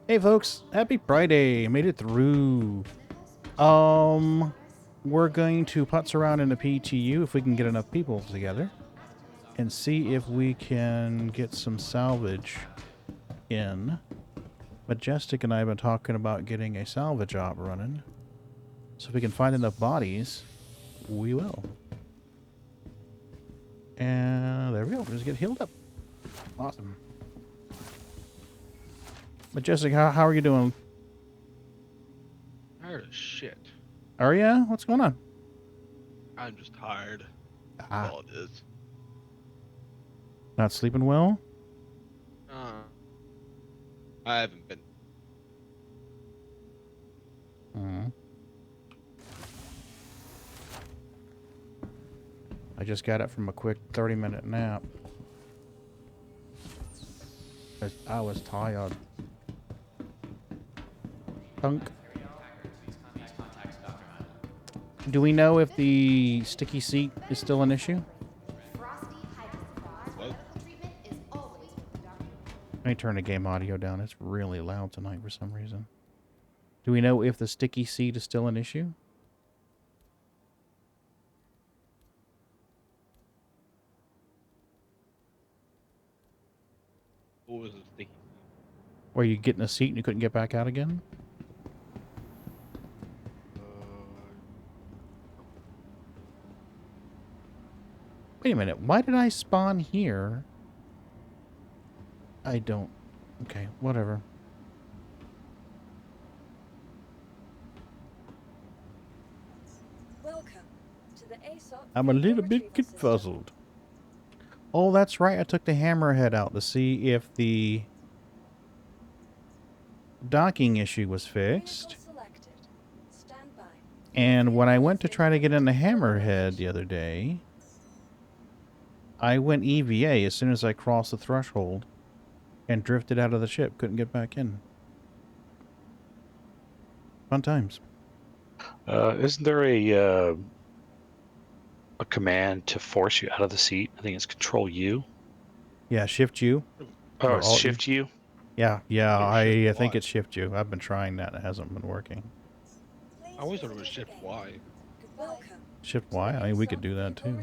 Hey folks, happy Friday. Made it through. We're going to putz around in the PTU if we can get enough people together and see if we can get some salvage in. Majestic and I have been talking about getting a salvage op running. So if we can find enough bodies, we will. And there we go. Just get healed up. Awesome. Majestic, how are you doing? Tired of shit. Are ya? What's going on? I'm just tired. That's Ah, all it is. not sleeping well? Uh, I haven't been. Hmm. I just got up from a quick 30-minute nap. I was tired. Thunk. Do we know if the sticky seat is still an issue? What? Let me turn the game audio down. It's really loud tonight for some reason. Do we know if the sticky seat is still an issue? What was it sticky? Or you get in a seat and you couldn't get back out again? Wait a minute. Why did I spawn here? I don't... Okay, whatever. Welcome to the ASOP. I'm a little bit confuzzled. Oh, that's right. I took the hammerhead out to see if the docking issue was fixed. And when I went to try to get in the hammerhead the other day, I went EVA as soon as I crossed the threshold and drifted out of the ship. Couldn't get back in. Fun times. Isn't there a command to force you out of the seat? I think it's Control U. Yeah, Shift U. Oh, Or it's Alt Shift U. Yeah, Or Shift I think Y. it's Shift U. I've been trying that. It hasn't been working. I always thought it was Shift Y. Shift Y? I mean, we could do that too.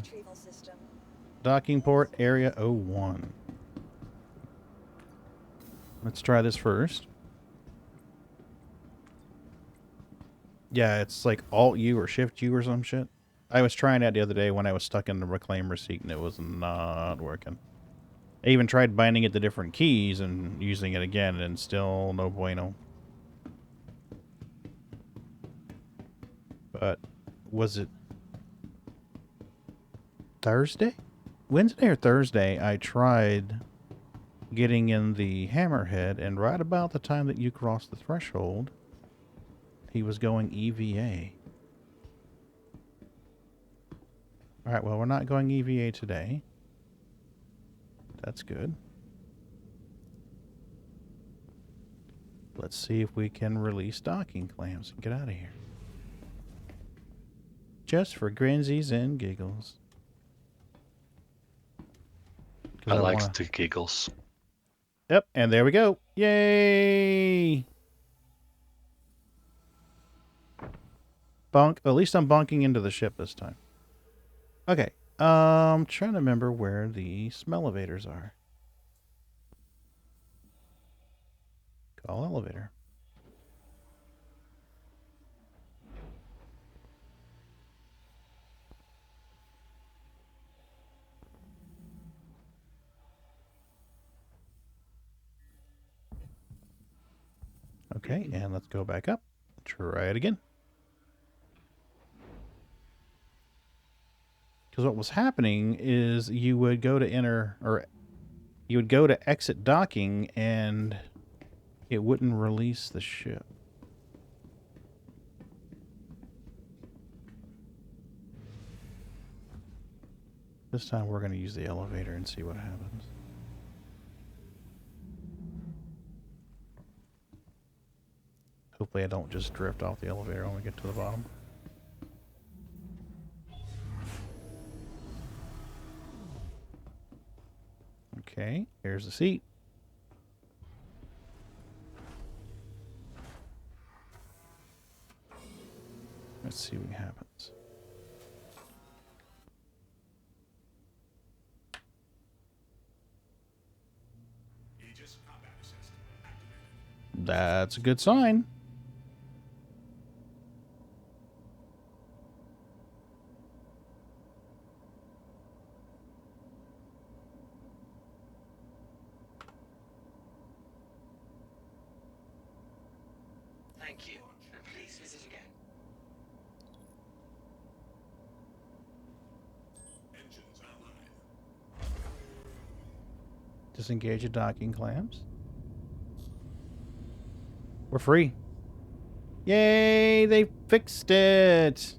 Docking port area 01. Let's try this first. Yeah, it's like Alt U or Shift U or some shit. I was trying that the other day when I was stuck in the reclaimer seat and it was not working. I even tried binding it to different keys and using it again and still no bueno. But was it Thursday? Wednesday or Thursday, I tried getting in the hammerhead, and right about the time that you crossed the threshold, he was going EVA. Alright, well, we're not going EVA today. That's good. Let's see if we can release docking clamps and get out of here. Just for grinsies and giggles. I like the giggles. Yep, and there we go. Yay! Bonk. At least I'm bonking into the ship this time. Okay. Trying to remember where the smell elevators are. Call elevator. Okay, and let's go back up. Try it again. Because what was happening is you would go to enter, or you would go to exit docking, and it wouldn't release the ship. This time we're going to use the elevator and see what happens. Hopefully I don't just drift off the elevator when we get to the bottom. Okay, here's the seat. Let's see what happens. That's a good sign. Thank you, and please visit again. Disengage the docking clamps. We're free. Yay, they fixed it.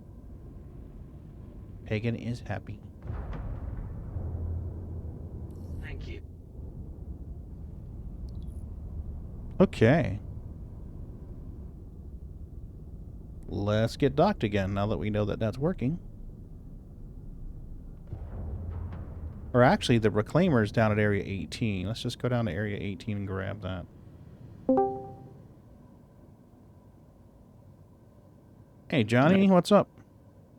Pagan is happy. Thank you. Okay. Let's get docked again now that we know that that's working. Or actually, the reclaimer's down at Area 18. Let's just go down to Area 18 and grab that. Hey, Johnny, what's up?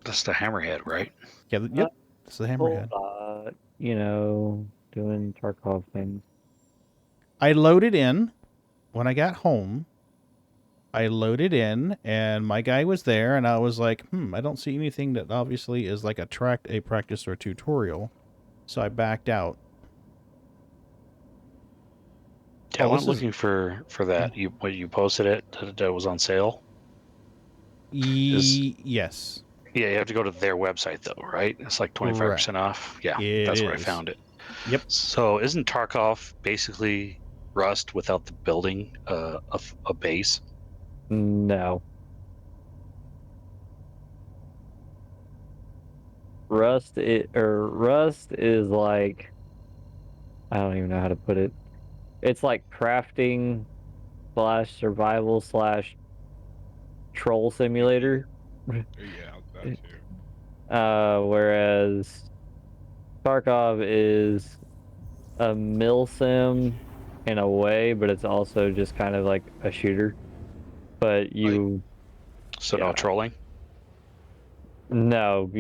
That's the hammerhead, right? Yeah, yep. This is the hammerhead. You know, doing Tarkov things. I loaded in when I got home. I loaded in, and my guy was there, and I was like, I don't see anything that obviously is like a practice or a tutorial. So I backed out. Yeah, I Oh, went this is- looking for that. When you posted it, that was on sale. Yes. Yeah, you have to go to their website though, right? It's like 25% off. Yeah, It that's where I is. found it. Yep. So isn't Tarkov basically Rust without the building a base? No. Rust is like, I don't even know how to put it. It's like crafting / survival / troll simulator. Yeah, that too. Whereas Tarkov is a mill sim in a way, but it's also just kind of like a shooter. But you, So no trolling? no,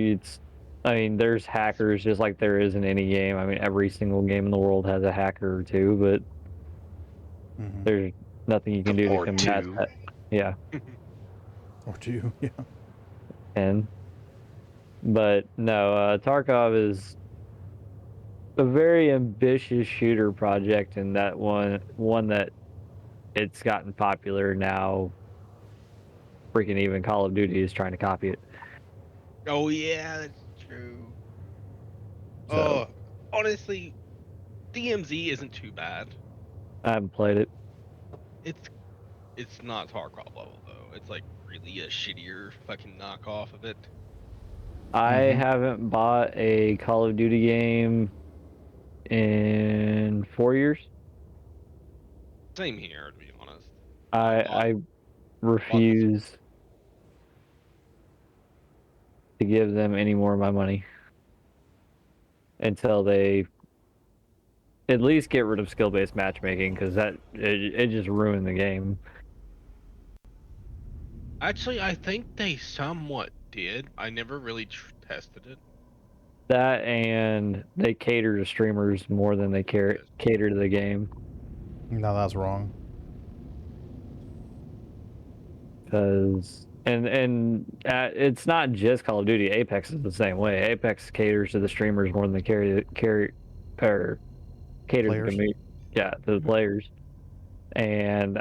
I mean, there's hackers just like there is in any game. I mean, every single game in the world has a hacker or two, but there's nothing you can do to Or combat two. that. Yeah. Or two, yeah. But no, Tarkov is a very ambitious shooter project, and that one that it's gotten popular now. Freaking even Call of Duty is trying to copy it. Oh yeah, that's true. So Honestly, DMZ isn't too bad. I haven't played it. It's not Tarkov level though. It's like really a shittier fucking knockoff of it. I haven't bought a Call of Duty game in 4 years. Same here, to be honest. I refuse to give them any more of my money until they at least get rid of skill-based matchmaking, because it just ruined the game. Actually, I think they somewhat did. I never really tested it. That, and they cater to streamers more than they cater to the game. No, that's wrong. Because it's not just Call of Duty. Apex is the same way. Apex caters to the streamers more than they cater to the to the players. And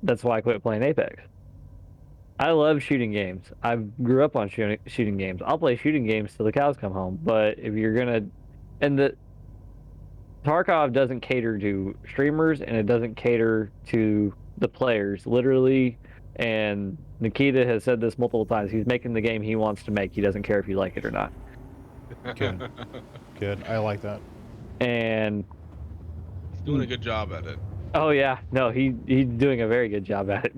that's why I quit playing Apex. I love shooting games. I grew up on shooting games. I'll play shooting games till the cows come home. But if you're gonna, and the Tarkov doesn't cater to streamers, and it doesn't cater to the players, literally. And Nikita has said this multiple times. He's making the game he wants to make. He doesn't care if you like it or not. Good. Good. I like that. And he's doing a good job at it. Oh yeah, no, he's doing a very good job at it.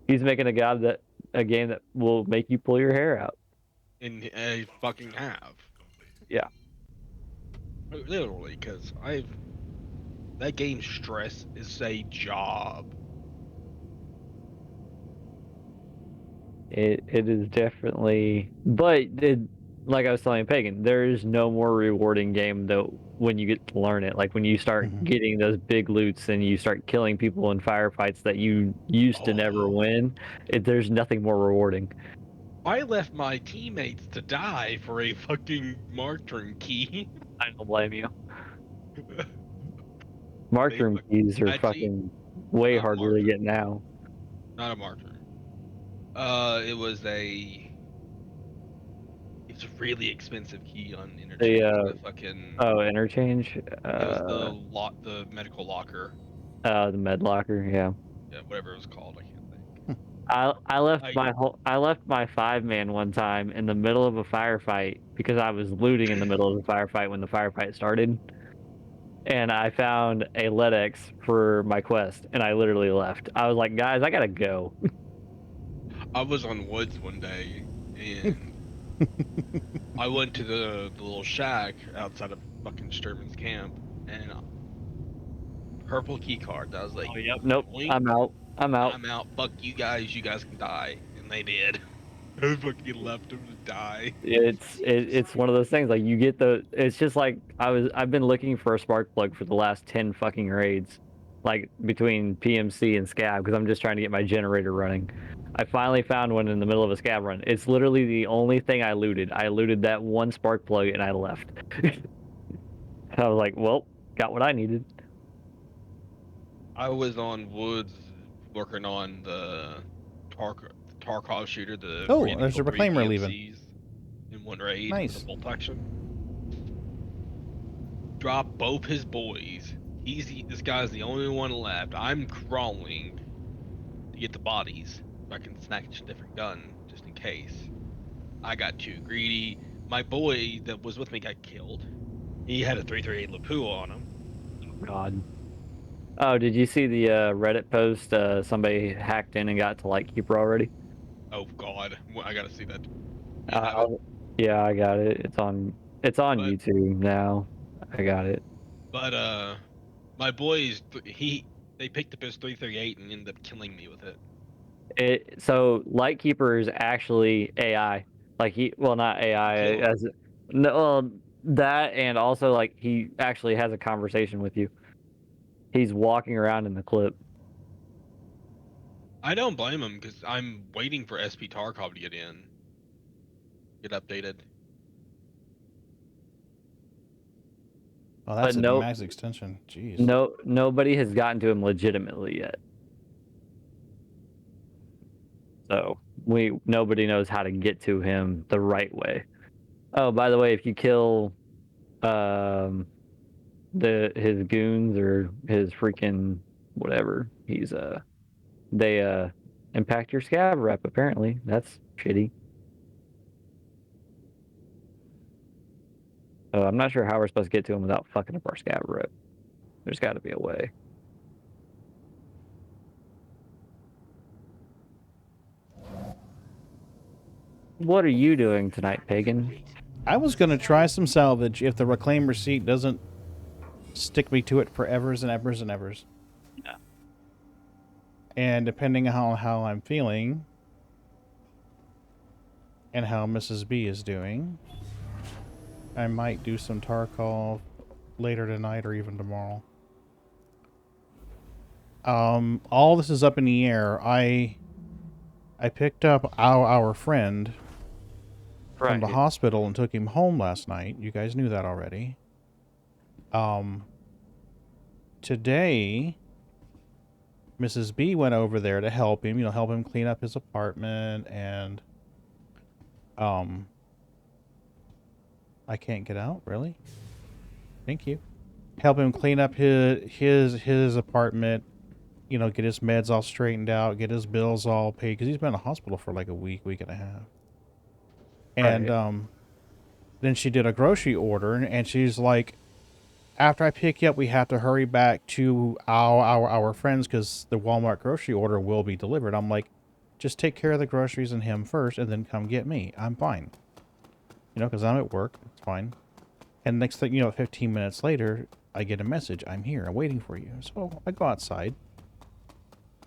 He's making a game that will make you pull your hair out. And I fucking have. Yeah. Literally, because that game stress is a job. It is definitely, but like I was telling Pagan, there is no more rewarding game though when you get to learn it. Like when you start Mhm. getting those big loots and you start killing people in firefights that you used to never Oh. win. There's nothing more rewarding. I left my teammates to die for a fucking martyrdom key. I don't blame you. They Markroom keys are actually fucking way not harder to martyrdom, get now. not a martyrdom. It was it's a really expensive key on The interchange. The fucking interchange. it was the medical locker. The med locker. Yeah. Yeah, whatever it was called. I can't think. I I left my 5-man one time in the middle of a firefight because I was looting in the middle of the firefight when the firefight started, and I found a LEDX for my quest, and I literally left. I was like, guys, I gotta go. I was on Woods one day and I went to the little shack outside of fucking Sturman's camp and purple key card. I was like, Oh yep. Nope. "Boink, I'm out. I'm out. I'm out. Fuck you guys. You guys can die." And they did. I fucking left them to die. It's one of those things like you get the it's just like I've been looking for a spark plug for the last 10 fucking raids, like between PMC and scab, because I'm just trying to get my generator running. I finally found one in the middle of a scab run. It's literally the only thing I looted. I looted that one spark plug and I left. I was like, well, got what I needed. I was on Woods working on the Tarkov shooter, where Oh, you there's kill a three reclaimer leaving. PMCs in one raid with a Nice. bolt action. Drop both his boys. This guy's the only one left. I'm crawling to get the bodies so I can snatch a different gun just in case. I got too greedy. My boy that was with me got killed. He had a 338 Lapua on him. God. Oh, did you see the Reddit post? Somebody hacked in and got to Lightkeeper already. Oh God, I gotta see that. You have Uh, it, yeah, I got it. It's on but YouTube now. I got it. but my boys they picked up his 338 and ended up killing me with it. So Lightkeeper is actually AI. Like well, not You AI kill him. as no, well, that, and also like he actually has a conversation with you. He's walking around in the clip. I don't blame him because I'm waiting for SP Tarkov to get updated. Oh, But that's a max extension. Jeez. nobody has gotten to him legitimately yet. So nobody knows how to get to him the right way. Oh, by the way, if you kill his goons or his freaking whatever, they impact your scab rep, apparently. That's shitty. So I'm not sure how we're supposed to get to him without fucking up our scab rep. There's got to be a way. What are you doing tonight, Pagan? I was going to try some salvage if the reclaimer seat doesn't stick me to it for evers and evers and evers. Yeah. And depending on how I'm feeling and how Mrs. B is doing, I might do some Tarkov later tonight or even tomorrow. All this is up in the air. I picked up our friend from the hospital and took him home last night. You guys knew that already. Today, Mrs. B went over there to help him, help him clean up his apartment, and I can't get out, really? Thank you. Help him clean up his apartment, get his meds all straightened out, get his bills all paid, because he's been in the hospital for like a week and a half. And then she did a grocery order, and she's like, after I pick you up, we have to hurry back to our friends because the Walmart grocery order will be delivered. I'm like, just take care of the groceries and him first, and then come get me. I'm fine. Because I'm at work. It's fine. And next thing, 15 minutes later, I get a message. I'm here. I'm waiting for you. So I go outside.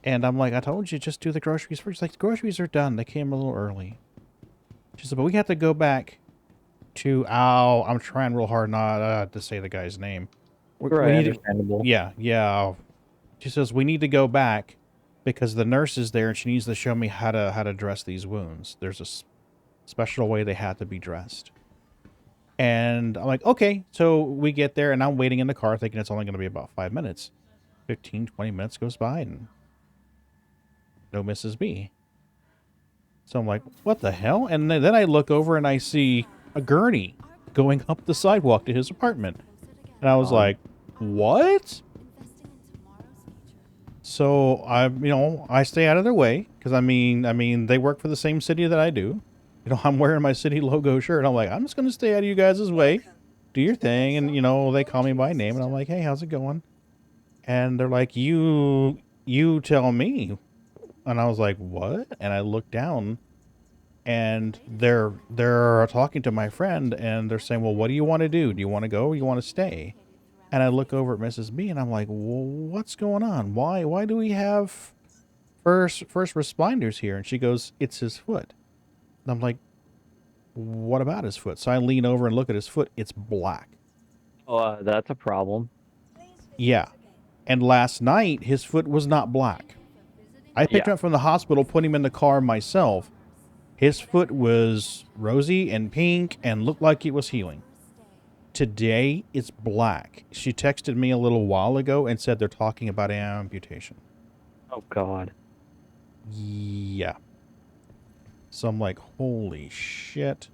And I'm like, I told you, just do the groceries first. She's like, the groceries are done. They came a little early. She said, but we have to go back to, I'm trying real hard not to say the guy's name. We Right, need to, understandable. yeah. She says, we need to go back because the nurse is there and she needs to show me how to dress these wounds. There's a special way they have to be dressed. And I'm like, okay. So we get there and I'm waiting in the car thinking it's only going to be about 5 minutes. 15, 20 minutes goes by and no Mrs. B. So I'm like, what the hell? And then I look over and I see a gurney going up the sidewalk to his apartment. And I was like, what? So I stay out of their way because I mean, they work for the same city that I do. I'm wearing my city logo shirt. I'm like, I'm just going to stay out of you guys' way. Do your thing. And, they call me by name. And I'm like, hey, how's it going? And they're like, you tell me. And I was like, what? And I look down and they're talking to my friend and they're saying, well, what do you want to do? Do you want to go or you want to stay? And I look over at Mrs. B and I'm like, well, what's going on? Why do we have first responders here? And she goes, it's his foot. And I'm like, what about his foot? So I lean over and look at his foot. It's black. Oh, that's a problem. Yeah. And last night, his foot was not black. I picked him up from the hospital, put him in the car myself. His foot was rosy and pink and looked like it was healing. Today, it's black. She texted me a little while ago and said they're talking about amputation. Oh, God. Yeah. So I'm like, holy shit.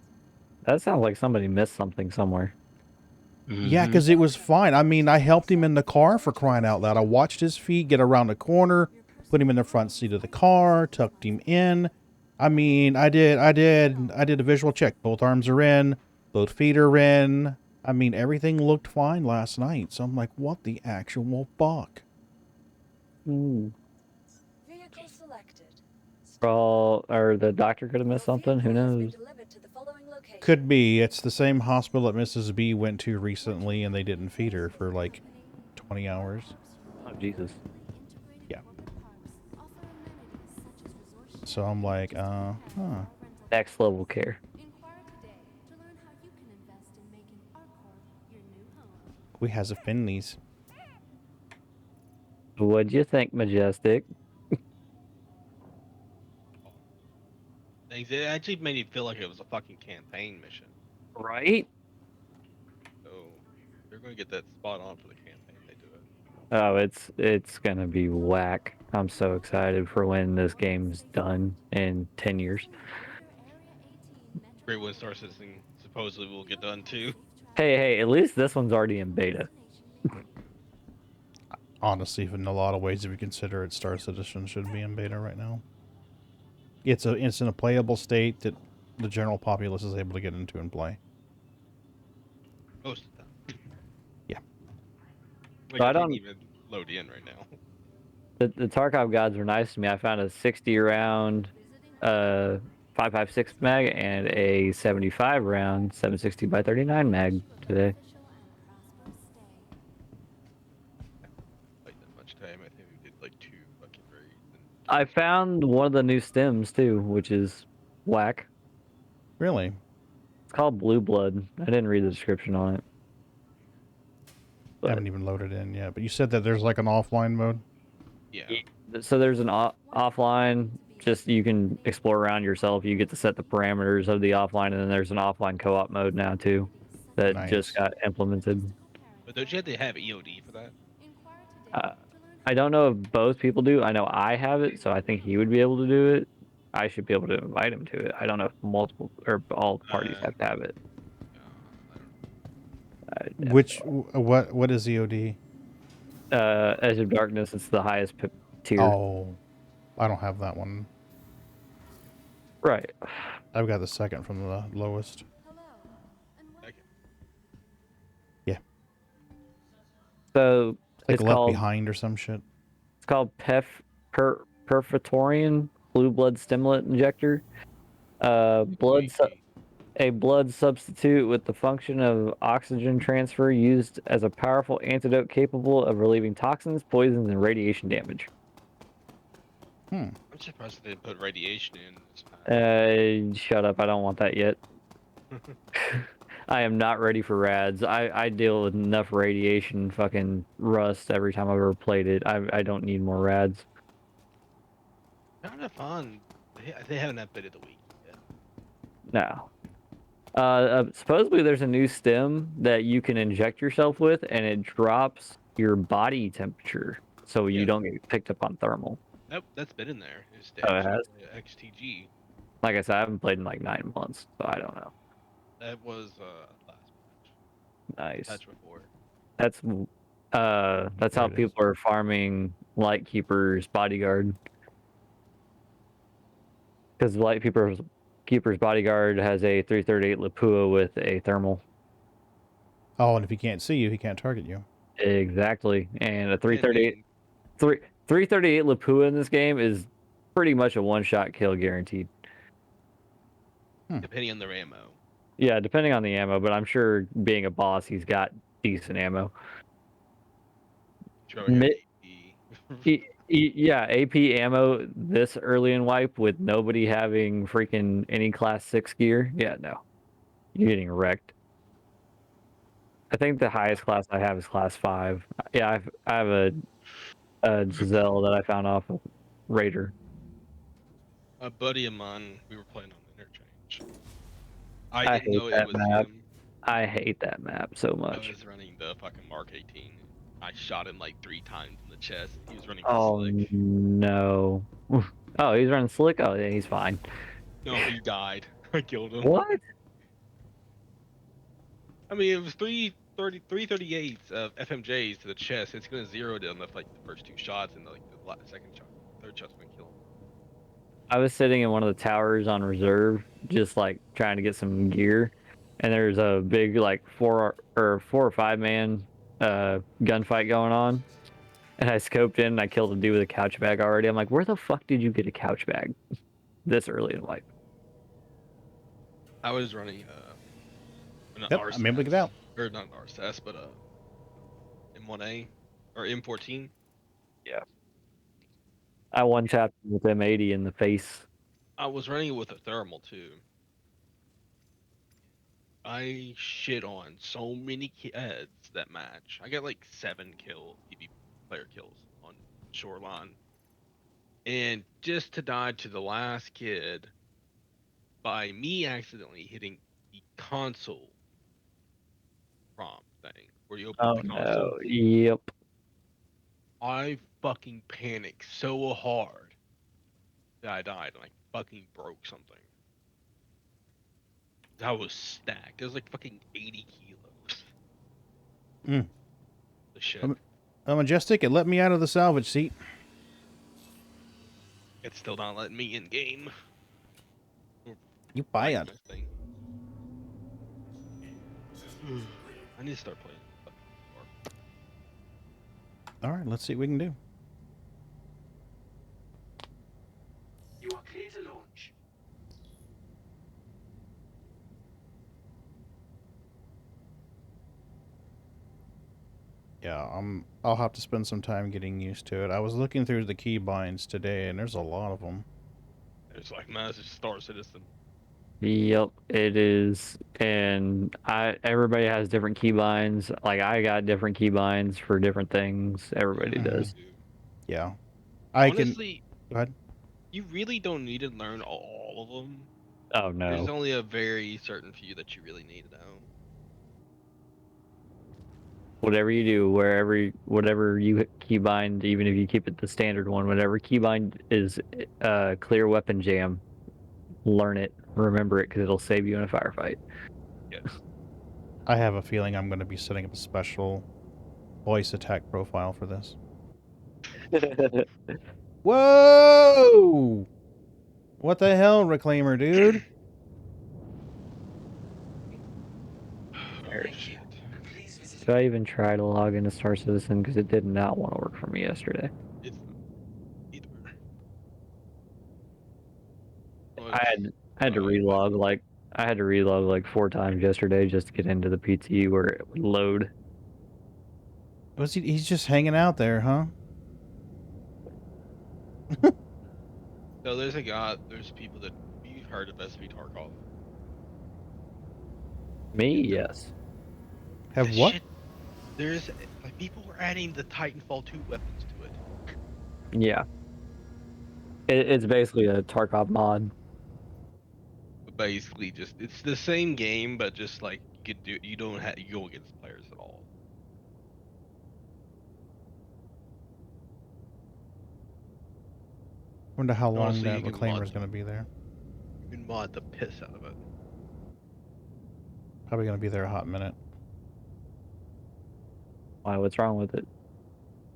That sounds like somebody missed something somewhere. Yeah, because it was fine. I mean, I helped him in the car for crying out loud. I watched his feet get around the corner, put him in the front seat of the car, tucked him in. I mean, I did a visual check. Both arms are in, both feet are in. I mean, everything looked fine last night. So I'm like, what the actual fuck? Vehicle selected. Or the doctor could have missed something. Who knows? Could be. It's the same hospital that Mrs. B went to recently, and they didn't feed her for like 20 hours. Oh, Jesus. Yeah. So I'm like, Next level care. we has a Finley's. What'd you think, Majestic? It actually made me feel like it was a fucking campaign mission. Right? So they're going to get that spot on for the campaign. They do it. Oh, it's gonna be whack. I'm so excited for when this game's done in 10 years. Great when Star Citizen supposedly will get done too. Hey, at least this one's already in beta. Honestly, in a lot of ways, if you consider it, Star Citizen should be in beta right now. It's in a playable state that the general populace is able to get into and play. Most of them. Yeah. So I don't even load in right now. The Tarkov gods were nice to me. I found a 60 round 5.56 mag and a 75 round 760 by 39 mag today. Like that much time. I think we did like 2 fucking raids. I found one of the new stems too, which is whack. Really? It's called Blue Blood. I didn't read the description on it. I haven't even loaded in yet. But you said that there's like an offline mode? Yeah. So there's an offline, just you can explore around yourself. You get to set the parameters of the offline, and then there's an offline co-op mode now too that just got implemented. But don't you have to have EOD for that? I don't know if both people do. I know I have it, so I think he would be able to do it. I should be able to invite him to it. I don't know if multiple or all parties have to have it. What is EOD? Edge of Darkness, it's the highest tier. Oh, I don't have that one. Right. I've got the second from the lowest. Yeah. So like it's Left called Behind or some shit. It's called Perforatorian Blue Blood Stimulant Injector. A blood substitute with the function of oxygen transfer used as a powerful antidote capable of relieving toxins, poisons, and radiation damage. I'm surprised they didn't put radiation in this patch. Shut up. I don't want that yet. I am not ready for rads. I deal with enough radiation and fucking rust every time I've ever played it. I don't need more rads. Kind of fun. They haven't updated the wiki yet. No. Supposedly there's a new stem that you can inject yourself with, and it drops your body temperature, so you Yeah. don't get picked up on thermal. Nope, that's been in there. It's Oh, it has? XTG. Like I said, I haven't played in like 9 months, so I don't know. That was last Nice. patch before. That's how There it is. people are farming Lightkeeper's bodyguard. Because Keeper's bodyguard has a 338 Lapua with a thermal. Oh, and if he can't see you, he can't target you. Exactly. And a I mean, 338 Lapua in this game is pretty much a one-shot kill guaranteed. depending on their ammo. Yeah, depending on the ammo, but I'm sure being a boss, he's got decent ammo. Trevor got AP. Yeah, AP ammo this early in wipe with nobody having freaking any class 6 gear. Yeah, no. You're getting wrecked. I think the highest class I have is class 5. Yeah, I have a Giselle that I found off of Raider. A buddy of mine, we were playing on interchange. I I didn't hate know it that was map. him. I hate that map so I much. was running the fucking Mark 18. I shot him like 3 times in the chest. He was running Oh slick. no. Oh, he's running slick? Oh, yeah, he's fine. No, he died. I killed him. What? I mean, it was 338s of FMJs to the chest. It's gonna zero them like the first 2 shots, and like the second shot, third shot's gonna kill him. I was sitting in one of the towers on reserve, just like trying to get some gear, and there's a big like 4 or 5 man gunfight going on. And I scoped in and I killed a dude with a couch bag already. I'm like, where the fuck did you get a couch bag this early in life? I was running an Yep, RSS, I'm able to get out. or not an RSS, but M1A or M14. Yeah. I one tapped with M80 in the face. I was running it with a thermal too. I shit on so many kids that match. I got like 7 PvP player kills on Shoreline. And just to die to the last kid by me accidentally hitting the console prompt thing where you open Oh up the console. no. Yep. I fucking panicked so hard that I died and I fucking broke something. I was stacked. It was like fucking 80 kilos. Mm. The shit. Majestic, it let me out of the salvage seat. It's still not letting me in game. You buy it. Thing. I need to start playing. All right, let's see what we can do. You are clear to launch. Yeah, I'll have to spend some time getting used to it. I was looking through the keybinds today, and there's a lot of them. It's like Master Star Citizen. Yep, it is. And everybody has different keybinds. Like I got different keybinds for different things. Everybody does. Yeah. Honestly, Go ahead. you really don't need to learn all of them. Oh no. There's only a very certain few that you really need to know. Whatever you do, whatever you keybind, even if you keep it the standard one, whatever keybind is clear weapon jam, learn it, remember it, because it'll save you in a firefight. Yes. I have a feeling I'm going to be setting up a special voice attack profile for this. Whoa! What the hell, Reclaimer, dude? Thank you. Please visit. Did I even try to log into Star Citizen? Because it did not want to work for me yesterday. It's either. I had to relog like 4 times yesterday just to get into the PT where it would load. He's just hanging out there, huh? So there's a guy. There's people that you've heard of SV Tarkov. Me, The- yes. Have This what? shit. There's like people were adding the Titanfall 2 weapons to it. Yeah. It's basically a Tarkov mod. But basically, just it's the same game, but just like you could do. You don't have you go against players at all. Wonder how long Honestly, that reclaimer is going to be there. You can mod the piss out of it. Probably going to be there a hot minute. Why? What's wrong with it?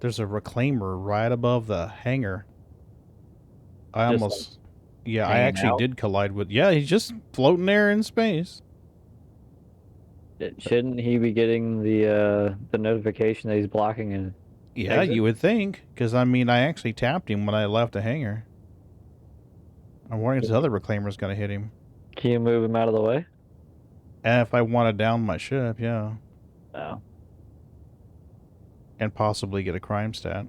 There's a reclaimer right above the hangar. I Just, almost... Yeah, I hanging actually out? did collide with... Yeah, he's just floating there in space. Shouldn't he be getting the notification that he's blocking an Yeah, exit? you would think. Because, I mean, I actually tapped him when I left the hangar. I'm worried this other reclaimer's going to hit him. Can you move him out of the way? And if I want to down my ship, yeah. No. And possibly get a crime stat.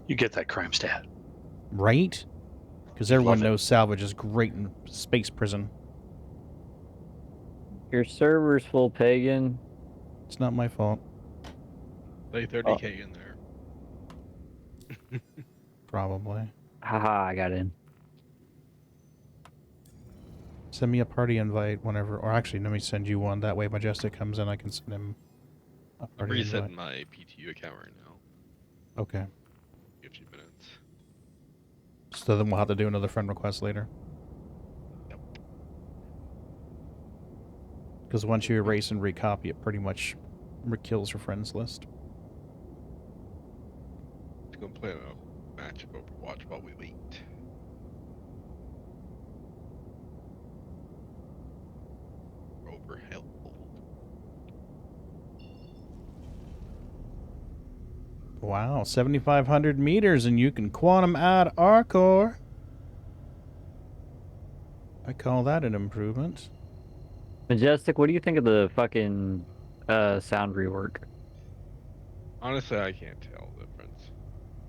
You get that crime stat. Right? Because You everyone love it. knows salvage is great in space prison. Your server's full, Pagan. It's not my fault. Lay 30k in there. Probably. Haha, I got in. Send me a party invite whenever, or actually, let me send you one. That way, Majestic comes in, I can send him a I'm party invite. resetting my PTU account right now. Okay. Give a few minutes. So then we'll have to do another friend request later. Yep. Because once you erase and recopy, it pretty much kills your friends list. Let's go play a match of Overwatch while we wait. Overheld. Wow, 7,500 meters, and you can quantum add our core. I call that an improvement. Majestic, what do you think of the fucking sound rework? Honestly, I can't tell the difference.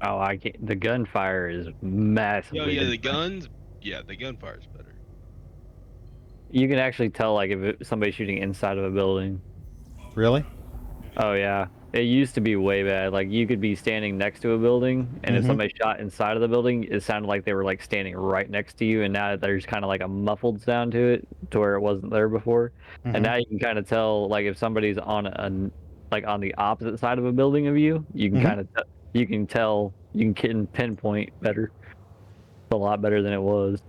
Oh, I can't. The gunfire is massively Yeah, the different. guns. Yeah, the gunfire's better. You can actually tell like if somebody's shooting inside of a building. Really? Oh yeah, it used to be way bad. Like you could be standing next to a building, and if Mhm. somebody shot inside of the building, it sounded like they were like standing right next to you. And now there's kind of like a muffled sound to it, to where it wasn't there before. And Mhm. now you can kind of tell like if somebody's on like on the opposite side of a building of you, you can Mhm. kind of you can tell, you can pinpoint better. It's a lot better than it was.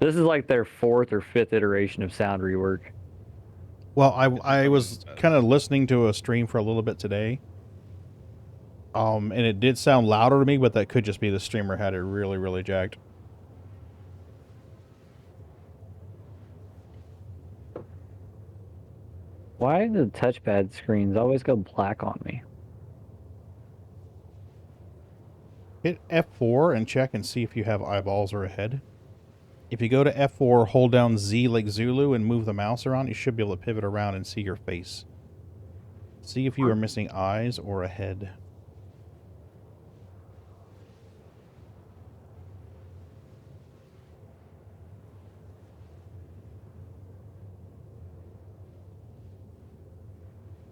This is like their 4th or 5th iteration of sound rework. Well, This is I probably was the best. kind of listening to a stream for a little bit today. And it did sound louder to me, but that could just be the streamer had it really, really jacked. Why do the touchpad screens always go black on me? Hit F4 and check and see if you have eyeballs or a head. If you go to F4, hold down Z like Zulu and move the mouse around, you should be able to pivot around and see your face. See if you are missing eyes or a head.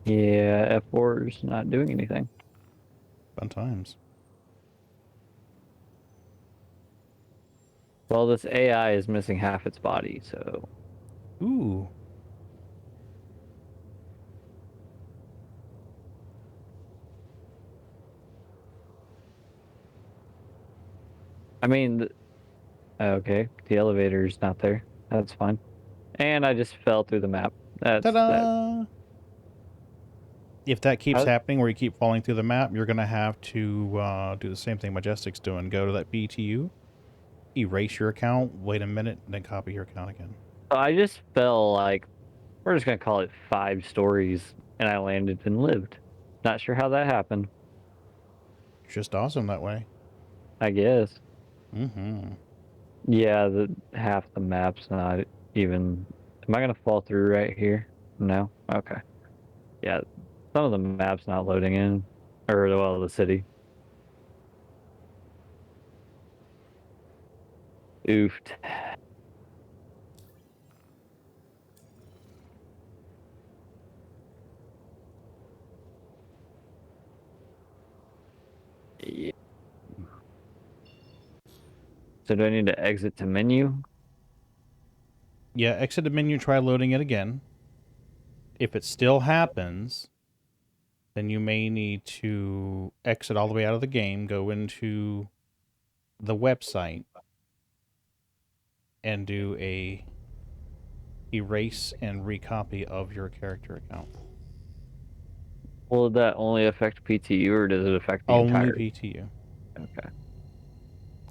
Yeah, F4 is not doing anything. Fun times. Well, this AI is missing half its body, so Ooh. I mean, okay, the elevator's not there. That's fine. And I just fell through the map. That's that. Ta-da! If that keeps How- happening where you keep falling through the map, you're going to have to do the same thing Majestic's doing. Go to that BTU, erase your account, wait a minute, and then copy your account again. I just fell like, we're just gonna call it 5 stories, and I landed and lived. Not sure how that happened. It's just awesome that way. I guess. Mm-hmm. Yeah, the half the map's not even. Am I gonna fall through right here? No. Okay. Yeah, some of the map's not loading in, or well, the city. Oofed. Yeah. So do I need to exit to menu? Yeah, exit the menu, try loading it again. If it still happens, then you may need to exit all the way out of the game, go into the website, and do a erase and recopy of your character account. Will that only affect PTU or does it affect the Only entire? PTU. Okay.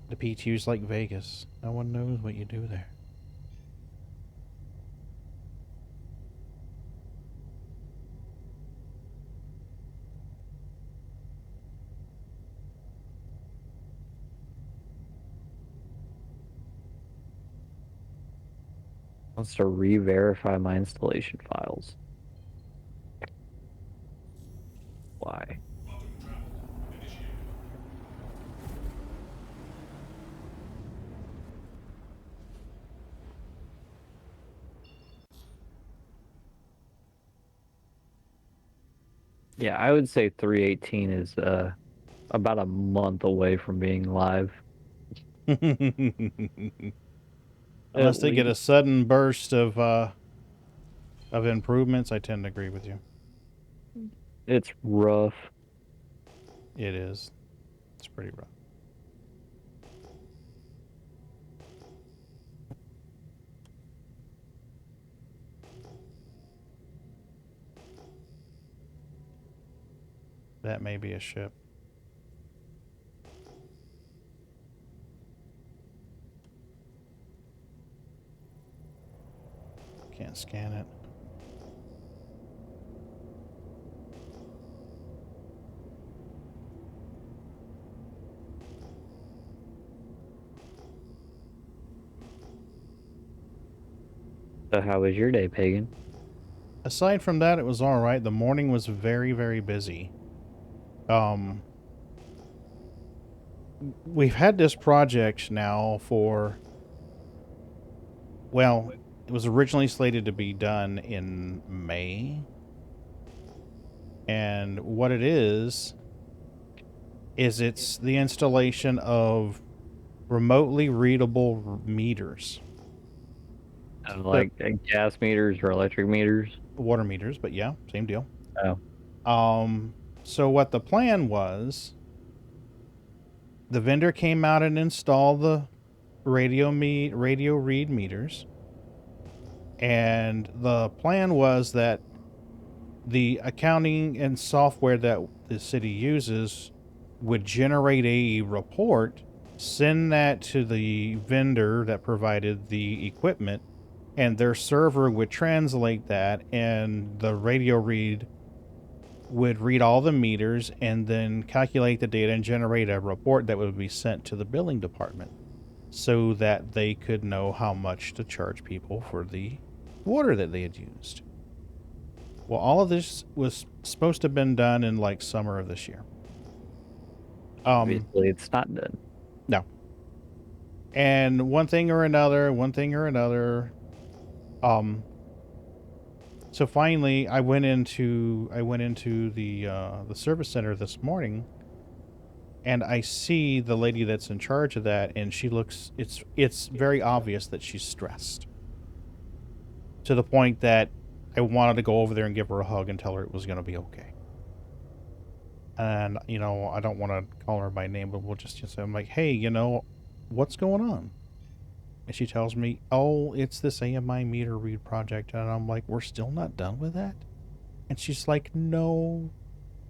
The PTU's like Vegas. No one knows what you do there. Wants to re-verify my installation files. Why? Yeah, I would say 318 is about a month away from being live. Unless At they get a least. sudden burst of improvements, I tend to agree with you. It's rough. It is. It's pretty rough. That may be a ship. Can't scan it. So how was your day, Pagan? Aside from that, it was all right. The morning was very, very busy. We've had this project now for, well, it was originally slated to be done in May. And what it is it's the installation of remotely readable meters. Like gas meters or electric meters? Water meters, but yeah, same deal. Oh. So what the plan was, the vendor came out and installed the radio read meters. And the plan was that the accounting and software that the city uses would generate a report, send that to the vendor that provided the equipment, and their server would translate that, and the radio read would read all the meters and then calculate the data and generate a report that would be sent to the billing department so that they could know how much to charge people for the water that they had used. Well, all of this was supposed to have been done in like summer of this year. Obviously, it's not done. No. And one thing or another. So finally, I went into the service center this morning, and I see the lady that's in charge of that, and she looks. It's very obvious that she's stressed, to the point that I wanted to go over there and give her a hug and tell her it was going to be okay. And, you know, I don't want to call her by name, but we'll just say, I'm like, hey, you know, what's going on? And she tells me, oh, it's this AMI meter read project. And I'm like, we're still not done with that? And she's like, no.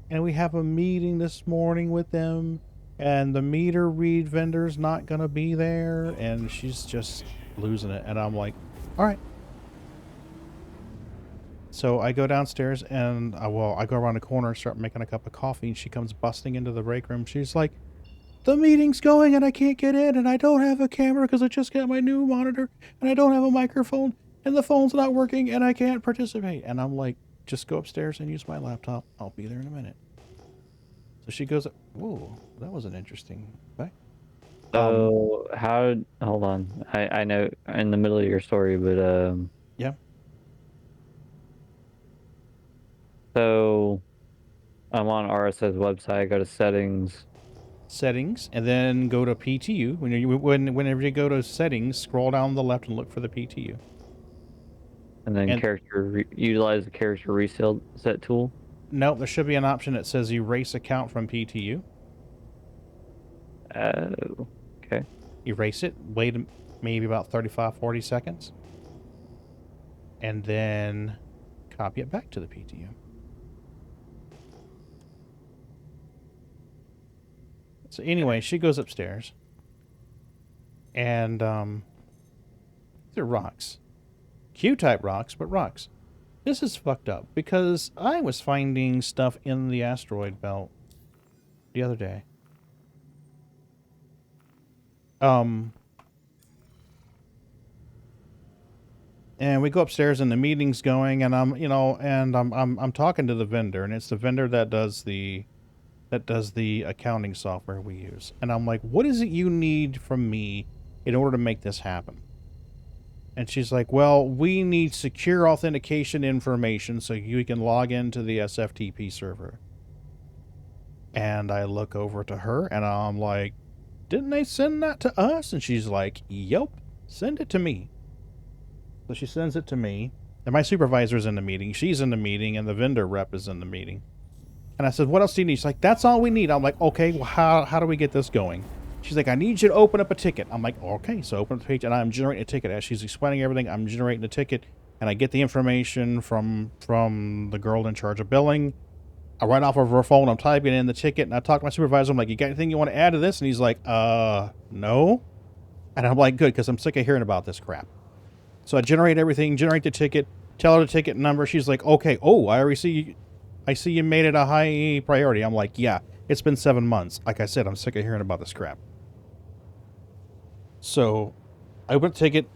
And we have a meeting this morning with them, and the meter read vendor's not going to be there. And she's just losing it. And I'm like, all right. So I go downstairs and I go around the corner and start making a cup of coffee, and she comes busting into the break room. She's like, the meeting's going and I can't get in, and I don't have a camera because I just got my new monitor, and I don't have a microphone, and the phone's not working, and I can't participate. And I'm like, just go upstairs and use my laptop. I'll be there in a minute. So she goes, whoa, that was an interesting fact. So how? Hold on. I know in the middle of your story, but Yeah. So I'm on RS's website. Go to settings. Settings, and then go to PTU. Whenever you go to settings, scroll down to the left and look for the PTU. And then And utilize the character reset tool. no, there should be an option that says erase account from PTU. Oh, okay. Erase it. Wait maybe about 35, 40 seconds. And then copy it back to the PTU. So anyway, she goes upstairs. And these are rocks. Q-type rocks, but rocks. This is fucked up because I was finding stuff in the asteroid belt the other day. And we go upstairs and the meeting's going, and I'm talking to the vendor, and it's the vendor that does the accounting software we use. And I'm like, "What is it you need from me in order to make this happen?" And she's like, "Well, we need secure authentication information so you can log into the SFTP server." And I look over to her and I'm like, "Didn't they send that to us?" And she's like, "Yup, send it to me." So she sends it to me. And my supervisor's in the meeting. She's in the meeting, and the vendor rep is in the meeting. And I said, "What else do you need?" She's like, "That's all we need." I'm like, "Okay, well, how do we get this going?" She's like, "I need you to open up a ticket." I'm like, "Okay." So open up the page, and I'm generating a ticket. As she's explaining everything, I'm generating a ticket, and I get the information from the girl in charge of billing. I write off of her phone. I'm typing in the ticket, and I talk to my supervisor. I'm like, "You got anything you want to add to this?" And he's like, no." And I'm like, "Good, because I'm sick of hearing about this crap." So I generate everything, generate the ticket, tell her the ticket number. She's like, "Okay, oh, I see you made it a high priority." I'm like, "Yeah, it's been 7 months. Like I said, I'm sick of hearing about this crap." So I open the ticket,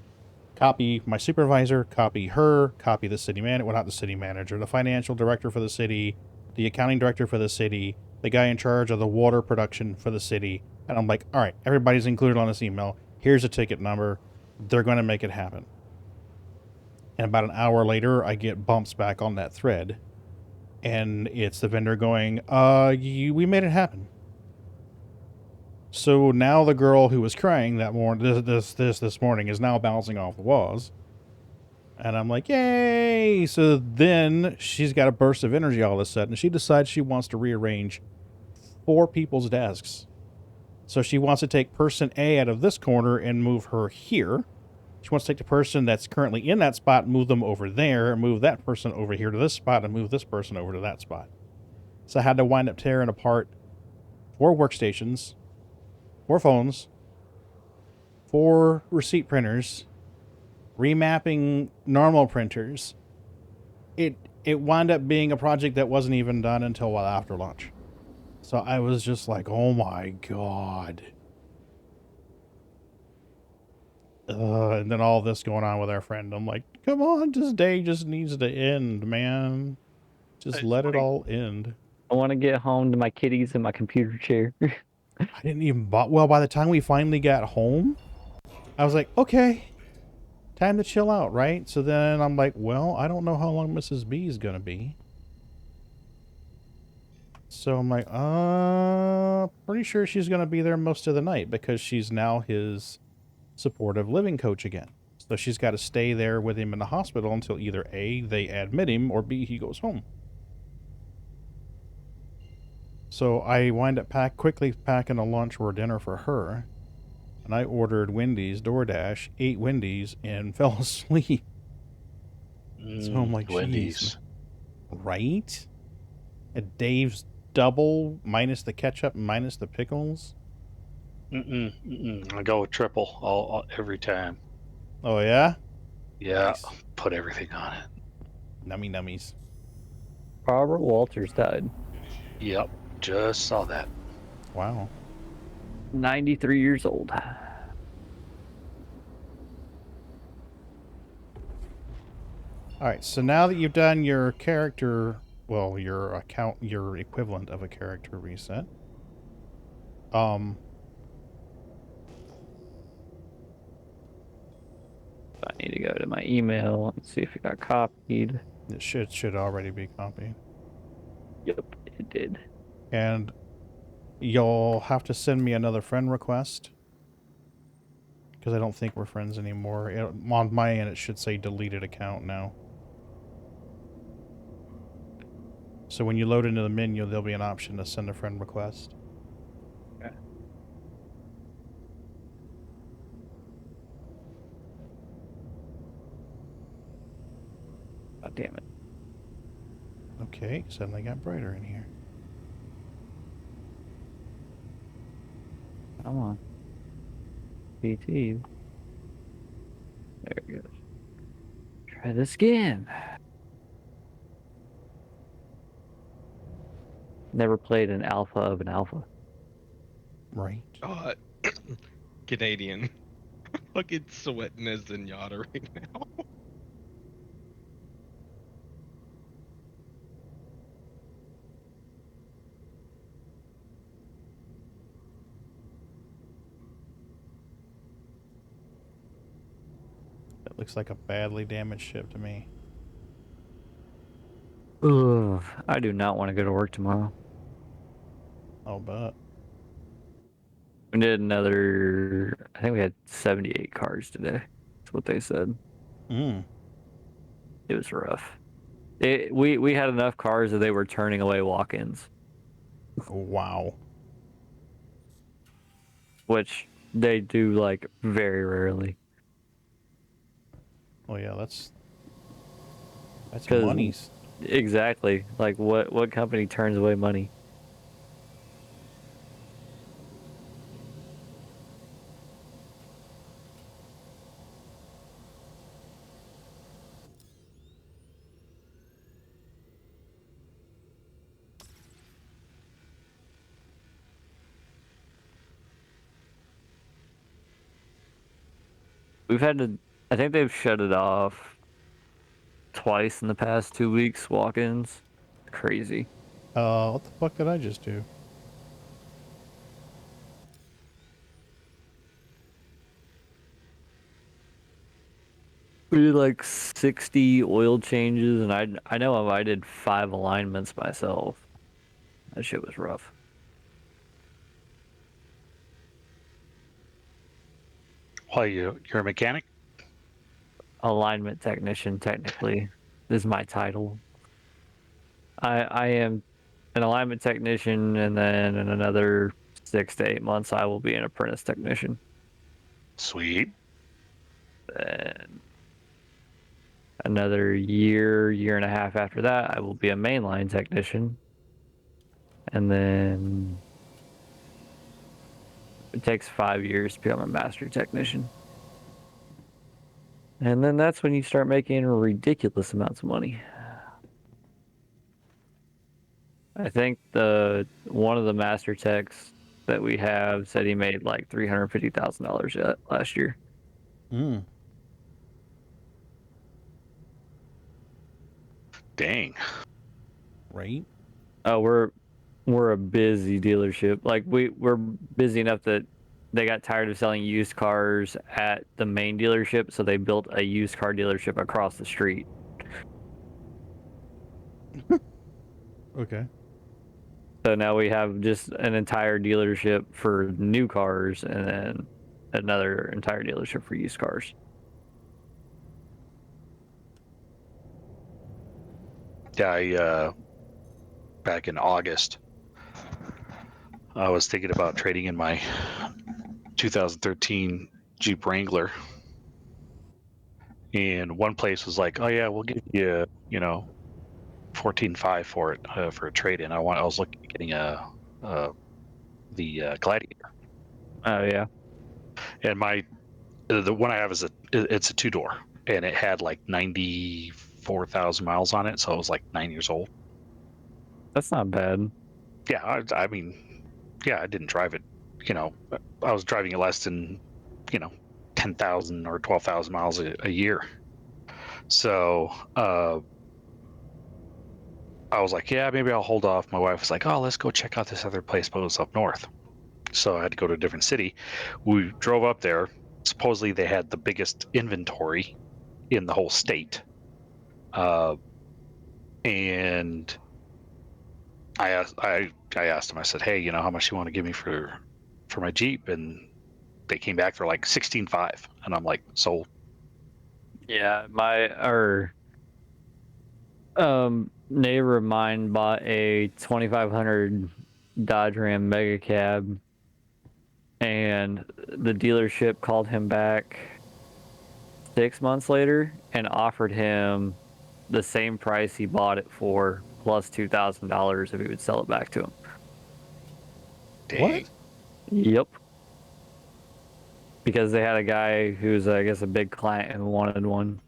copy my supervisor, copy her, copy the city manager, well, not the city manager, the financial director for the city, the accounting director for the city, the guy in charge of the water production for the city. And I'm like, "All right, everybody's included on this email. Here's a ticket number. They're going to make it happen." And about an hour later, I get bumps back on that thread. And it's the vendor going, we made it happen." So now the girl who was crying that morning, this morning, is now bouncing off the walls. And I'm like, "Yay!" So then she's got a burst of energy all of a sudden. She decides she wants to rearrange 4 people's desks. So she wants to take person A out of this corner and move her here. She wants to take the person that's currently in that spot, move them over there, and move that person over here to this spot, and move this person over to that spot. So I had to wind up tearing apart 4 workstations, 4 phones, 4 receipt printers, remapping normal printers. It wound up being a project that wasn't even done until well after lunch. So I was just like, "Oh my God." And then all this going on with our friend. I'm like, "Come on, this day just needs to end, man. Just let it all end." I want to get home to my kitties and my computer chair. I didn't even well, by the time we finally got home, I was like, "Okay, time to chill out," right? So then I'm like, "Well, I don't know how long Mrs. B is going to be." So I'm like, pretty sure she's going to be there most of the night because she's now his supportive living coach again. So she's got to stay there with him in the hospital until either A, they admit him, or B, he goes home. So I wind up quickly packing a lunch or dinner for her. And I ordered Wendy's, DoorDash, ate Wendy's, and fell asleep. So I'm like, Wendy's. "Geez." Right? And Dave's double, minus the ketchup, minus the pickles. I go with triple all every time. Oh, yeah? Yeah, Nice. put everything on it. Nummy nummies. Barbara Walters died. Yep, just saw that. Wow. 93 years old. Alright, so now that you've done your character, well, your equivalent of a character reset, I need to go to my email and see if it got copied. It should already be copied. Yep, it did. And you'll have to send me another friend request. Because I don't think we're friends anymore. On my end, it should say deleted account now. So when you load into the menu, there'll be an option to send a friend request. Okay. God damn it. Okay, suddenly got brighter in here. Come on. PT. There it goes. Try this again. Never played an alpha of an alpha. Right. Canadian. Fucking sweating as Zenyatta right now. That looks like a badly damaged ship to me. Ugh, I do not want to go to work tomorrow. Oh, but. We did another, I think we had 78 cars today. That's what they said. Mm. It was rough. We had enough cars that they were turning away walk-ins, Wow. which they do like very rarely. Oh yeah, that's 'Cause- money. Exactly. Like what company turns away money? We've had to, I think they've shut it off twice in the past 2 weeks, walk-ins. Crazy. What the fuck did I just do? We did like 60 oil changes, and I know I did 5 alignments myself. That shit was rough. Why you're a mechanic? Alignment technician, technically, is my title. I am an alignment technician, and then in another 6 to 8 months, I will be an apprentice technician. Sweet. And another year and a half after that, I will be a mainline technician. And then it takes 5 years to become a master technician. And then that's when you start making ridiculous amounts of money. I think one of the master techs that we have said he made like $350,000 last year. Mm. Dang. Right? We're a busy dealership. Like we're busy enough that they got tired of selling used cars at the main dealership, so they built a used car dealership across the street. Okay. So now we have just an entire dealership for new cars and then another entire dealership for used cars. Yeah, I back in August, I was thinking about trading in my 2013 Jeep Wrangler, and one place was like, "Oh yeah, we'll give you, 14.5 for it for a trade-in." I was looking at getting the Gladiator, Oh yeah. and the one I have it's a 2-door, and it had like 94,000 miles on it, so it was like 9 years old. That's not bad. Yeah, I mean, yeah, I didn't drive it. I was driving it less than, 10,000 or 12,000 miles a year. So I was like, yeah, maybe I'll hold off. My wife was like, oh, let's go check out this other place, but it was up north. So I had to go to a different city. We drove up there, supposedly they had the biggest inventory in the whole state. And I asked them, I said, hey, how much you want to give me for my Jeep? And they came back for like 16.5, and I'm like, sold. Yeah, neighbor of mine bought a 2500 Dodge Ram Mega Cab, and the dealership called him back 6 months later and offered him the same price he bought it for plus $2,000 if he would sell it back to him. Dang. Yep. Because they had a guy who's, I guess, a big client and wanted one.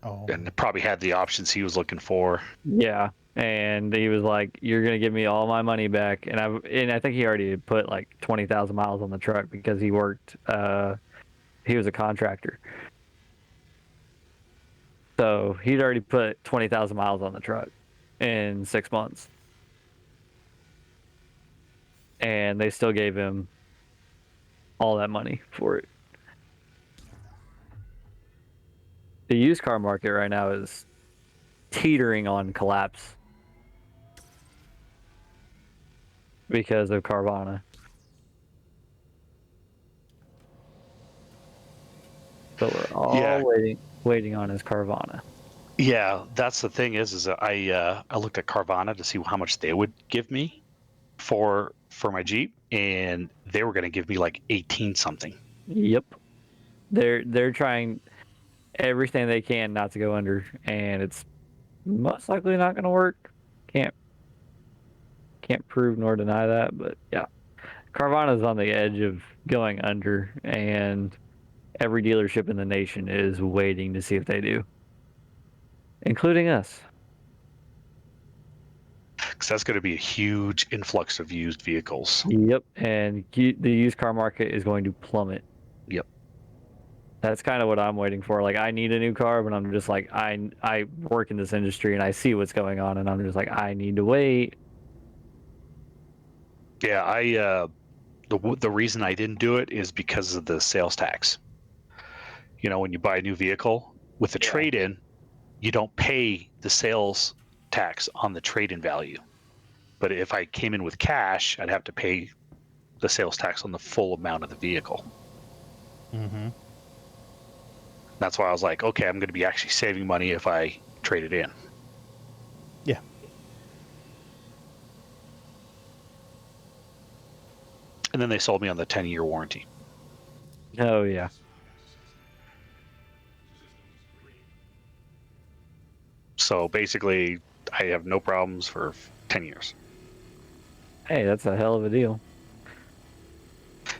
Oh. And it probably had the options he was looking for. Yeah. And he was like, "You're gonna give me all my money back," and I think he already had put like 20,000 miles on the truck because he worked. He was a contractor, so he'd already put 20,000 miles on the truck in 6 months, and they still gave him all that money for it. The used car market right now is teetering on collapse because of Carvana. So we're all waiting on his Carvana. Yeah, that's the thing is that I looked at Carvana to see how much they would give me for my Jeep, and they were going to give me like 18 something. Yep. They're trying everything they can not to go under, and it's most likely not going to work. Can't prove nor deny that, but yeah. Carvana's on the edge of going under, and every dealership in the nation is waiting to see if they do, including us. Because that's going to be a huge influx of used vehicles. Yep, and the used car market is going to plummet. Yep. That's kind of what I'm waiting for. Like, I need a new car, but I'm just like, I work in this industry and I see what's going on, and I'm just like, I need to wait. Yeah, the reason I didn't do it is because of the sales tax. When you buy a new vehicle with a trade-in, you don't pay the sales tax on the trade-in value. But if I came in with cash, I'd have to pay the sales tax on the full amount of the vehicle. Mm-hmm. That's why I was like, okay, I'm going to be actually saving money if I trade it in. Yeah. And then they sold me on the 10-year warranty. Oh, yeah. So basically, I have no problems for 10 years. Hey, that's a hell of a deal.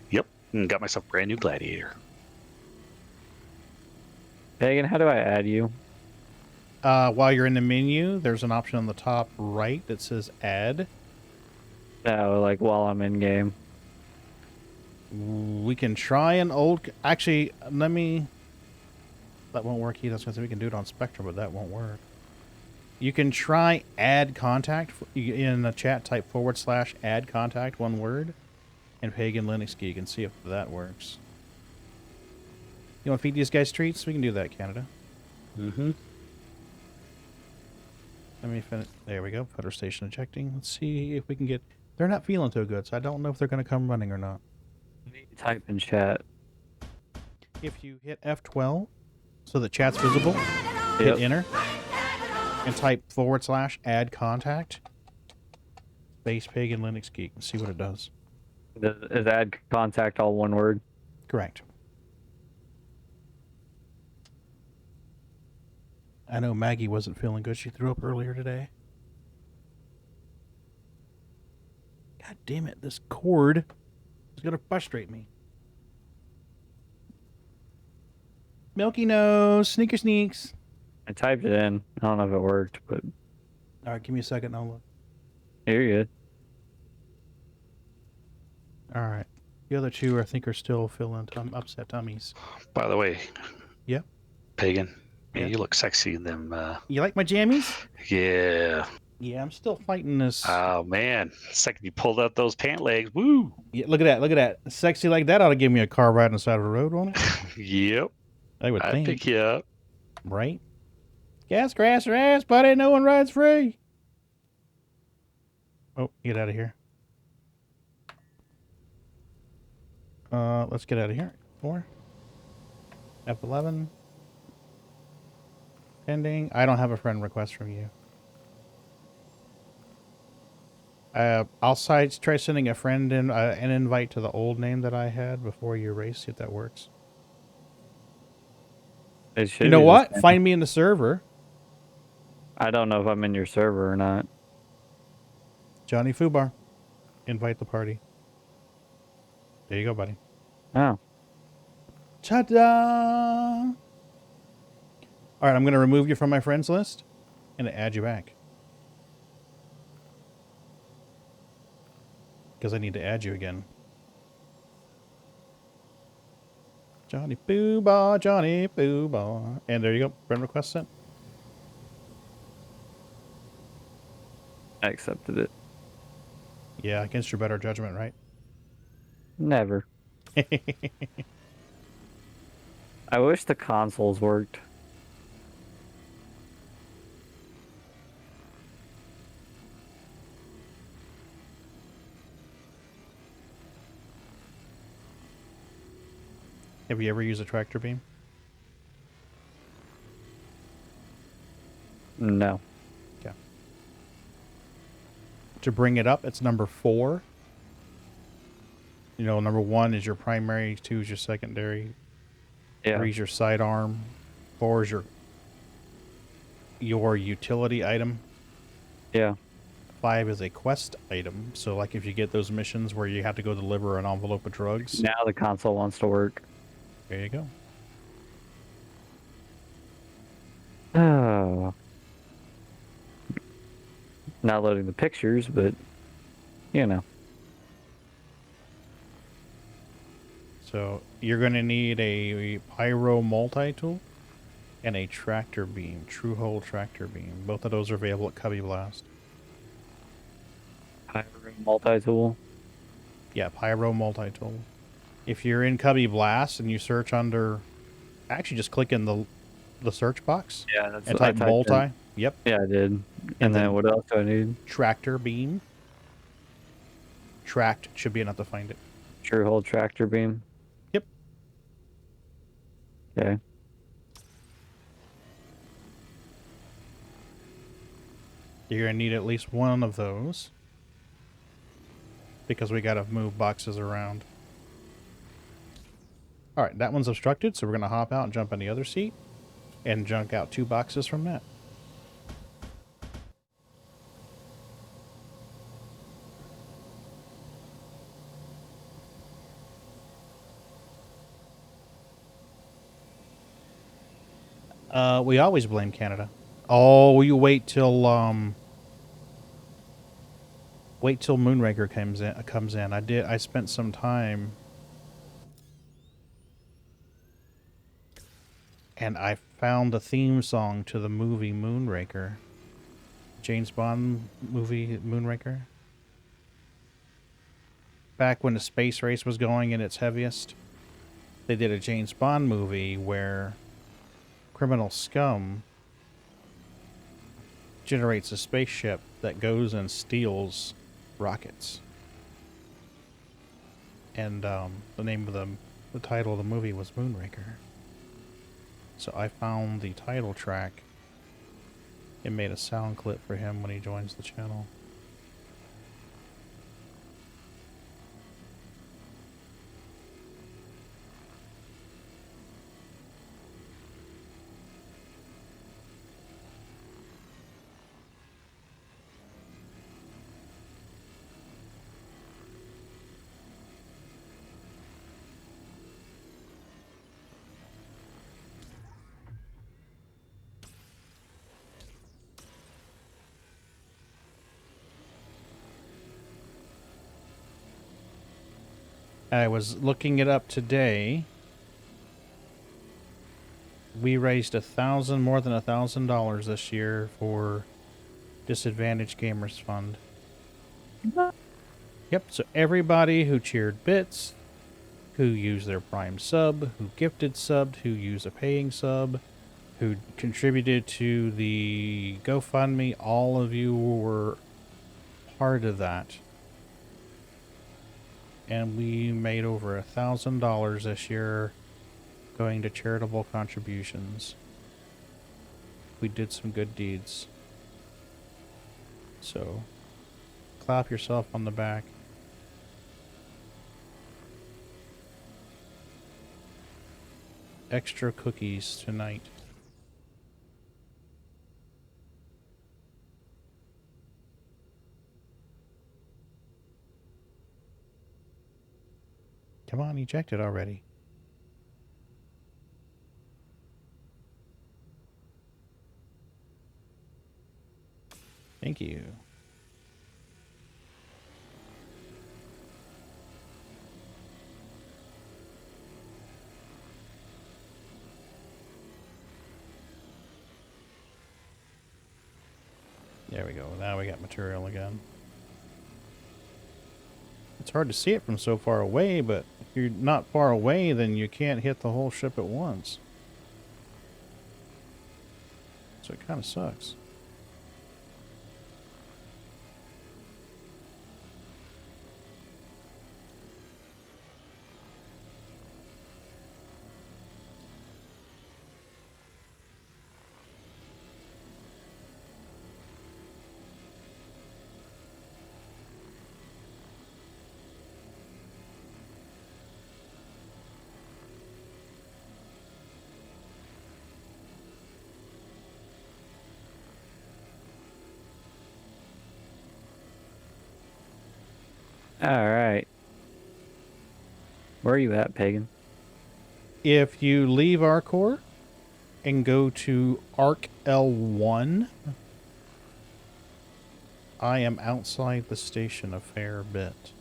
Yep. And got myself a brand new Gladiator. Pagan, how do I add you? While you're in the menu, there's an option on the top right that says add. No, like while I'm in game. We can try an old... Actually, let me... That won't work either. I was going to say we can do it on Spectrum, but that won't work. You can try add contact. In the chat, type / add contact, one word, and PaganLinuxGeek, and see if that works. You want to feed these guys treats? We can do that, Canada. Mm-hmm. Let me finish. There we go. Federal station ejecting. Let's see if we can get... They're not feeling too good, so I don't know if they're going to come running or not. Type in chat. If you hit F12, so the chat's visible, hit enter, and type / add contact, space PaganLinuxGeek, and see what it does. Is add contact all one word? Correct. I know Maggie wasn't feeling good. She threw up earlier today. God damn it, this cord is going to frustrate me. Milky Nose, Sneaker Sneaks. I typed it in. I don't know if it worked, but... All right, give me a second and I'll look. You're good. All right. The other two, I think, are still feeling upset tummies. By the way. Yep. Pagan. Yeah. You look sexy in them. You like my jammies? Yeah. Yeah, I'm still fighting this. Oh man, the second you pulled out those pant legs, woo! Yeah, look at that. Look at that. Sexy like that ought to give me a car ride on the side of the road, won't it? Yep, I would I'd think. pick you up. Right? Gas grass or ass, buddy. No one rides free. Oh, get out of here. Let's get out of here. 4. F11. Pending. I don't have a friend request from you. I'll try sending a friend in an invite to the old name that I had before you race. See if that works. It should You know be the what? same. Find me in the server. I don't know if I'm in your server or not. JonnieFubar. Invite the party. There you go, buddy. Oh. Ta-da! All right, I'm going to remove you from my friends list and add you back. Because I need to add you again. JonnieFubar, JonnieFubar. And there you go. Friend request sent. I accepted it. Yeah, against your better judgment, right? Never. I wish the consoles worked. Have you ever used a tractor beam? No. Okay. To bring it up, it's number 4. You know, number 1 is your primary, 2 is your secondary, Yeah. 3 is your sidearm, 4 is your utility item, Yeah. 5 is a quest item. So, like, if you get those missions where you have to go deliver an envelope of drugs, Now the console wants to work. there you go. Oh. Not loading the pictures, but you know. So, you're going to need a pyro multi-tool and a tractor beam, true hole tractor beam. Both of those are available at Cubby Blast. Multi-tool. Yeah, pyro multi-tool. If you're in Cubby Blast and you search under, actually just click in the search box Yeah, that's and what I type typed multi. in. Yep. Yeah, I did. And And then then- what else do I need? Tractor beam. Tracked should be enough to find it. True hole tractor beam. Yep. Okay. You're going to need at least one of those because we got to move boxes around. All right, that one's obstructed, so we're going to hop out and jump in the other seat and junk out 2 boxes from that. We always blame Canada. Oh, you wait till Moonraker comes in. I spent some time and I found the theme song to the movie Moonraker. James Bond movie Moonraker. Back when the space race was going in its heaviest, they did a James Bond movie where criminal scum generates a spaceship that goes and steals rockets. And the name of the title of the movie was Moonraker. So I found the title track and made a sound clip for him when he joins the channel. I was looking it up today. We raised more than $1,000 this year for Disadvantaged Gamers Fund. Yep, so everybody who cheered bits, who used their Prime sub, who gifted subbed, who used a paying sub, who contributed to the GoFundMe, all of you were part of that. And we made over $1,000 this year going to charitable contributions. We did some good deeds. So, clap yourself on the back. Extra cookies tonight. Come on, eject it already. Thank you. There we go. Now we got material again. It's hard to see it from so far away, but if you're not far away, then you can't hit the whole ship at once. So it kind of sucks. Alright. Where are you at, Pagan? If you leave Arcor and go to Arc L1, I am outside the station a fair bit.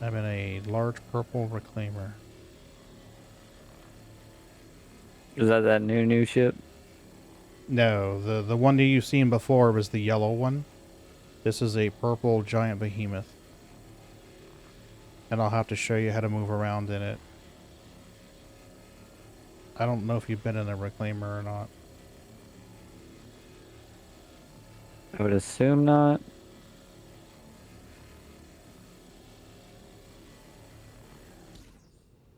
I'm in a large purple reclaimer. Is that new ship? No, the one that you've seen before was the yellow one. This is a purple giant behemoth. And I'll have to show you how to move around in it. I don't know if you've been in a reclaimer or not. I would assume not.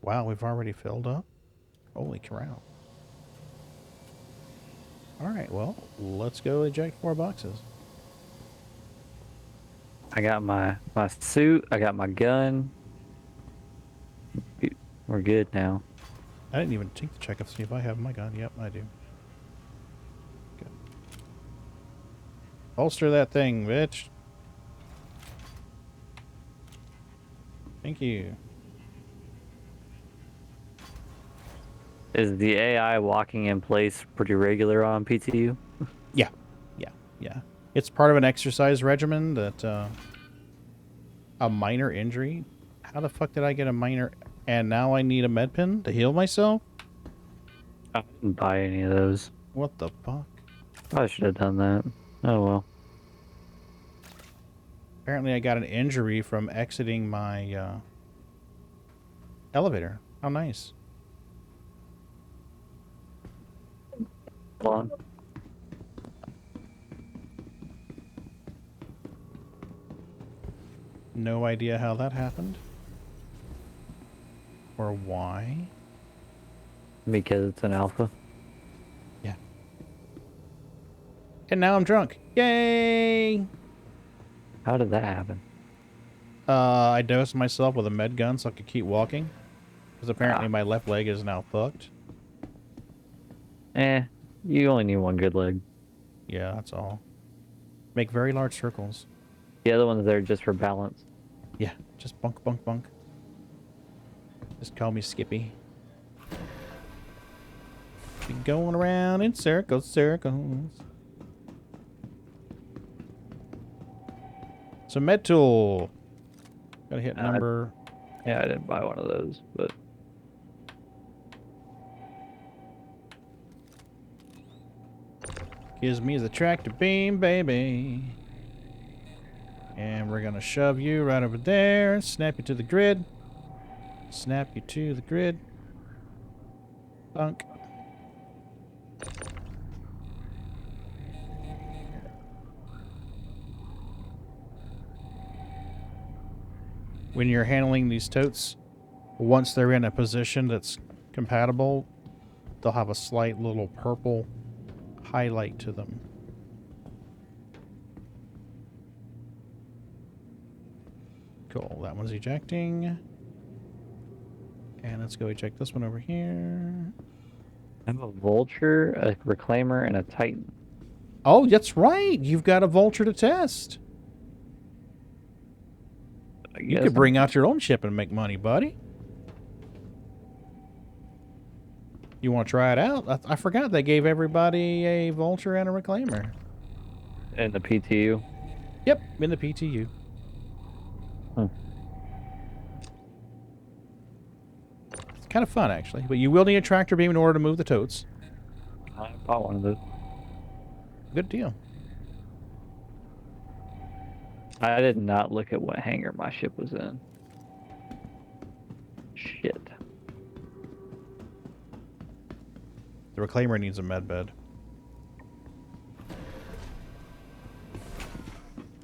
Wow, we've already filled up? Holy cow. Alright, well, let's go eject 4 boxes. I got my suit, I got my gun. We're good now. I didn't even take the check to see if I have my gun. Yep, I do. Good. Holster that thing, bitch. Thank you. Is the AI walking in place pretty regular on PTU? Yeah. It's part of an exercise regimen that, a minor injury. How the fuck did I get a minor, and now I need a med pin to heal myself? I didn't buy any of those. What the fuck? I should have done that. Oh well. Apparently I got an injury from exiting my, elevator. How nice. Hold on. No idea how that happened. Or why. Because it's an alpha. Yeah. And now I'm drunk. Yay! How did that happen? I dosed myself with a med gun so I could keep walking. Because apparently my left leg is now fucked. You only need one good leg. Yeah, that's all. Make very large circles. The other one's there just for balance. Yeah, just bunk, bunk, bunk. Just call me Skippy. Be going around in circles, circles. So med tool. Gotta hit number. Yeah, I didn't buy one of those, but Gives me the tractor beam, baby. And we're going to shove you right over there. Snap you to the grid. Snap you to the grid. Bunk. When you're handling these totes, once they're in a position that's compatible, they'll have a slight little purple highlight to them. Cool, that one's ejecting. And let's go eject this one over here. I have a vulture, a reclaimer, and a titan. Oh, that's right. You've got a vulture to test. You could bring out your own ship and make money, buddy. You want to try it out? I forgot they gave everybody a vulture and a reclaimer. And the PTU. Yep, in the PTU. It's kind of fun, actually. But you will need a tractor beam in order to move the totes. I bought one of those. Good deal. I did not look at what hangar my ship was in. Shit. The reclaimer needs a med bed.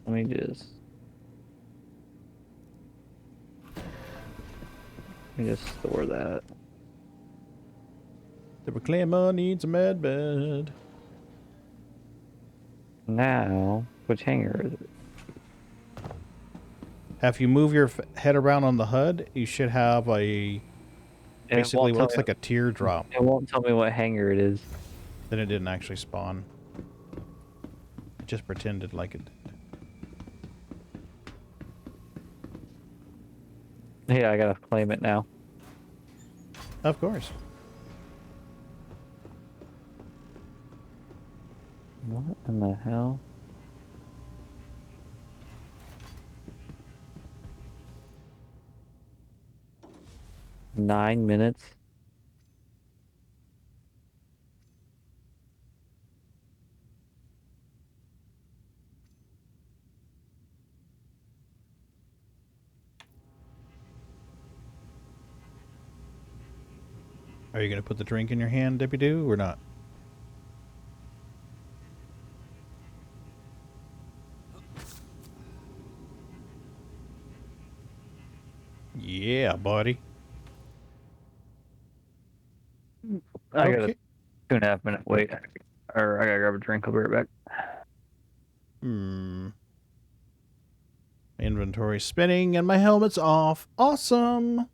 Let me just store that. The reclaimer needs a med bed. Now, which hangar is it? If you move your head around on the HUD, you should have a basically what looks like a teardrop. It won't tell me what hangar it is. Then it didn't actually spawn. It just pretended like it did. Yeah, I gotta claim it now. Of course. What in the hell? Nine minutes. Are you going to put the drink in your hand, Deputy, or not? Yeah, buddy. I got a 2.5 minute wait. Or I gotta grab a drink. I'll be right back. Inventory spinning and my helmet's off. Awesome.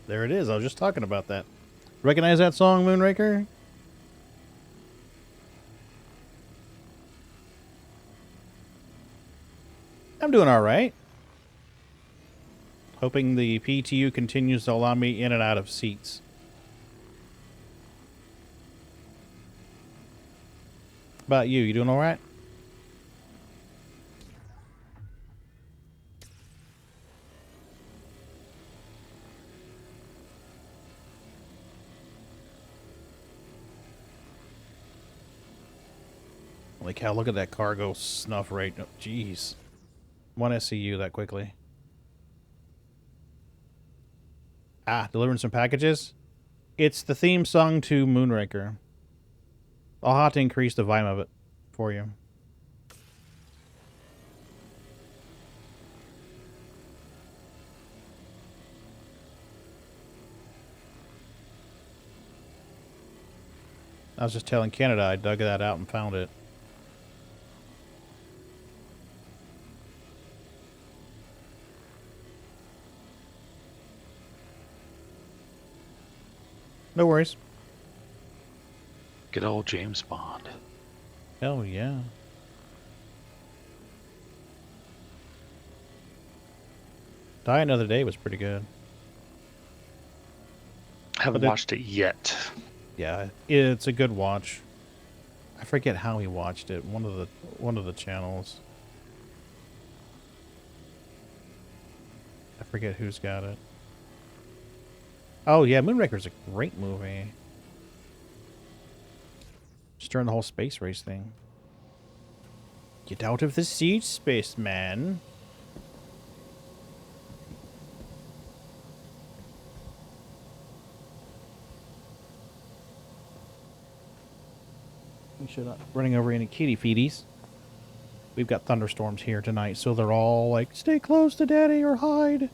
There it is. I was just talking about that. Recognize that song, Moonraker? I'm doing all right. Hoping the PTU continues to allow me in and out of seats. How about you? You doing all right? Holy cow, look at that cargo snuff rate. Oh, jeez. One SCU that quickly. Ah, delivering some packages? It's the theme song to Moonraker. I'll have to increase the volume of it for you. I was just telling Canada I dug that out and found it. No worries. Good old James Bond. Hell yeah. Die Another Day was pretty good. Haven't But watched it yet. Yeah, it's a good watch. I forget how he watched it. One of the channels. I forget who's got it. Oh yeah, Moonraker's a great movie. Just during the whole space race thing. Get out of the siege, spaceman. We should not running over any kitty feeties. We've got thunderstorms here tonight, so they're all like, stay close to daddy or hide.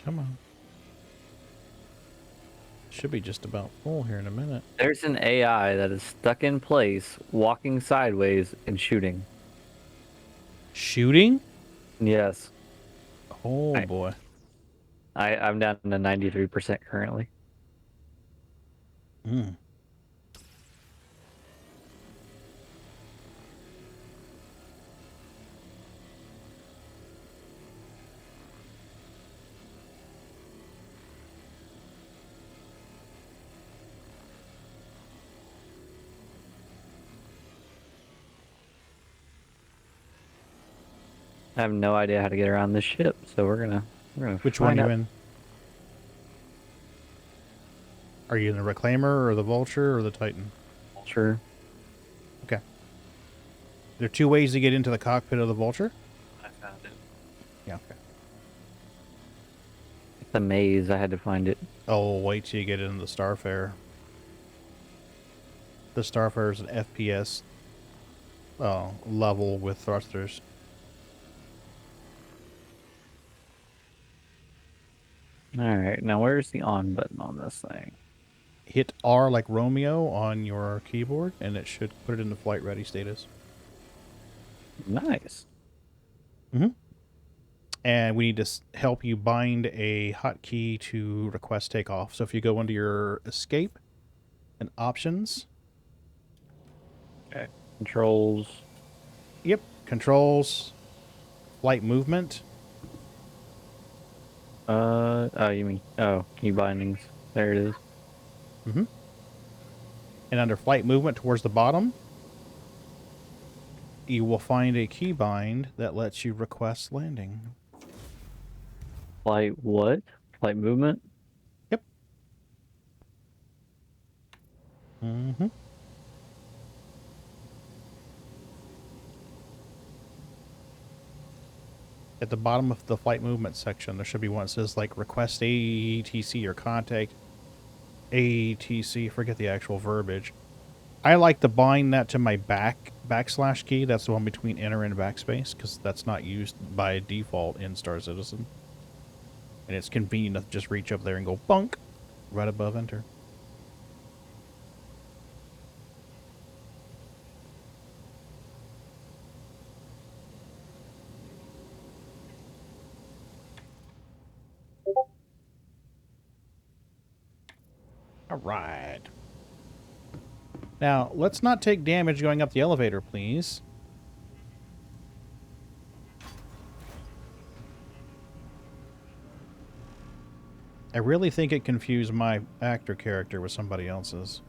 Come on. Should be just about full here in a minute. There's an AI that is stuck in place, walking sideways and shooting. Shooting? Yes. Oh boy. I'm down to 93% currently. Mm. I have no idea how to get around this ship, so we're gonna Which one find are you out. in? Are you in the Reclaimer or the Vulture or the Titan? Sure. Okay. There are two ways to get into the cockpit of the Vulture? I found it. Yeah, okay. It's a maze. I had to find it. Oh, wait till you get into the Starfarer. The Starfarer is an FPS level with thrusters. All right. Now, where's the on button on this thing? Hit R like Romeo on your keyboard, and it should put it into flight ready status. Nice. And we need to help you bind a hotkey to request takeoff. So if you go into your escape and options. Okay. Controls. Yep. Controls. Flight movement. Oh, you mean, key bindings. There it is. Mm-hmm. And under flight movement towards the bottom, you will find a keybind that lets you request landing. Flight what? Flight movement? Yep. Mm-hmm. At the bottom of the flight movement section, there should be one that says like request ATC or contact ATC. Forget the actual verbiage. I like to bind that to my backslash key. That's the one between enter and backspace, because that's not used by default in Star Citizen. And it's convenient to just reach up there and go bunk right above enter. All right. Now, let's not take damage going up the elevator, please. I really think it confused my actor character with somebody else's.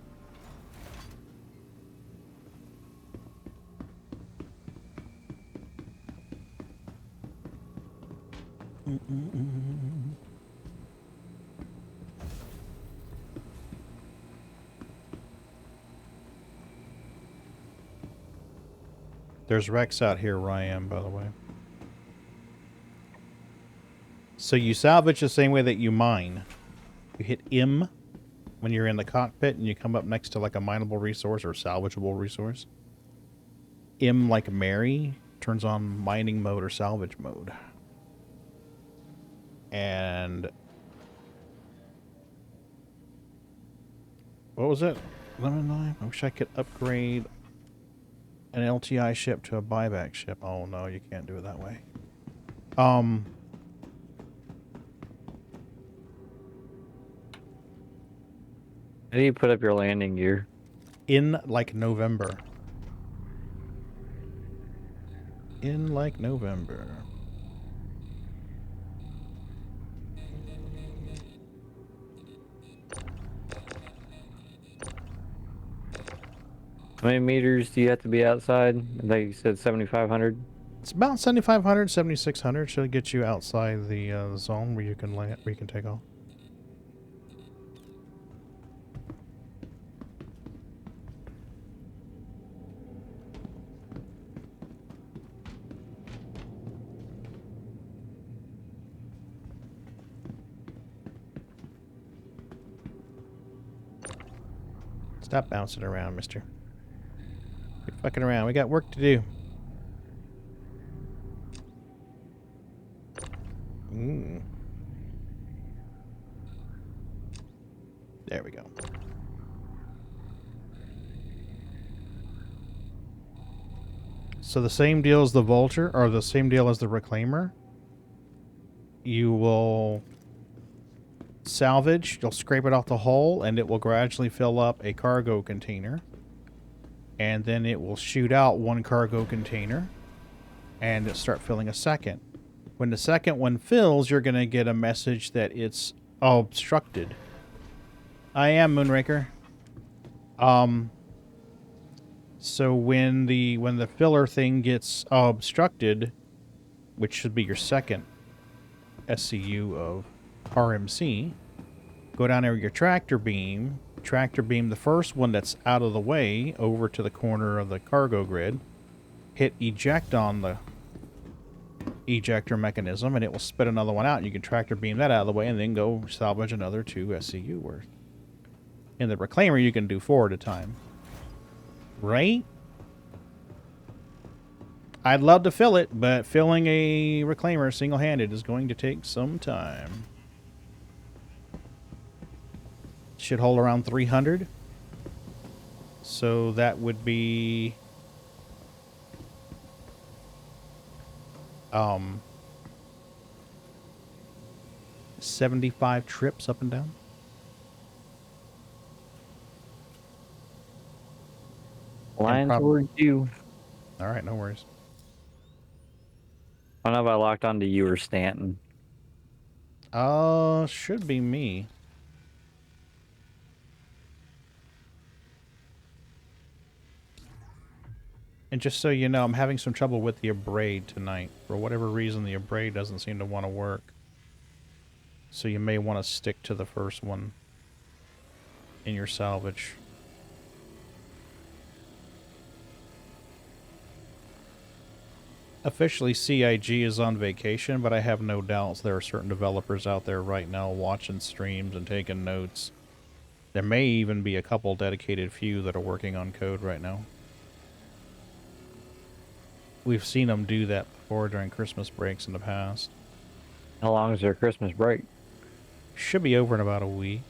There's Rex out here where I am, by the way. So you salvage the same way that you mine. You hit M when you're in the cockpit and you come up next to like a mineable resource or salvageable resource. M like Mary turns on mining mode or salvage mode. And what was it? Lemon 9? I wish I could upgrade an LTI ship to a buyback ship. Oh no, you can't do it that way. How do you put up your landing gear? In like November. In like November. How many meters do you have to be outside? I think you said 7,500. It's about 7,500, 7,600. Should get you outside the zone where you can land, where you can take off. Stop bouncing around, mister. Quit fucking around. We got work to do. There we go. So the same deal as the Vulture, or the same deal as the Reclaimer. You will salvage, you'll scrape it off the hull, and it will gradually fill up a cargo container. And then it will shoot out one cargo container, and it'll start filling a second. When the second one fills, you're going to get a message that it's obstructed. I am Moonraker. So when the filler thing gets obstructed, which should be your second SCU of RMC, go down there with your tractor beam the first one that's out of the way over to the corner of the cargo grid, hit eject on the ejector mechanism, and it will spit another one out. You can tractor beam that out of the way and then go salvage another 2 SCU worth. In the Reclaimer, you can do 4 at a time. Right? I'd love to fill it, but filling a Reclaimer single-handed is going to take some time. Should hold around 300. So that would be 75 trips up and down. Flying towards you. All right, no worries. I don't know if I locked onto you or Stanton. Should be me. And just so you know, I'm having some trouble with the abrade tonight. For whatever reason, the abrade doesn't seem to want to work. So you may want to stick to the first one in your salvage. Officially, CIG is on vacation, but I have no doubts there are certain developers out there right now watching streams and taking notes. There may even be a couple dedicated few that are working on code right now. We've seen them do that before during Christmas breaks in the past. How long is their Christmas break? Should be over in about a week.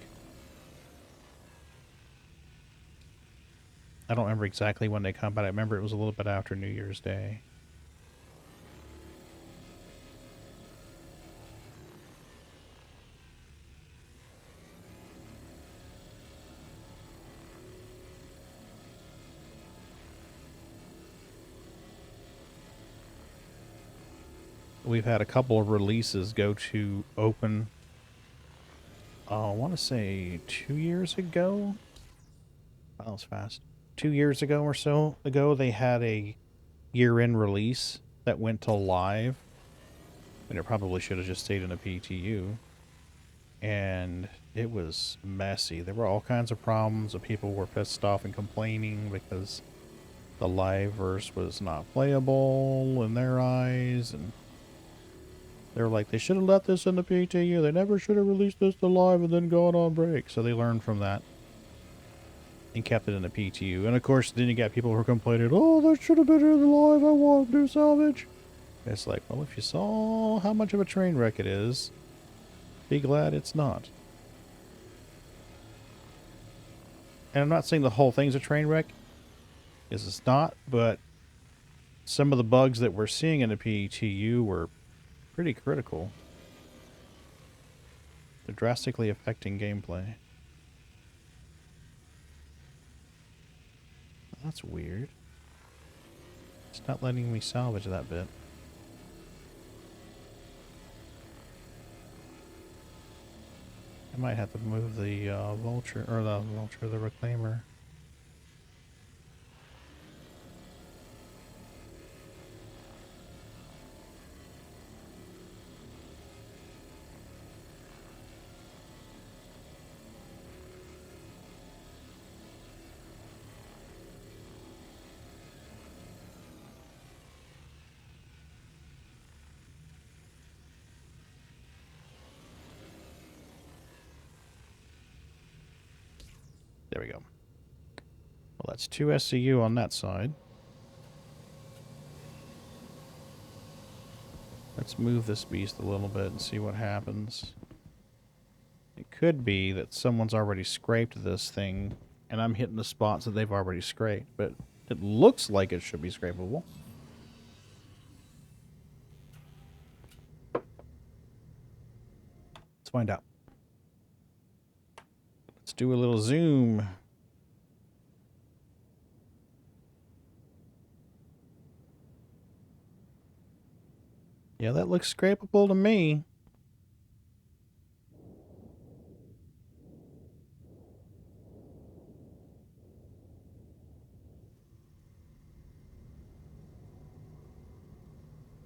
I don't remember exactly when they come, but I remember it was a little bit after New Year's Day. We've had a couple of releases go to open, I want to say 2 years ago. That was fast. 2 years ago or so ago, they had a year-end release that went to live. And it probably should have just stayed in a PTU. And it was messy. There were all kinds of problems, and people were pissed off and complaining because the live verse was not playable in their eyes, and they were like, they should have let this in the PTU. They never should have released this to live and then gone on break. So they learned from that and kept it in the PTU. And of course, then you got people who are complaining, oh, that should have been in the live. I want to do salvage. It's like, well, if you saw how much of a train wreck it is, be glad it's not. And I'm not saying the whole thing's a train wreck, because it's not, but some of the bugs that we're seeing in the PTU were pretty critical. They're drastically affecting gameplay. That's weird. It's not letting me salvage that bit. I might have to move the vulture, or the reclaimer. There we go. Well, that's 2 SCU on that side. Let's move this beast a little bit and see what happens. It could be that someone's already scraped this thing, and I'm hitting the spots that they've already scraped, but it looks like it should be scrapable. Let's find out. Let's do a little zoom. Yeah, that looks scrapable to me.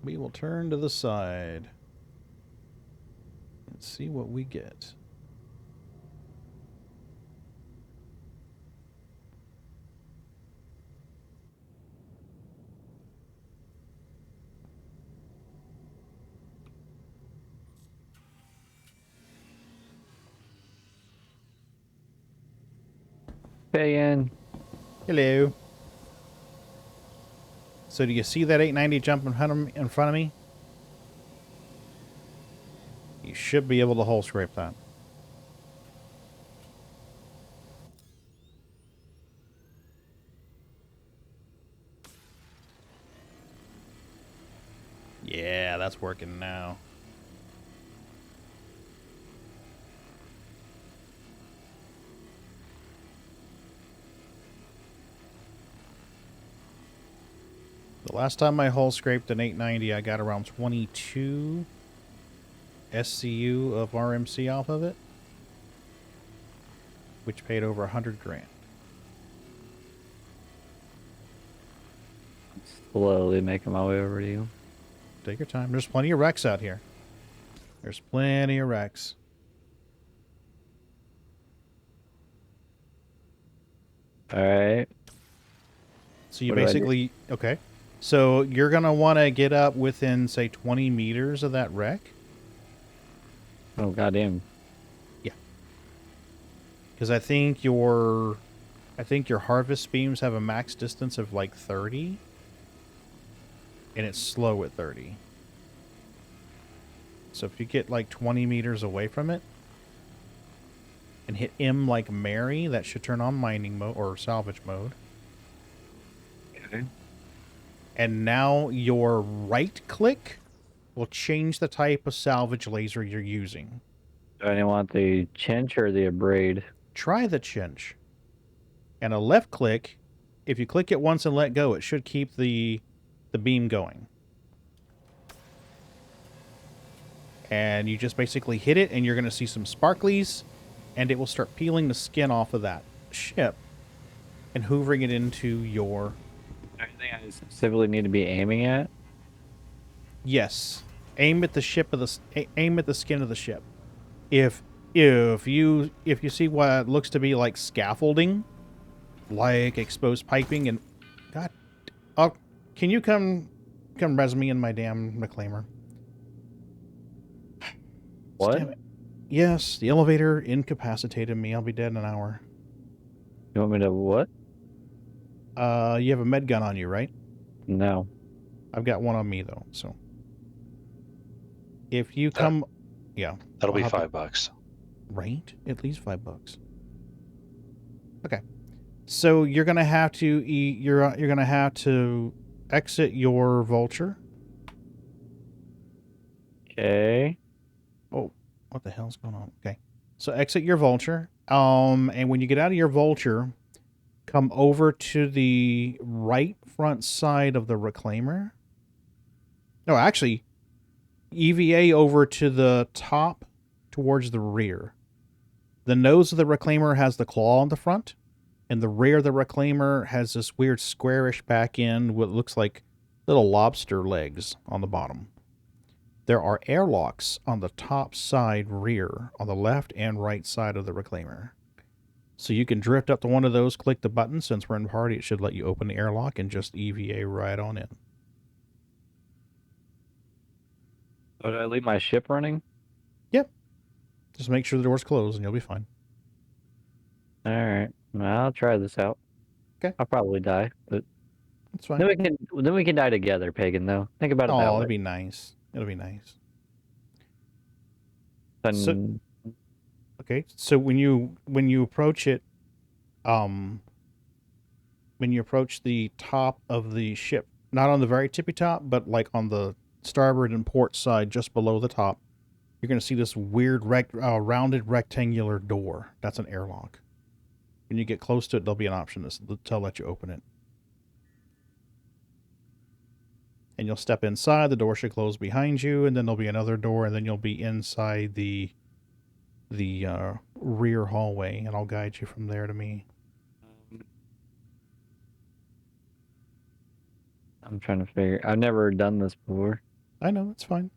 We will turn to the side and see what we get. Pagan. Hello. So do you see that 890 jump in front of me? You should be able to hull scrape that. Yeah, that's working now. The last time I hull scraped an 890, I got around 22 SCU of RMC off of it, which paid over 100 grand. Slowly making my way over to you. Take your time. There's plenty of wrecks out here. There's plenty of wrecks. All right. So you What do I do? basically, okay. So you're going to want to get up within, say, 20 meters of that wreck. Oh, goddamn. Yeah. Because I think your harvest beams have a max distance of like 30. And it's slow at 30. So if you get like 20 meters away from it and hit M like Mary, that should turn on mining mode or salvage mode. Okay. And now your right click will change the type of salvage laser you're using. Do I want the chinch or the abrade? Try the chinch. And a left click, if you click it once and let go, it should keep the beam going. And you just basically hit it, and you're going to see some sparklies, and it will start peeling the skin off of that ship and hoovering it into your... Anything I specifically need to be aiming at? Yes. Aim at the ship of aim at the skin of the ship. If you see what looks to be like scaffolding, like exposed piping, and God, oh, can you come res me in my damn reclaimer? What? Damn it. Yes, the elevator incapacitated me. I'll be dead in an hour. You want me to what? You have a med gun on you, right? No. I've got one on me though, so if you come, yeah, That'll be I'll have to- $5. right? At least $5. Okay, so you're gonna have to you're gonna have to exit your vulture. Okay. Oh, what the hell's going on? Okay, so exit your vulture. And when you get out of your vulture, come over to the right front side of the reclaimer. No, actually, EVA over to the top towards the rear. The nose of the reclaimer has the claw on the front, and the rear of the reclaimer has this weird squarish back end, what looks like little lobster legs on the bottom. There are airlocks on the top side rear, on the left and right side of the reclaimer. So you can drift up to one of those, click the button. Since we're in party, it should let you open the airlock and just EVA right on in. So did I leave my ship running? Yep. Just make sure the door's closed and you'll be fine. All right. Well, I'll try this out. Okay. I'll probably die, but That's fine. then we can die together, Pagan. Though think about it that Oh, way. that'd be nice. It'll be nice. And So- Okay, so when you approach it, when you approach the top of the ship, not on the very tippy top, but like on the starboard and port side, just below the top, you're going to see this weird rounded rectangular door. That's an airlock. When you get close to it, there'll be an option to let you open it. And you'll step inside. The door should close behind you, and then there'll be another door, and then you'll be inside the rear hallway, and I'll guide you from there to me. I'm trying to figure. I've never done this before. I know, it's fine.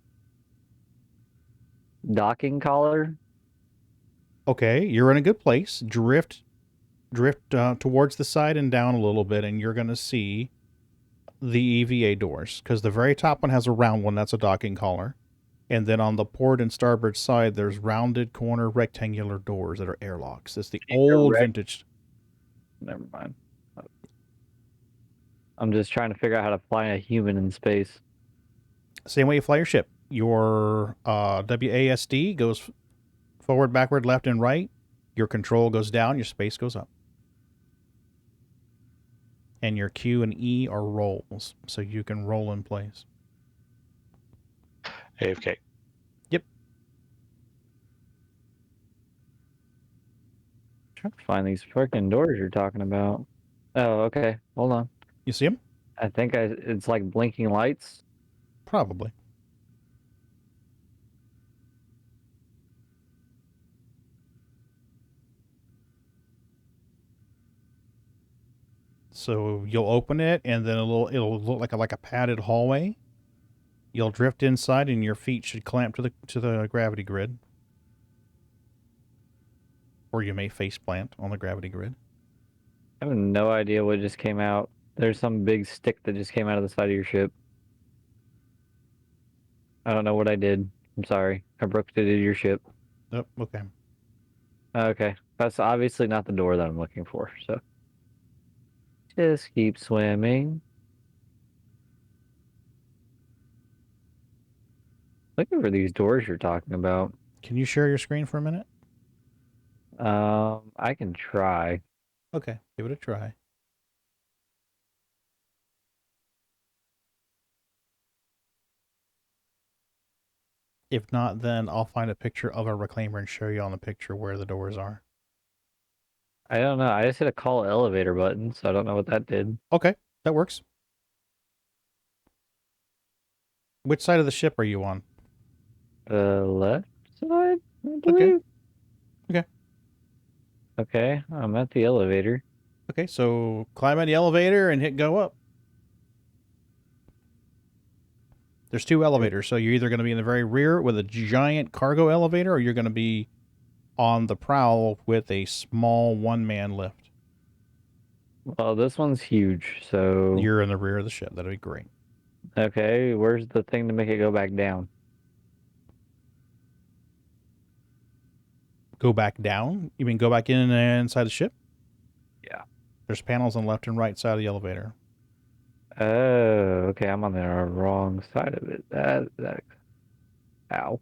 Docking collar. Okay, you're in a good place. Drift towards the side and down a little bit, and you're going to see the EVA doors, because the very top one has a round one. That's a docking collar. And then on the port and starboard side, there's rounded corner rectangular doors that are airlocks. It's the old vintage. Never mind. I'm just trying to figure out how to fly a human in space. Same way you fly your ship. Your WASD goes forward, backward, left, and right. Your control goes down. Your space goes up. And your Q and E are rolls, so you can roll in place. AFK. Yep. Trying to find these freaking doors you're talking about. Oh, okay. Hold on. You see them? I think it's like blinking lights. Probably. So you'll open it, and then it'll look like a padded hallway. You'll drift inside, and your feet should clamp to the gravity grid, or you may face plant on the gravity grid. I have no idea what just came out. There's some big stick that just came out of the side of your ship. I don't know what I did. I'm sorry. I broke into your ship. Oh, okay. Okay. That's obviously not the door that I'm looking for, so. Just keep swimming. Looking for these doors you're talking about. Can you share your screen for a minute? I can try. Okay, give it a try. If not, then I'll find a picture of a reclaimer and show you on the picture where the doors are. I don't know. I just hit a call elevator button, so I don't know what that did. Okay, that works. Which side of the ship are you on? Left side, I Okay. believe. Okay. Okay, I'm at the elevator. Okay, so climb in the elevator and hit go up. There's 2 elevators, so you're either going to be in the very rear with a giant cargo elevator, or you're going to be on the prowl with a small one-man lift. Well, this one's huge, so... You're in the rear of the ship. That'd be great. Okay, where's the thing to make it go back down? Go back down? You mean go back in inside the ship? Yeah. There's panels on the left and right side of the elevator. Oh, okay, I'm on the wrong side of it. Ow.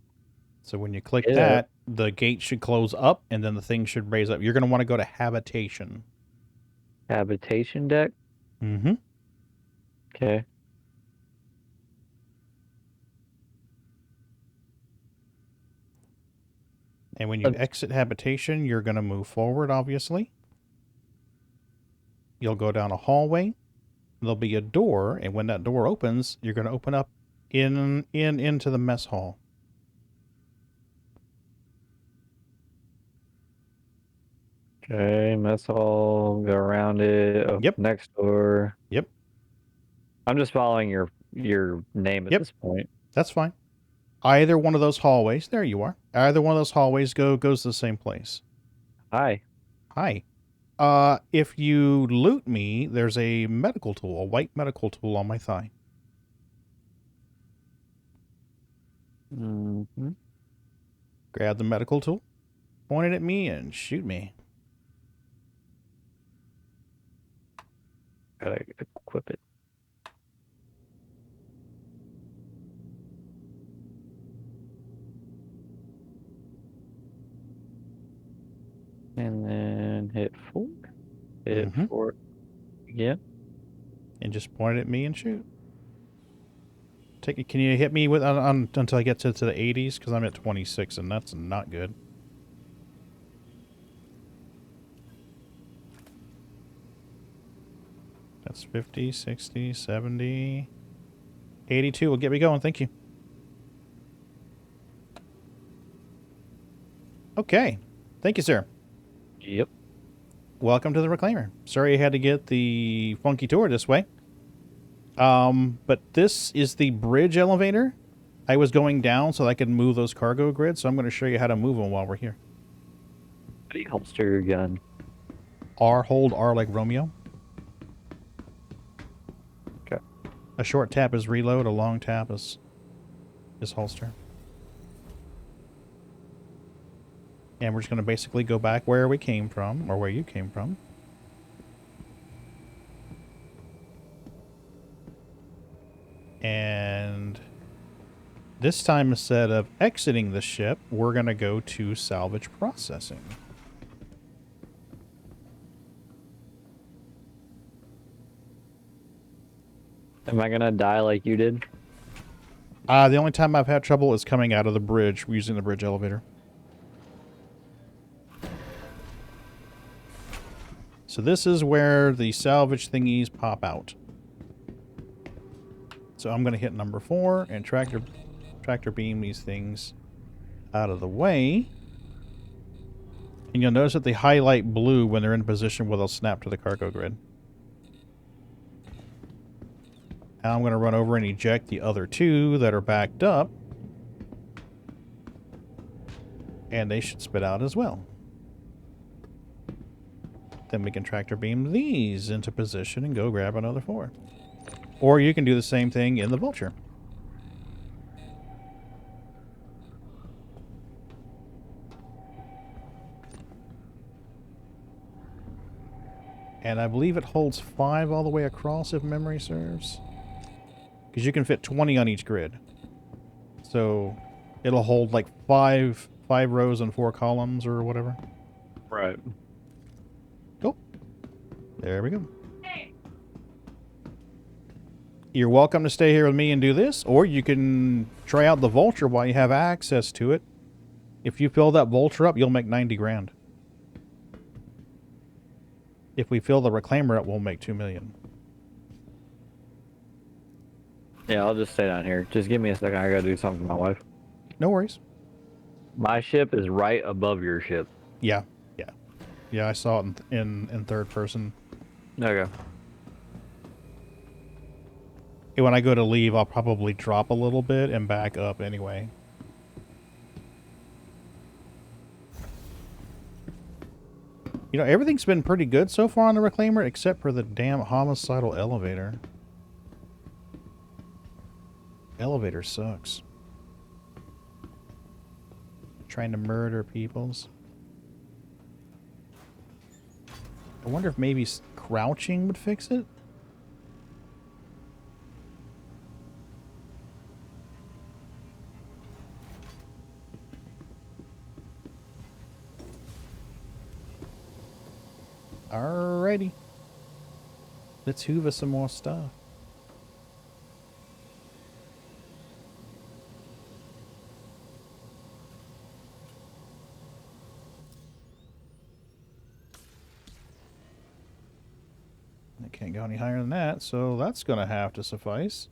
So when you click Yeah. that, the gate should close up, and then the thing should raise up. You're going to want to go to habitation. Habitation deck? Mm-hmm. Okay. And when you exit habitation, you're going to move forward, obviously. You'll go down a hallway. There'll be a door, and when that door opens, you're going to open up into the mess hall. Okay, mess hall, go around it. Oh, Yep. Next door. Yep. I'm just following your name at this point. That's fine. Either one of those hallways, there you are. Either one of those hallways goes to the same place. Hi. Hi. If you loot me, there's a medical tool, a white medical tool on my thigh. Mm-hmm. Grab the medical tool, point it at me, and shoot me. Gotta equip it. And then hit 4. Hit 4. Yeah. And just point it at me and shoot. Can you hit me with until I get to the 80s? Because I'm at 26, and that's not good. That's 50, 60, 70, 82 will get me going. Thank you. Okay. Thank you, sir. Yep. Welcome to the Reclaimer. Sorry you had to get the funky tour this way. But this is the bridge elevator. I was going down so I could move those cargo grids, so I'm going to show you how to move them while we're here. How do you holster your gun? R, hold R like Romeo. Okay. A short tap is reload, a long tap is holster. And we're just going to basically go back where we came from, or where you came from. And this time, instead of exiting the ship, we're going to go to salvage processing. Am I gonna die like you did? The only time I've had trouble is coming out of the bridge using the bridge elevator. So this is where the salvage thingies pop out. So I'm going to hit number 4 and tractor beam these things out of the way. And you'll notice that they highlight blue when they're in position where they'll snap to the cargo grid. Now I'm going to run over and eject the other 2 that are backed up. And they should spit out as well. Then we can tractor beam these into position and go grab another 4. Or you can do the same thing in the Vulture. And I believe it holds 5 all the way across, if memory serves. Because you can fit 20 on each grid. So it'll hold like five rows and 4 columns or whatever. Right. Cool. There we go. You're welcome to stay here with me and do this, or you can try out the vulture while you have access to it. If you fill that vulture up, you'll make 90 grand. If we fill the reclaimer up, we'll make 2 million. Yeah, I'll just stay down here. Just give me a second. I gotta do something for my wife. No worries. My ship is right above your ship. Yeah, yeah. Yeah, I saw it in third person. Okay. And when I go to leave, I'll probably drop a little bit and back up anyway. You know, everything's been pretty good so far on the reclaimer, except for the damn homicidal elevator. Elevator sucks. Trying to murder peoples. I wonder if maybe crouching would fix it? Alrighty. Let's hoover some more stuff. I can't go any higher than that, so that's gonna have to suffice.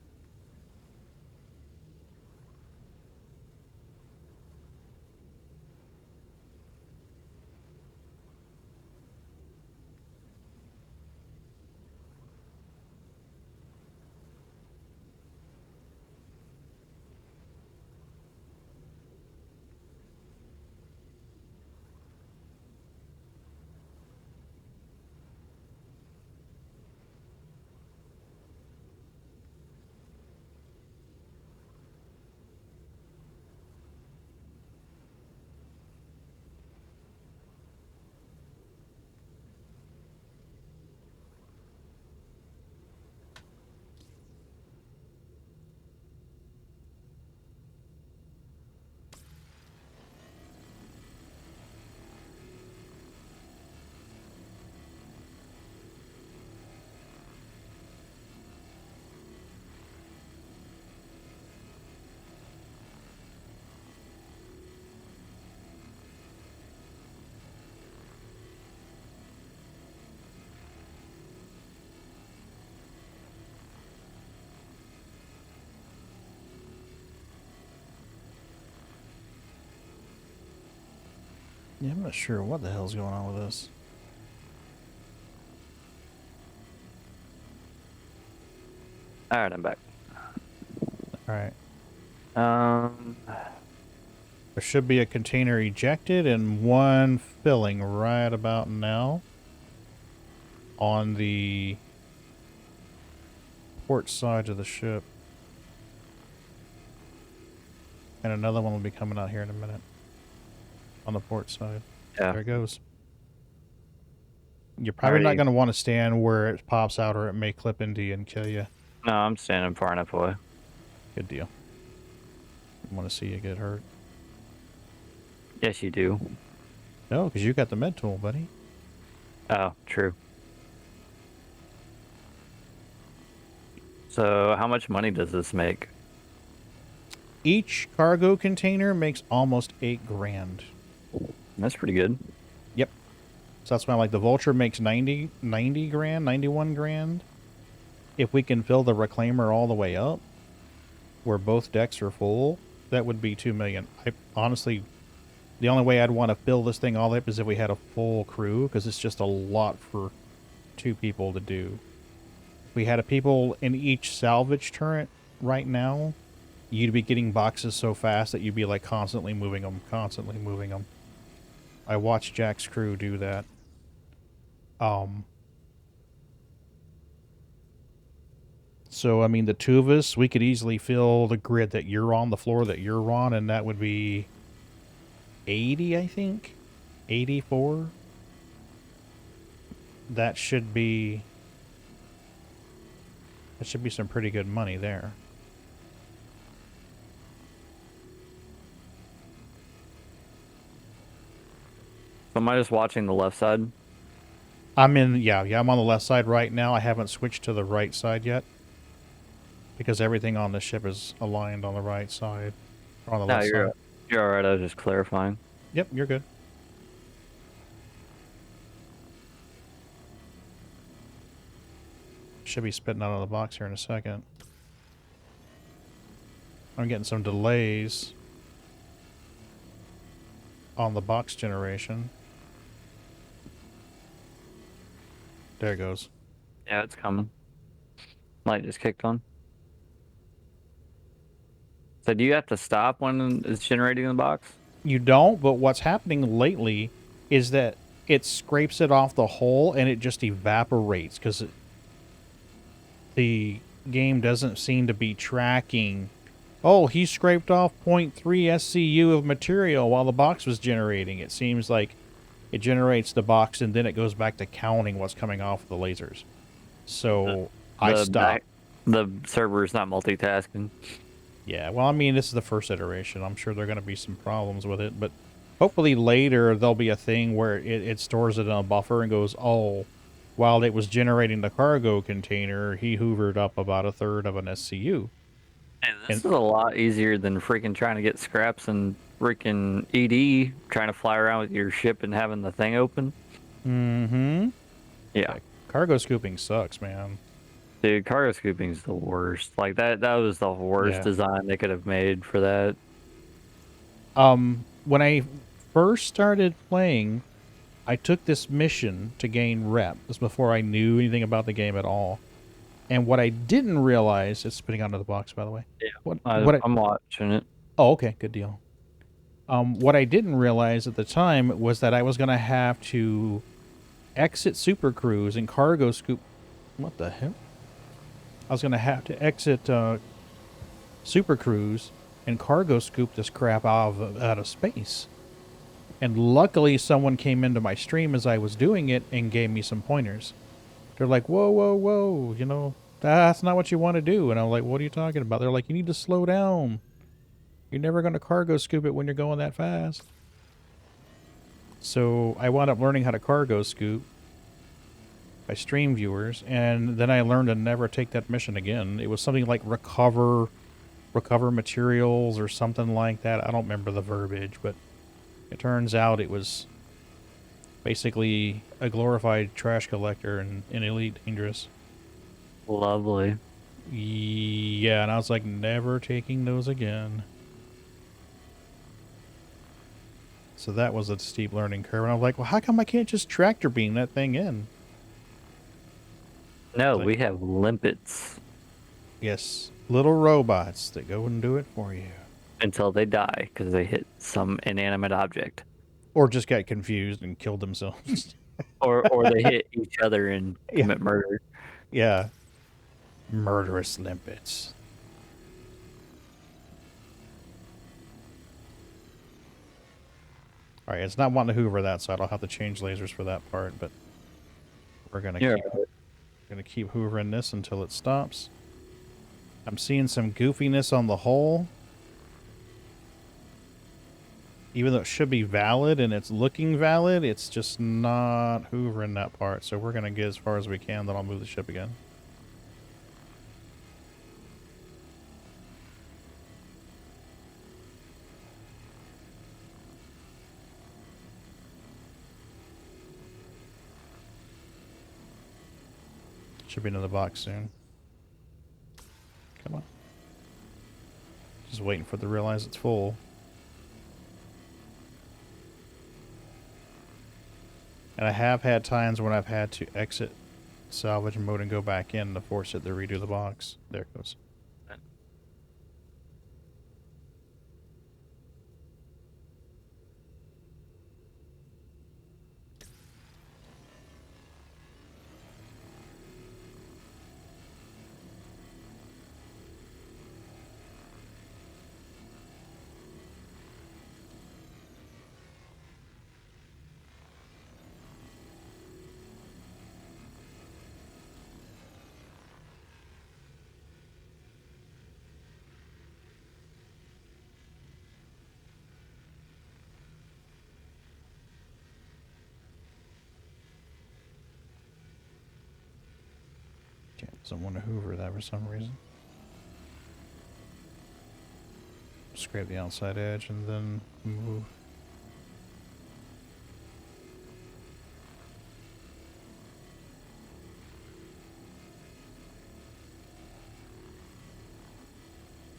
Yeah, I'm not sure what the hell's going on with this. Alright, I'm back. Alright. There should be a container ejected and one filling right about now on the port side of the ship. And another one will be coming out here in a minute. On the port side. Yeah. There it goes. You're probably not going to want to stand where it pops out or it may clip into you and kill you. No, I'm standing far enough away. Good deal. I want to see you get hurt. Yes, you do. No, because you got the med tool, buddy. Oh, true. So, how much money does this make? Each cargo container makes almost 8 grand. That's pretty good. Yep. So that's why like the Vulture makes 90 grand, 91 grand. If we can fill the Reclaimer all the way up, where both decks are full, that would be 2 million. I honestly, the only way I'd want to fill this thing all up is if we had a full crew, because it's just a lot for 2 people to do. If we had a people in each salvage turret right now, you'd be getting boxes so fast that you'd be like constantly moving them, constantly moving them. I watched Jack's crew do that. So, I mean, the 2 of us, we could easily fill the grid that you're on, the floor that you're on, and that would be 80, I think? 84? That should be some pretty good money there. So am I just watching the left side? I'm on the left side right now. I haven't switched to the right side yet. Because everything on the ship is aligned on the right side. Or on the No, left side. you're alright, I was just clarifying. Yep, you're good. Should be spitting out of the box here in a second. I'm getting some delays on the box generation. There it goes. Yeah, it's coming. Light just kicked on. So do you have to stop when it's generating the box? You don't, but what's happening lately is that it scrapes it off the hull and it just evaporates because the game doesn't seem to be tracking. Oh, he scraped off 0.3 SCU of material while the box was generating. It seems like it generates the box and then it goes back to counting what's coming off the lasers. So I stopped. The server is not multitasking. Yeah, well, I mean, this is the first iteration. I'm sure there are going to be some problems with it, but hopefully later there'll be a thing where it stores it in a buffer and goes, oh, while it was generating the cargo container, he hoovered up about a third of an SCU. And this is a lot easier than freaking trying to get scraps and freaking ED, trying to fly around with your ship and having the thing open. Mm-hmm. Yeah. Cargo scooping sucks, man. Dude, cargo scooping is the worst. Like, that was the worst design they could have made for that. When I first started playing, I took this mission to gain rep. This was before I knew anything about the game at all. And what I didn't realize, it's spitting out of the box, by the way. Yeah, I'm watching it. Oh, okay, good deal. What I didn't realize at the time was that I was going to have to exit Super Cruise and cargo scoop. What the hell? I was going to have to exit Super Cruise and cargo scoop this crap out of space. And luckily, someone came into my stream as I was doing it and gave me some pointers. They're like, whoa, whoa, whoa, you know, that's not what you want to do. And I'm like, what are you talking about? They're like, you need to slow down. You're never going to cargo scoop it when you're going that fast. So I wound up learning how to cargo scoop by stream viewers, and then I learned to never take that mission again. It was something like recover materials or something like that. I don't remember the verbiage, but it turns out it was basically a glorified trash collector in Elite Dangerous. Lovely. Yeah, and I was like, never taking those again. So that was a steep learning curve. And I was like, well, how come I can't just tractor beam that thing in? No, we have limpets. Yes, little robots that go and do it for you. Until they die because they hit some inanimate object. Or just got confused and killed themselves. or they hit each other and commit murder. Yeah. Murderous limpets. Alright, it's not wanting to hoover that side. I'll have to change lasers for that part, but we're gonna keep hoovering this until it stops. I'm seeing some goofiness on the hull. Even though it should be valid and it's looking valid, it's just not hoovering that part. So we're gonna get as far as we can, then I'll move the ship again. Should be in the box soon. Come on. Just waiting for it to realize it's full. And I have had times when I've had to exit salvage mode and go back in to force it to redo the box. There it goes. Doesn't want to hoover that for some reason. Scrape the outside edge and then move.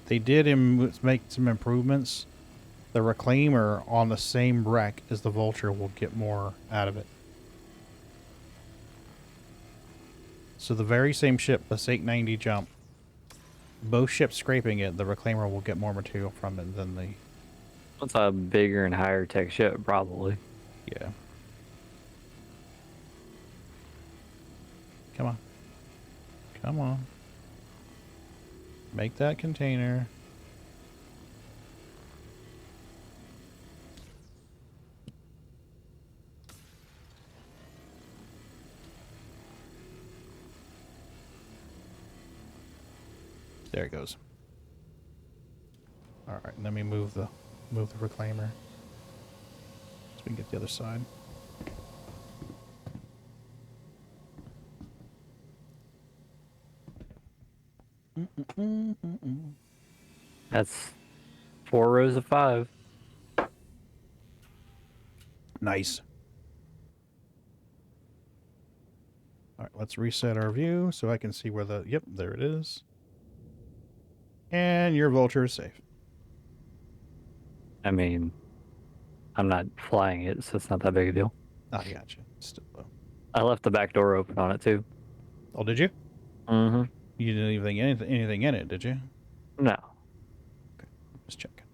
They did make some improvements. The Reclaimer on the same wreck as the Vulture will get more out of it. So the very same ship, this 890 jump, both ships scraping it, the Reclaimer will get more material from it than the... What's a bigger and higher tech ship, probably. Yeah. Come on. Come on. Make that container. There it goes. All right, let me move the Reclaimer so we can get the other side. That's 4 rows of 5. Nice. All right, let's reset our view so I can see where the... Yep, there it is. And your Vulture is safe. I mean, I'm not flying it, so it's not that big a deal. I gotcha. Still low. I left the back door open on it, too. Oh, did you? Mm-hmm. You didn't leave anything in it, did you? No. Okay, just checking.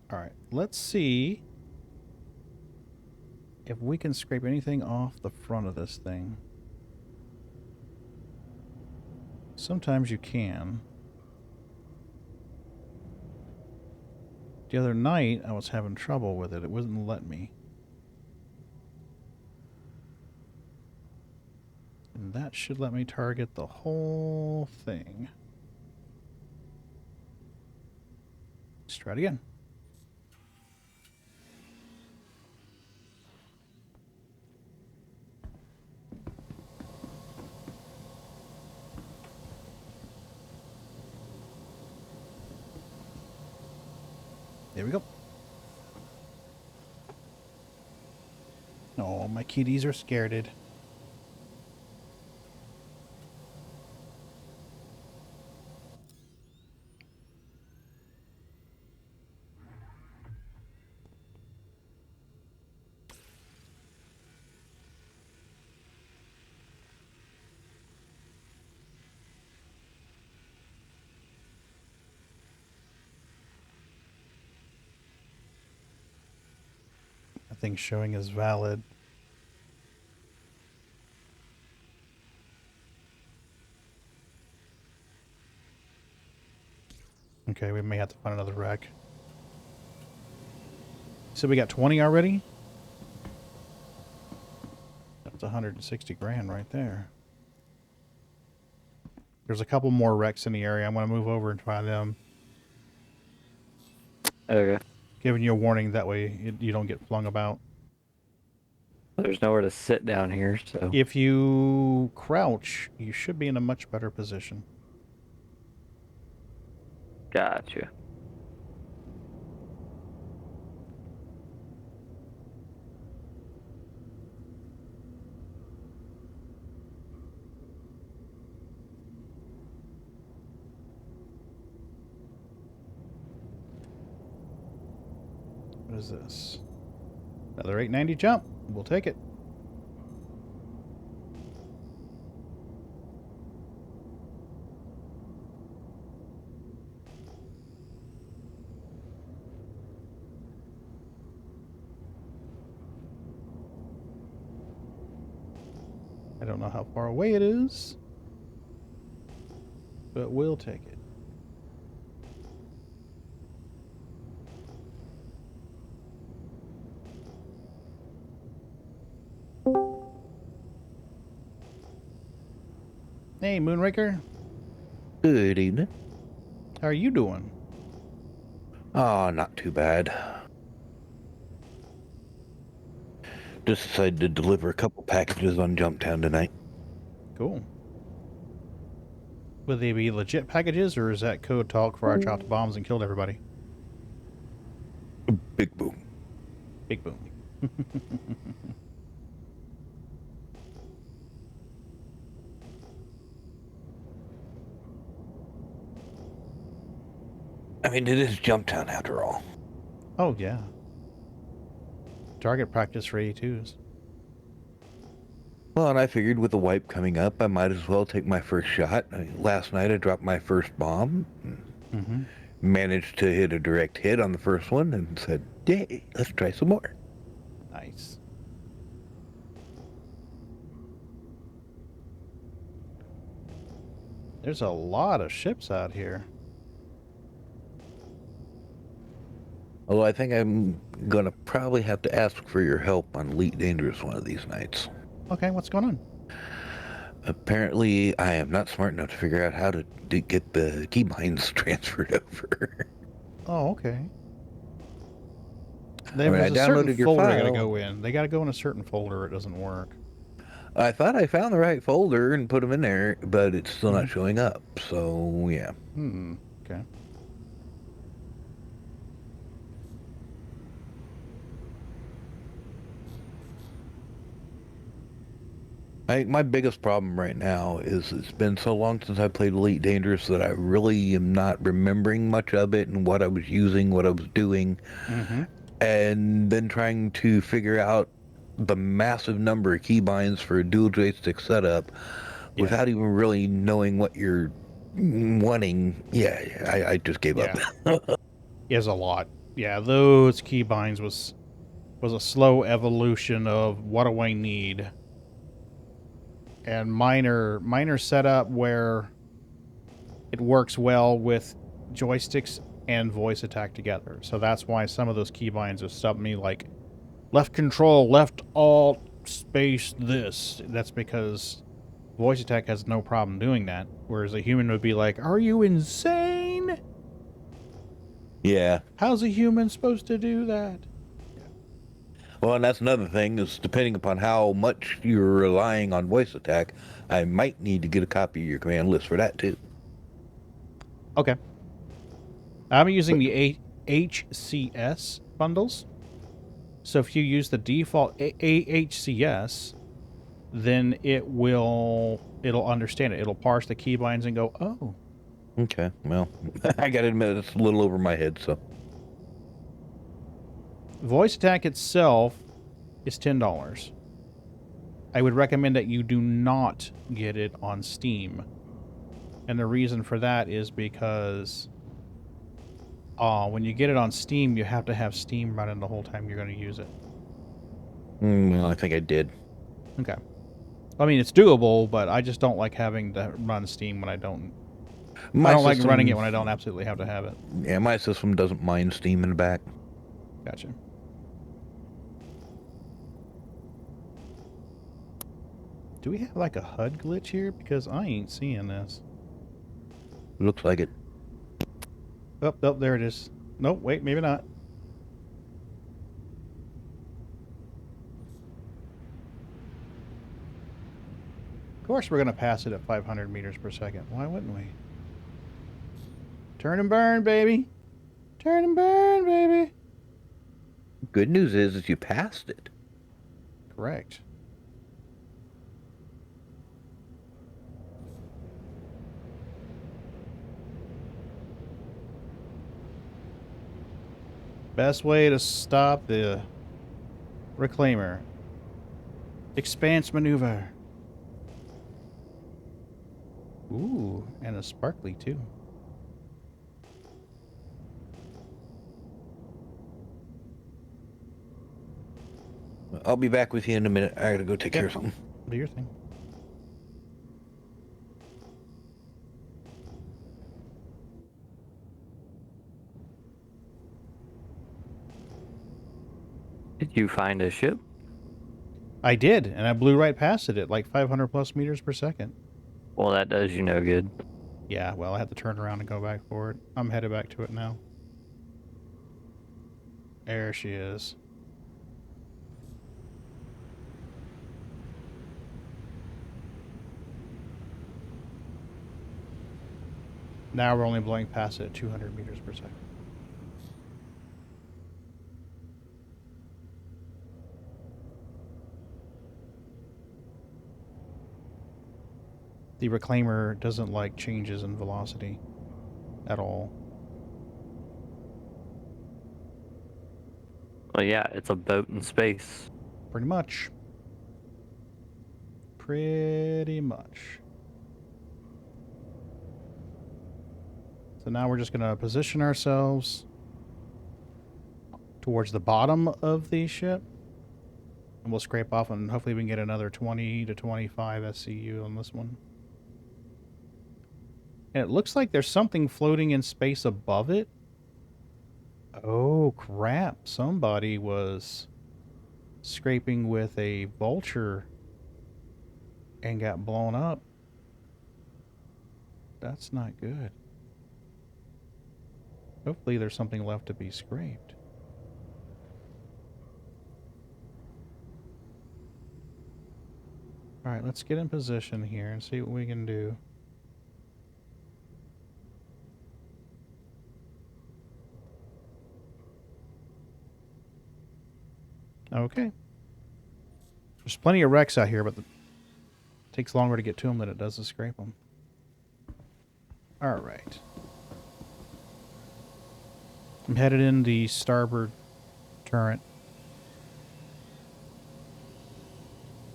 All right, let's see if we can scrape anything off the front of this thing. Sometimes you can. The other night, I was having trouble with it. It wouldn't let me. And that should let me target the whole thing. Let's try it again. There we go. Oh, my kitties are scared. Nothing showing as valid. Okay, we may have to find another wreck. So we got 20 already? That's 160 grand right there. There's a couple more wrecks in the area. I'm going to move over and try them. Okay. Giving you a warning, that way you don't get flung about. There's nowhere to sit down here, so... If you crouch, you should be in a much better position. Gotcha. What is this? Another 890 jump. We'll take it. I don't know how far away it is, but we'll take it. Hey, Moonraker. Good evening. How are you doing? Oh, not too bad. Just decided to deliver a couple packages on Jumptown tonight. Cool. Would they be legit packages, or is that code talk for I dropped bombs and killed everybody? Big boom. Big boom. I mean, it is Jump Town after all. Oh, yeah. Target practice for 82s. Well, and I figured with the wipe coming up, I might as well take my first shot. Last night I dropped my first bomb. Mm-hmm. Managed to hit a direct hit on the first one and said, yay, let's try some more. Nice. There's a lot of ships out here. Although I think I'm going to probably have to ask for your help on Elite Dangerous one of these nights. Okay, what's going on? Apparently, I am not smart enough to figure out how to get the keybinds transferred over. Oh, okay. I mean, I There's a certain downloaded your folder they file. gotta go in. They gotta go in a certain folder or it doesn't work. I thought I found the right folder and put them in there, but it's still not showing up. So, yeah. Okay. My biggest problem right now is it's been so long since I played Elite Dangerous that I really am not remembering much of it and what I was using, what I was doing, and then trying to figure out the massive number of keybinds for a dual joystick setup without even really knowing what you're wanting. Yeah, I just gave up. Is a lot. Yeah, those keybinds was a slow evolution of what do I need. And minor setup where it works well with joysticks and voice attack together. So that's why some of those keybinds have stopped me, like left control, left alt, space this. That's because voice attack has no problem doing that. Whereas a human would be like, are you insane? Yeah. How's a human supposed to do that? Well, and that's another thing is depending upon how much you're relying on voice attack, I might need to get a copy of your command list for that too. Okay. I'm using the HCS bundles. So if you use the default HCS, then it'll understand it. It'll parse the keybinds and go, oh. Okay, well, I gotta admit it's a little over my head, so. Voice attack itself is $10. I would recommend that you do not get it on Steam. And the reason for that is because when you get it on Steam, you have to have Steam running the whole time you're going to use it. Well, I think I did. Okay. I mean, it's doable, but I just don't like having to run Steam when I don't... I don't like running it when I don't absolutely have to have it. Yeah, my system doesn't mind Steam in the back. Gotcha. Do we have like a HUD glitch here? Because I ain't seeing this. Looks like it. Oh, there it is. Nope, wait, maybe not. Of course we're going to pass it at 500 meters per second. Why wouldn't we? Turn and burn, baby. Turn and burn, baby. Good news is you passed it. Correct. Best way to stop the reclaimer. Expanse maneuver. Ooh, and a sparkly too. I'll be back with you in a minute. I gotta go take care of something. Do your thing. Did you find a ship? I did, and I blew right past it at like 500 plus meters per second. Well, that does you no good. Yeah, well, I had to turn around and go back for it. I'm headed back to it now. There she is. Now we're only blowing past it at 200 meters per second. The reclaimer doesn't like changes in velocity at all. Well, yeah, it's a boat in space. Pretty much. Pretty much. So now we're just going to position ourselves towards the bottom of the ship. And we'll scrape off and hopefully we can get another 20 to 25 SCU on this one. And it looks like there's something floating in space above it. Oh, crap. Somebody was scraping with a vulture and got blown up. That's not good. Hopefully there's something left to be scraped. Alright, let's get in position here and see what we can do. Okay. There's plenty of wrecks out here, but it takes longer to get to them than it does to scrape them. Alright. I'm headed in the starboard turret.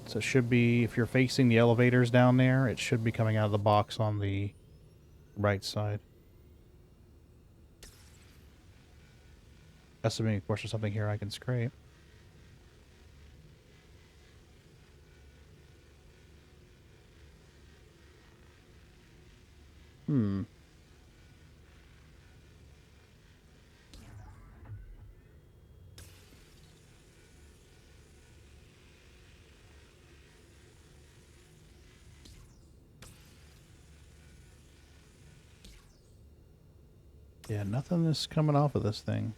So it should be, if you're facing the elevators down there, it should be coming out of the box on the right side. Assuming, of course, there's something here I can scrape. Yeah, nothing is coming off of this thing.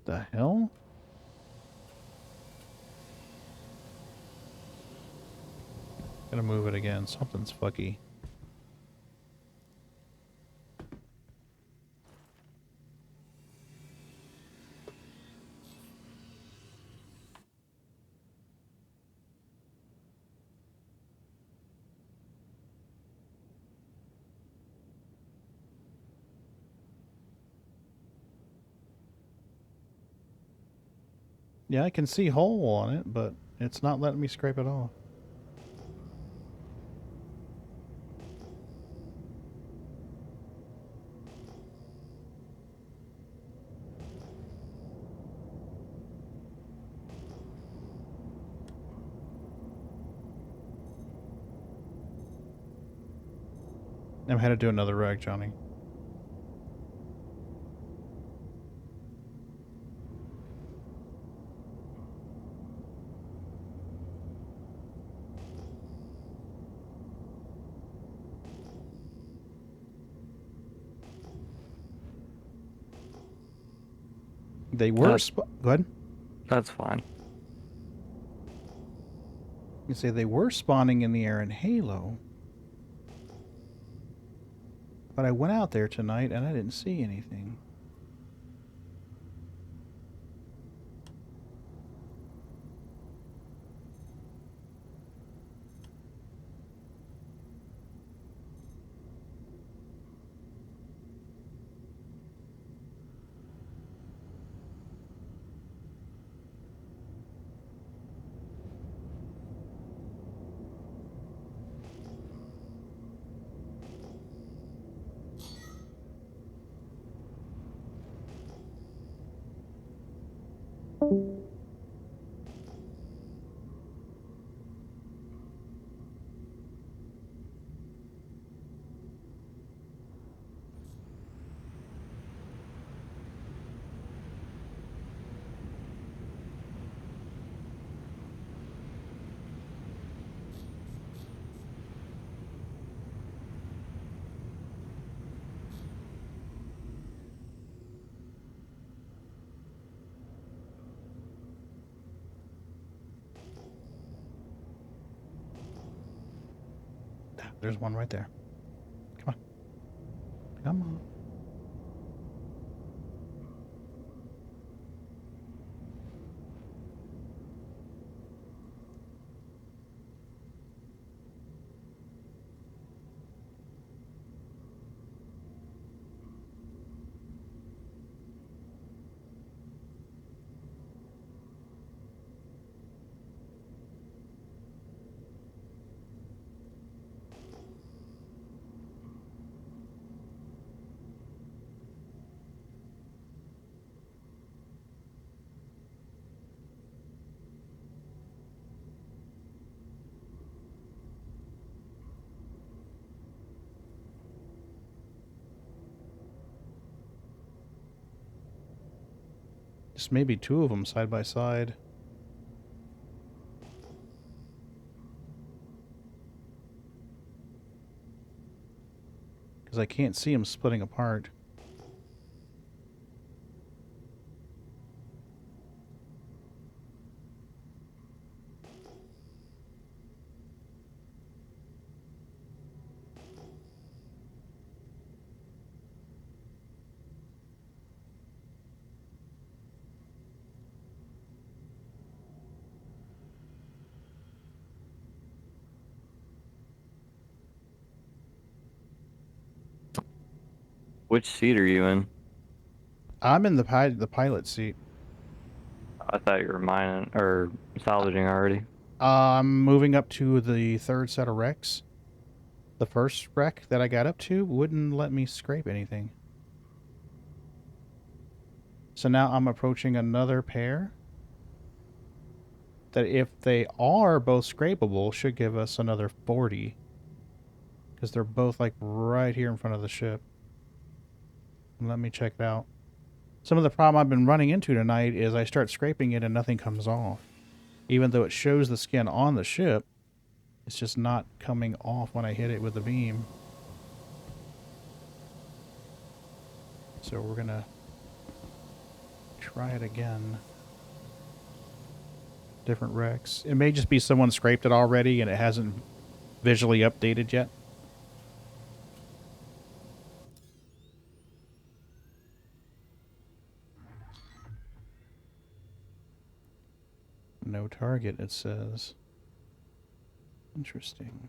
The hell? Gotta move it again. Something's fucky. Yeah, I can see hole on it, but it's not letting me scrape it off. I'm headed to another wreck, Johnny. They were... Go ahead. That's fine. You say they were spawning in the air in Halo. But I went out there tonight and I didn't see anything. there's one right there. Come on. Come on. Just maybe two of them side by side. Because I can't see them splitting apart. Which seat are you in? I'm in the pilot seat. I thought you were mining or salvaging already. I'm moving up to the third set of wrecks. The first wreck that I got up to wouldn't let me scrape anything. So now I'm approaching another pair that, if they are both scrapable, should give us another 40. Because they're both like right here in front of the ship. Let me check it out. Some of the problem I've been running into tonight is I start scraping it and nothing comes off. Even though it shows the skin on the ship, it's just not coming off when I hit it with the beam. So we're gonna try it again. Different wrecks. It may just be someone scraped it already and it hasn't visually updated yet. No target, it says. Interesting.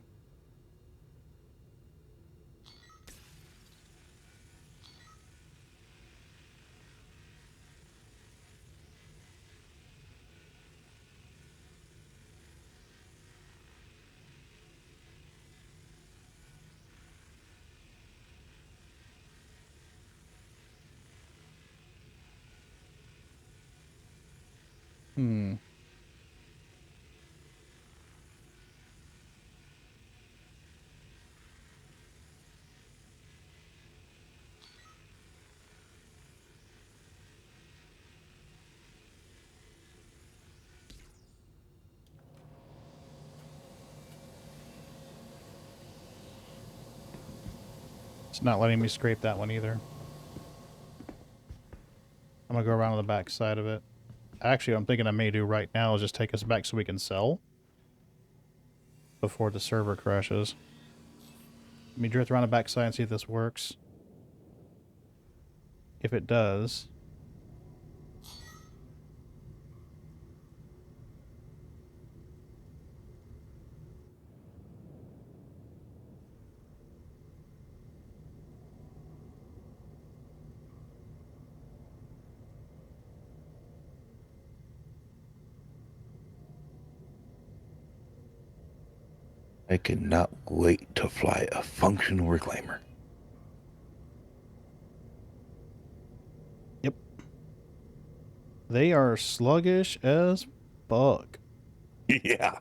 Hmm. It's not letting me scrape that one either. I'm gonna go around on the back side of it. Actually, I'm thinking I may do right now is just take us back so we can sell before the server crashes. Let me drift around the back side and see if this works. If it does, I cannot wait to fly a functional reclaimer. yep. They are sluggish as fuck, Yeah.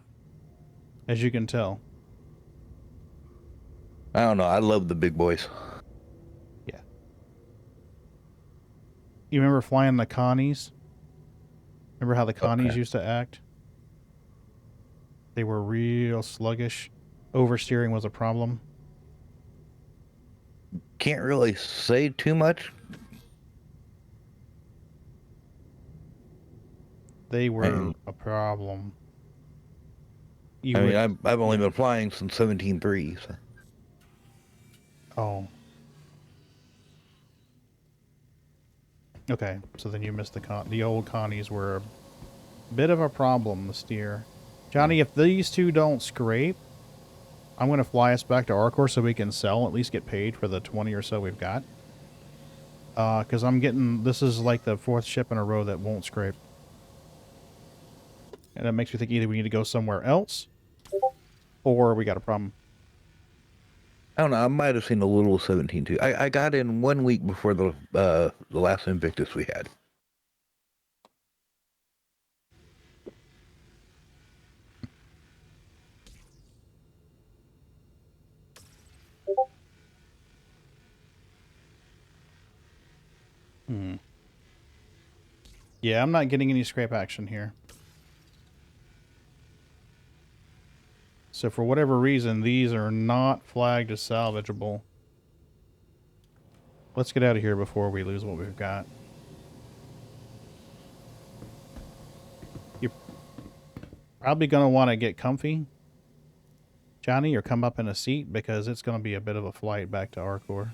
as you can tell. I don't know. I love the big boys. Yeah. You remember flying the Connies? Remember how the Connies Okay. used to act? They were real sluggish. Oversteering was a problem. Can't really say too much. They were And, a problem. I've only been flying since 17.3. So. Oh. Okay, so then you missed the old Connies were a bit of a problem, the steer. Johnny, if these two don't scrape, I'm going to fly us back to Arcor so we can sell, at least get paid for the 20 or so we've got. Because this is like the 4th ship in a row that won't scrape. And that makes me think either we need to go somewhere else, or we got a problem. I don't know. I might have seen a little 17 too. I got in 1 week before the last Invictus we had. Yeah, I'm not getting any scrape action here. So for whatever reason, these are not flagged as salvageable. Let's get out of here before we lose what we've got. You're probably going to want to get comfy, Johnny, or come up in a seat because it's going to be a bit of a flight back to Arcor.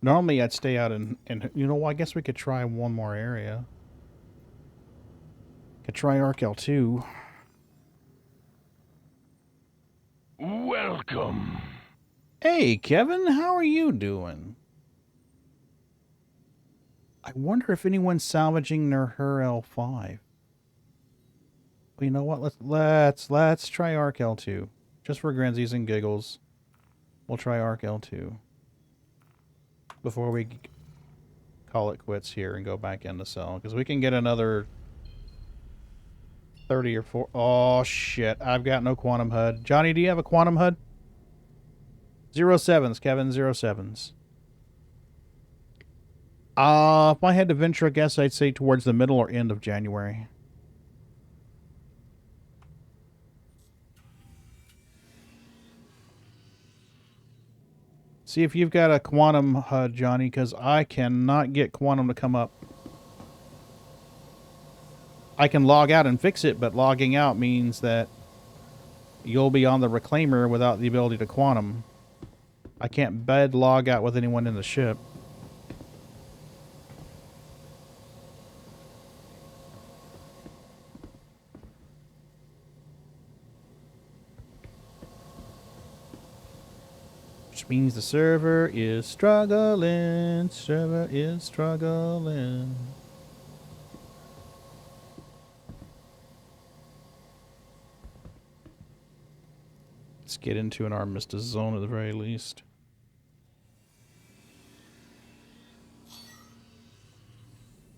Normally, I'd stay out and you know, I guess we could try one more area. Could try Arkel 2. Welcome. Hey, Kevin, how are you doing? I wonder if anyone's salvaging their her L5. Well, you know what? Let's try Arkel 2. Just for grinsies and giggles. We'll try Arkel 2. Before we call it quits here and go back into cell. Because we can get another 30 or 4. Oh, shit. I've got no quantum HUD. Johnny, do you have a quantum HUD? 07s, Kevin. 07s. If I had to venture a guess, I'd say towards the middle or end of January. See if you've got a quantum HUD, Johnny, because I cannot get quantum to come up. I can log out and fix it, but logging out means that you'll be on the reclaimer without the ability to quantum. I can't log out with anyone in the ship. Which means the server is struggling. Server is struggling. Let's get into an armistice zone at the very least.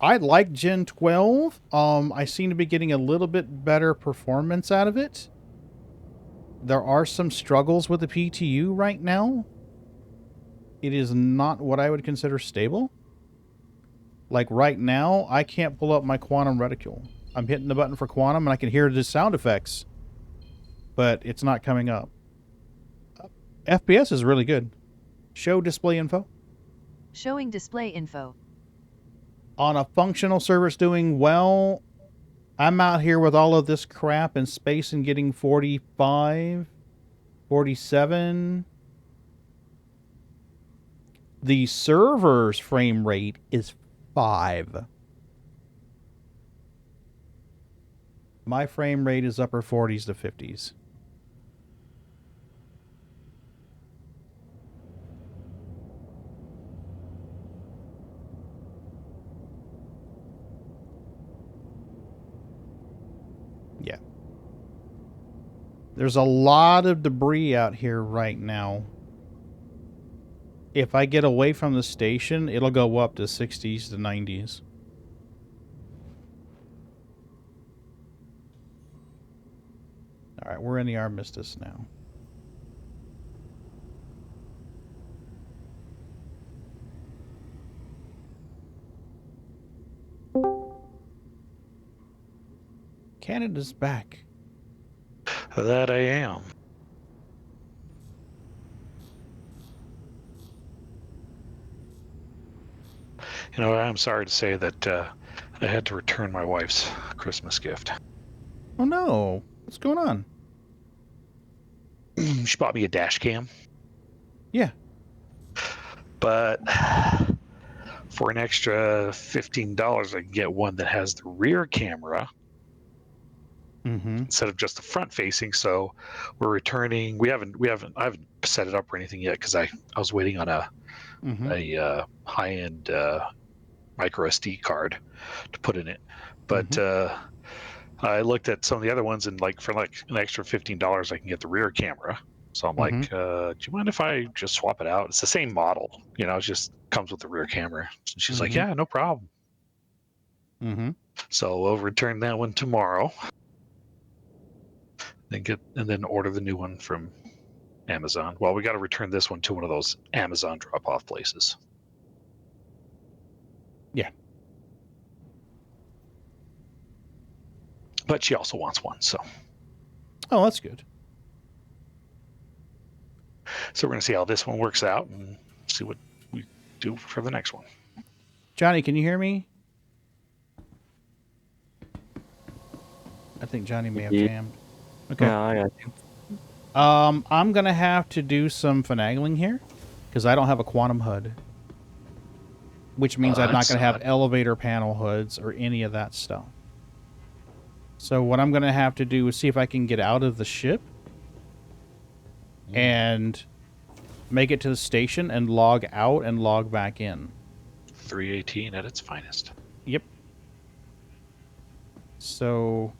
I like Gen 12. I seem to be getting a little bit better performance out of it. There are some struggles with the PTU right now. It is not what I would consider stable. Like right now, I can't pull up my quantum reticule. I'm hitting the button for quantum and I can hear the sound effects, but it's not coming up. FPS is really good. Show display info. Showing display info. On a functional server, it's doing well. I'm out here with all of this crap in space and getting 45, 47. The server's frame rate is 5. My frame rate is upper 40s to 50s. Yeah. There's a lot of debris out here right now. If I get away from the station, it'll go up to 60s to 90s. All right, we're in the armistice now. Canada's back. That I am. I'm sorry to say that I had to return my wife's Christmas gift. Oh no, what's going on? She bought me a dash cam, Yeah. but for an extra $15, I can get one that has the rear camera Mm-hmm. instead of just the front facing. So we're returning. I haven't set it up or anything yet because I was waiting on a high end micro SD card to put in it. But I looked at some of the other ones, and for an extra $15, I can get the rear camera. So I'm like, do you mind if I just swap it out? It's the same model, it just comes with the rear camera. And she's like, yeah, no problem. Mm-hmm. So we'll return that one tomorrow. And then order the new one from Amazon. Well, we got to return this one to one of those Amazon drop-off places. Yeah. But she also wants one, so. Oh, that's good. So we're going to see how this one works out and see what we do for the next one. Johnny, can you hear me? I think Johnny may have jammed. Okay. No, I got you. I'm going to have to do some finagling here because I don't have a quantum HUD. Which means I'm not going to have elevator panel hoods or any of that stuff. So what I'm going to have to do is see if I can get out of the ship and make it to the station and log out and log back in. 318 at its finest. Yep. So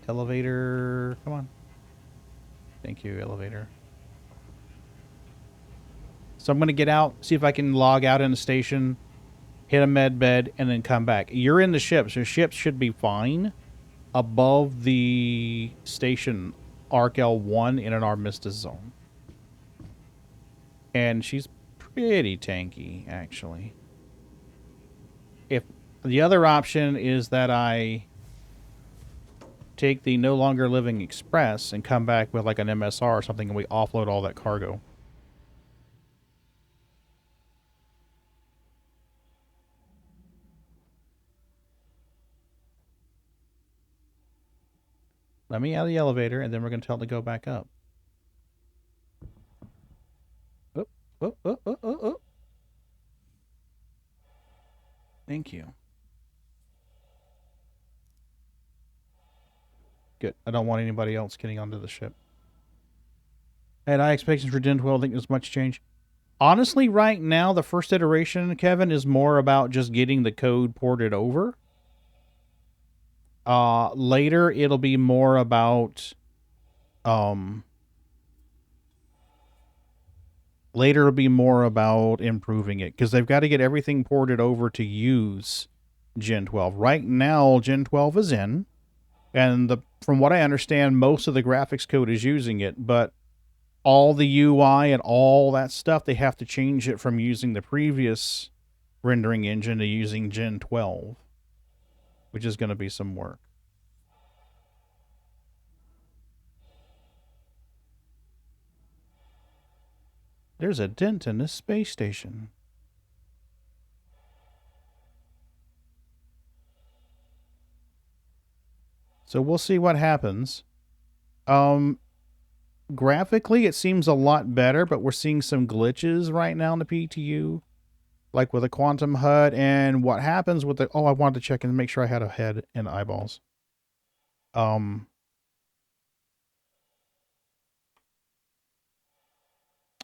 elevator, come on. Thank you, elevator. So I'm going to get out, see if I can log out in the station, hit a med bed, and then come back. You're in the ship, so ship should be fine above the station Arc L1 in an armistice zone. And she's pretty tanky, actually. If the other option is that I take the No Longer Living Express and come back with like an MSR or something and we offload all that cargo. Let me out of the elevator, and then we're going to tell it to go back up. Oh, oh, oh, oh, oh, oh. Thank you. Good. I don't want anybody else getting onto the ship. I had high expectations for Gen 12. I think there's much change. Honestly, right now, the first iteration, Kevin, is more about just getting the code ported over. Later, it'll be more about... Later, it'll be more about improving it, because they've got to get everything ported over to use Gen 12. Right now, Gen 12 is in, and from what I understand, most of the graphics code is using it, but all the UI and all that stuff, they have to change it from using the previous rendering engine to using Gen 12, which is going to be some work. There's a dent in this space station. So we'll see what happens. Graphically, it seems a lot better, but we're seeing some glitches right now in the PTU, like with a quantum HUD, and what happens with the... Oh, I wanted to check and make sure I had a head and eyeballs.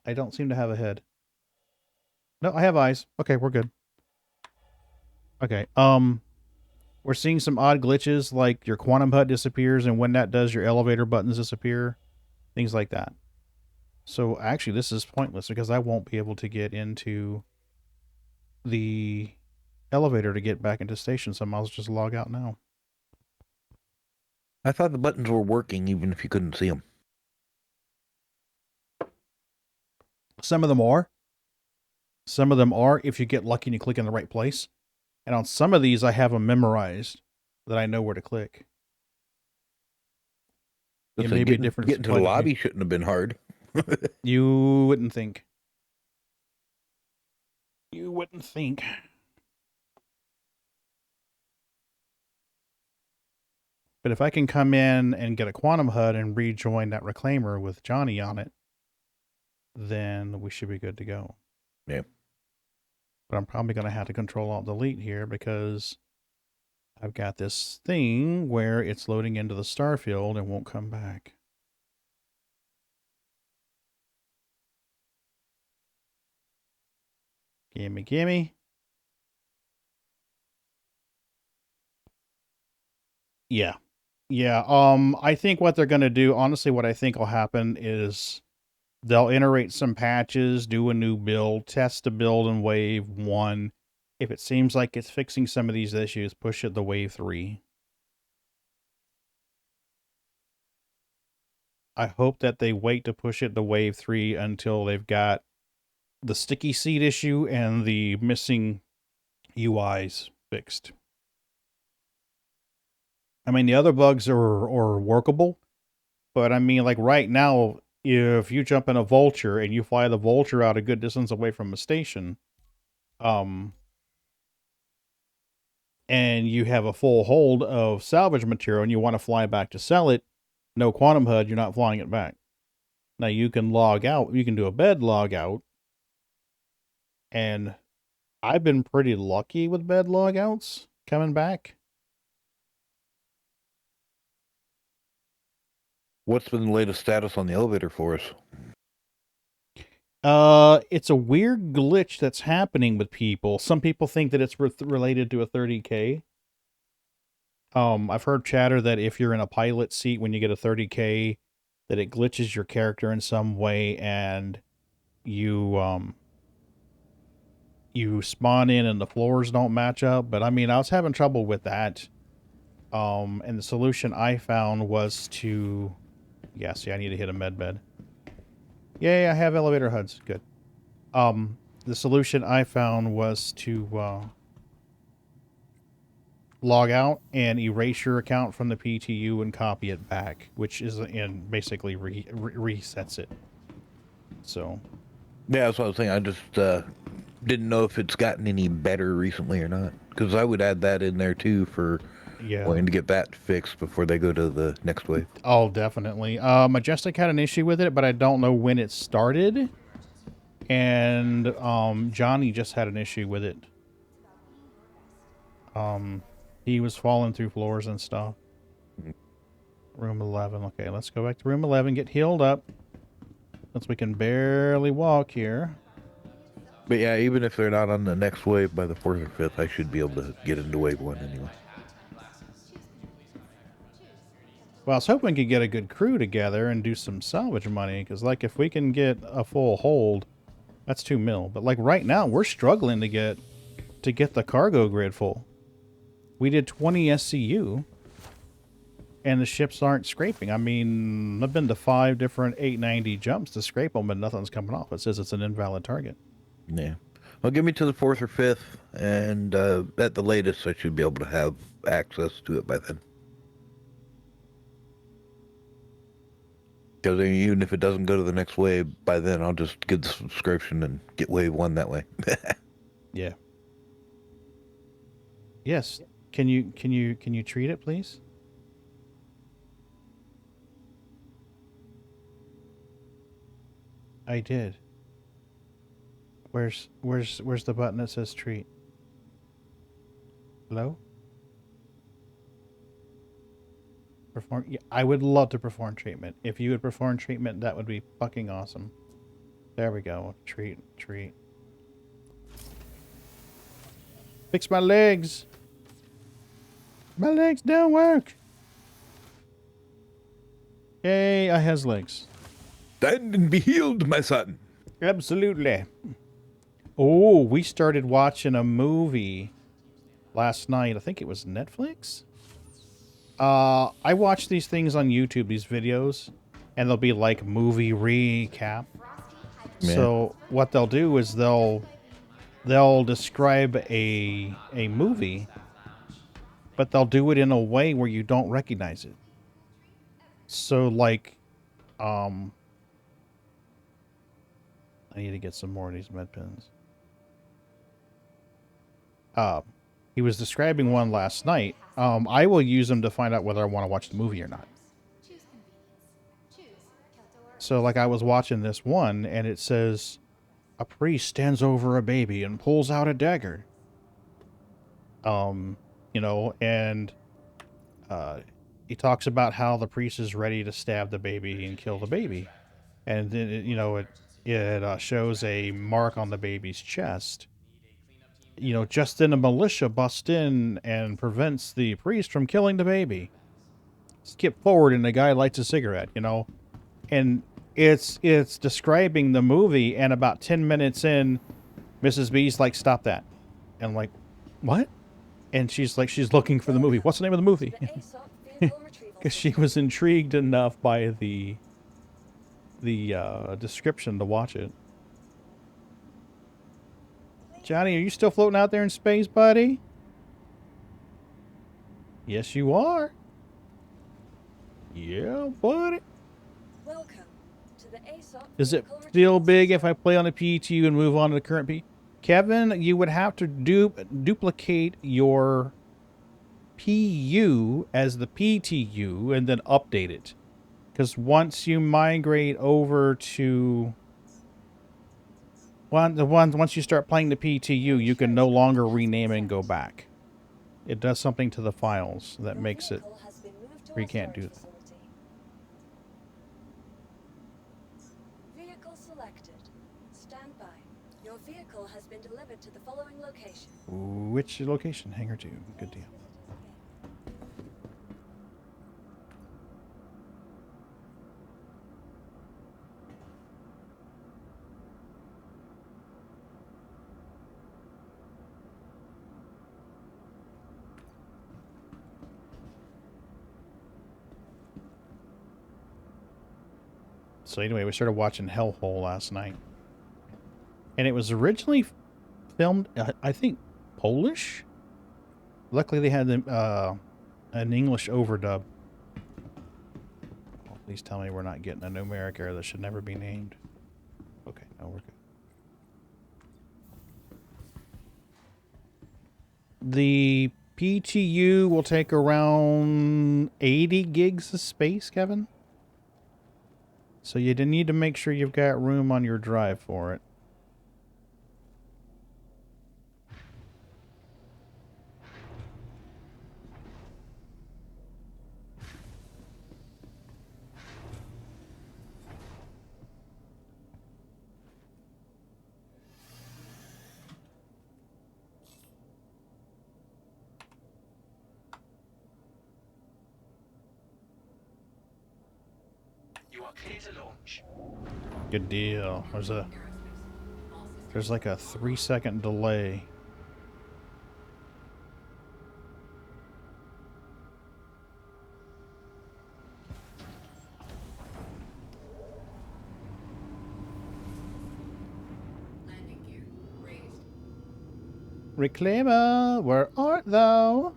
I don't seem to have a head. No, I have eyes. Okay, we're good. Okay, we're seeing some odd glitches, like your quantum HUD disappears, and when that does, your elevator buttons disappear. Things like that. So, actually, this is pointless, because I won't be able to get into the elevator to get back into station, so I might as well just log out now. I thought the buttons were working even if you couldn't see them. Some of them are. Some of them are if you get lucky and you click in the right place. And on some of these, I have them memorized that I know where to click. It may be a different Getting to the lobby shouldn't have been hard. You wouldn't think. You wouldn't think. But if I can come in and get a quantum HUD and rejoin that reclaimer with Johnny on it, then we should be good to go. Yeah. But I'm probably going to have to Control-Alt-Delete here because I've got this thing where it's loading into the star field and won't come back. Gimme, gimme. Yeah. Yeah. I think what they're going to do, honestly, what I think will happen is they'll iterate some patches, do a new build, test the build in wave 1. If it seems like it's fixing some of these issues, push it to wave 3. I hope that they wait to push it to wave 3 until they've got the sticky seed issue and the missing UIs fixed. I mean, the other bugs are workable, but I mean, like right now, if you jump in a vulture and you fly the vulture out a good distance away from a station, and you have a full hold of salvage material and you want to fly back to sell it, no quantum HUD, you're not flying it back. Now you can log out, you can do a bed log out, and I've been pretty lucky with bed logouts coming back. What's been the latest status on the elevator for us? It's a weird glitch that's happening with people. Some people think that it's related to a 30K. I've heard chatter that if you're in a pilot seat when you get a 30K, that it glitches your character in some way and you spawn in and the floors don't match up. But I mean, I was having trouble with that. And the solution I found was to, yeah, see, I need to hit a med bed. Yay, I have elevator HUDs. Good. The solution I found was to log out and erase your account from the PTU and copy it back, which is and basically resets it. So, Yeah, that's what I was saying. I just didn't know if it's gotten any better recently or not. Because I would add that in there too for wanting to get that fixed before they go to the next wave. Oh, definitely. Majestic had an issue with it, but I don't know when it started. And Johnny just had an issue with it. He was falling through floors and stuff. Room 11. Okay, let's go back to room 11, get healed up. Since we can barely walk here. But yeah, even if they're not on the next wave by the 4th or 5th, I should be able to get into wave 1 anyway. Well, I was hoping we could get a good crew together and do some salvage money, because, like, if we can get a full hold, that's 2 mil. But, like, right now, we're struggling to get the cargo grid full. We did 20 SCU, and the ships aren't scraping. I mean, I've been to 5 different 890 jumps to scrape them, but nothing's coming off. It says it's an invalid target. Yeah. Well, give me to the 4th or 5th, and at the latest, I should be able to have access to it by then. Because even if it doesn't go to the next wave, by then I'll just get the subscription and get wave 1 that way. Yeah. Yes. Can you treat it, please? I did. Where's the button that says treat? Hello? Perform. Yeah, I would love to perform treatment. If you would perform treatment, that would be fucking awesome. There we go. Treat. Fix my legs. My legs don't work. Yay, I has legs. Stand and be healed, my son. Absolutely. Oh, we started watching a movie last night. I think it was Netflix. I watch these things on YouTube, these videos, and they'll be like movie recap. Yeah. So what they'll do is they'll describe a movie, but they'll do it in a way where you don't recognize it. So like, I need to get some more of these med pins. He was describing one last night. I will use them to find out whether I want to watch the movie or not. So, like, I was watching this one, and it says, a priest stands over a baby and pulls out a dagger. You know, and he talks about how the priest is ready to stab the baby and kill the baby. And then, it shows a mark on the baby's chest. You know, just then a militia busts in and prevents the priest from killing the baby. Skip forward and the guy lights a cigarette, you know. And it's describing the movie, and about 10 minutes in, Mrs. B's like, stop that. And I'm like, what? And she's like, she's looking for the movie. What's the name of the movie? Because she was intrigued enough by the description to watch it. Johnny, are you still floating out there in space, buddy? Yes, you are. Yeah, buddy. Welcome to the ASOP Is it vehicle still retrieval big if system. I play on the PTU and move on to the current P? Kevin, you would have to duplicate your PU as the PTU and then update it. Because once you migrate over to... once you start playing the PTU, you can no longer rename and go back. It does something to the files that Your makes it vehicle has been moved to where a you can't do storage that. facility. Vehicle selected. Stand by. Your vehicle has been delivered to the following location. Which location? Hangar 2. Good deal. So anyway, we started watching Hellhole last night. And it was originally filmed, I think, Polish? Luckily they had an English overdub. Oh, please tell me we're not getting a numeric error that should never be named. Okay, no, we're good. The PTU will take around 80 gigs of space, Kevin. So you need to make sure you've got room on your drive for it. You are clear to launch. Good deal. There's like a 3-second delay. Landing gear raised. Reclaimer, where art thou?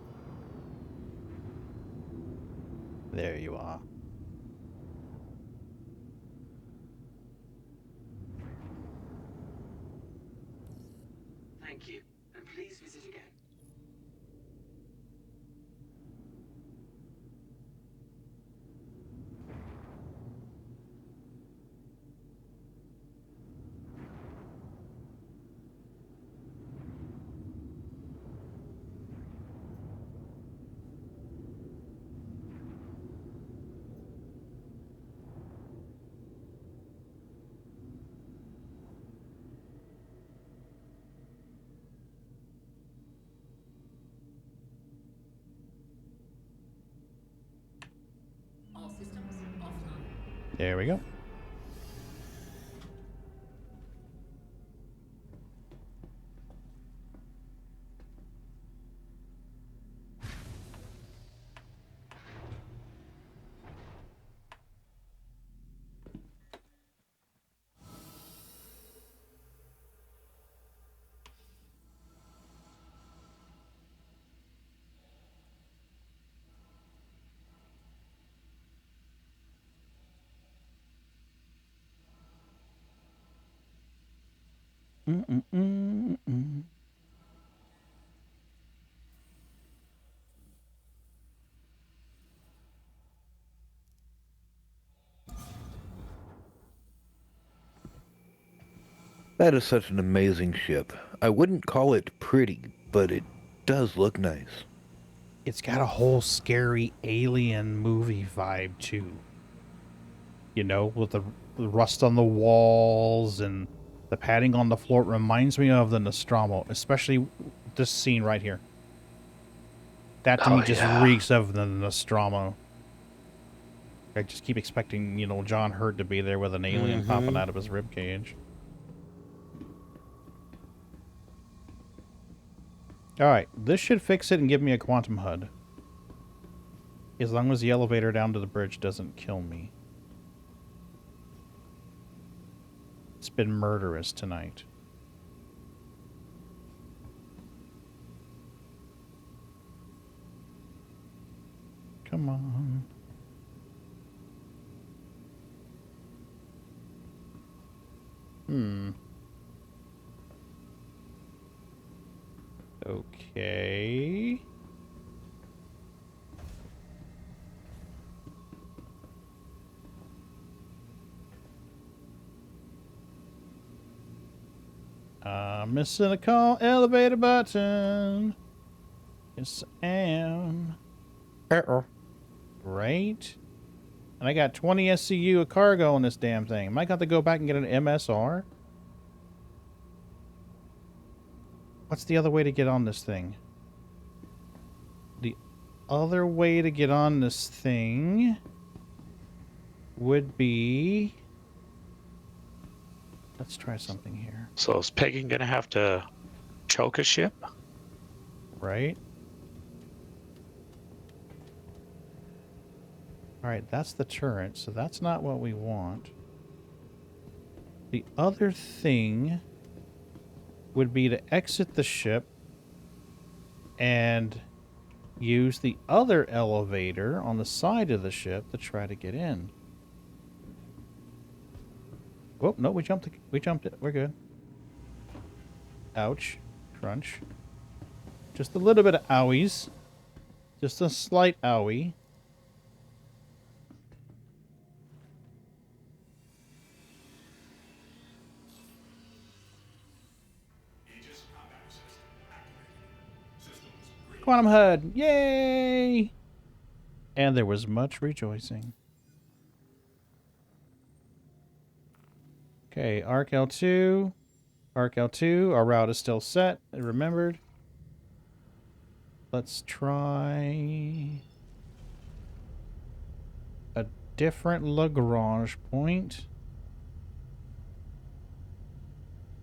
There you are. Thank you, and please visit again. All systems offline. There we go. That is such an amazing ship. I wouldn't call it pretty, but it does look nice. It's got a whole scary alien movie vibe too. You know, with the rust on the walls and the padding on the floor. It reminds me of the Nostromo, especially this scene right here. That to me just reeks of the Nostromo. I just keep expecting, you know, John Hurt to be there with an alien popping out of his ribcage. Alright, this should fix it and give me a quantum HUD. As long as the elevator down to the bridge doesn't kill me. It's been murderous tonight. Come on. Okay. Missing a call elevator button. Yes, I am. Right? And I got 20 SCU of cargo on this damn thing. Am I got to go back and get an MSR? What's the other way to get on this thing? The other way to get on this thing would be... Let's try something here. So is Pagan gonna have to choke a ship? Right? Alright, that's the turret, so that's not what we want. The other thing would be to exit the ship and use the other elevator on the side of the ship to try to get in. Oh, no, we jumped it. We're good. Ouch. Crunch. Just a little bit of owies. Just a slight owie. Quantum HUD! Yay! And there was much rejoicing. Okay, Arc L2. Arc L2. Our route is still set. I remembered. Let's try a different Lagrange point.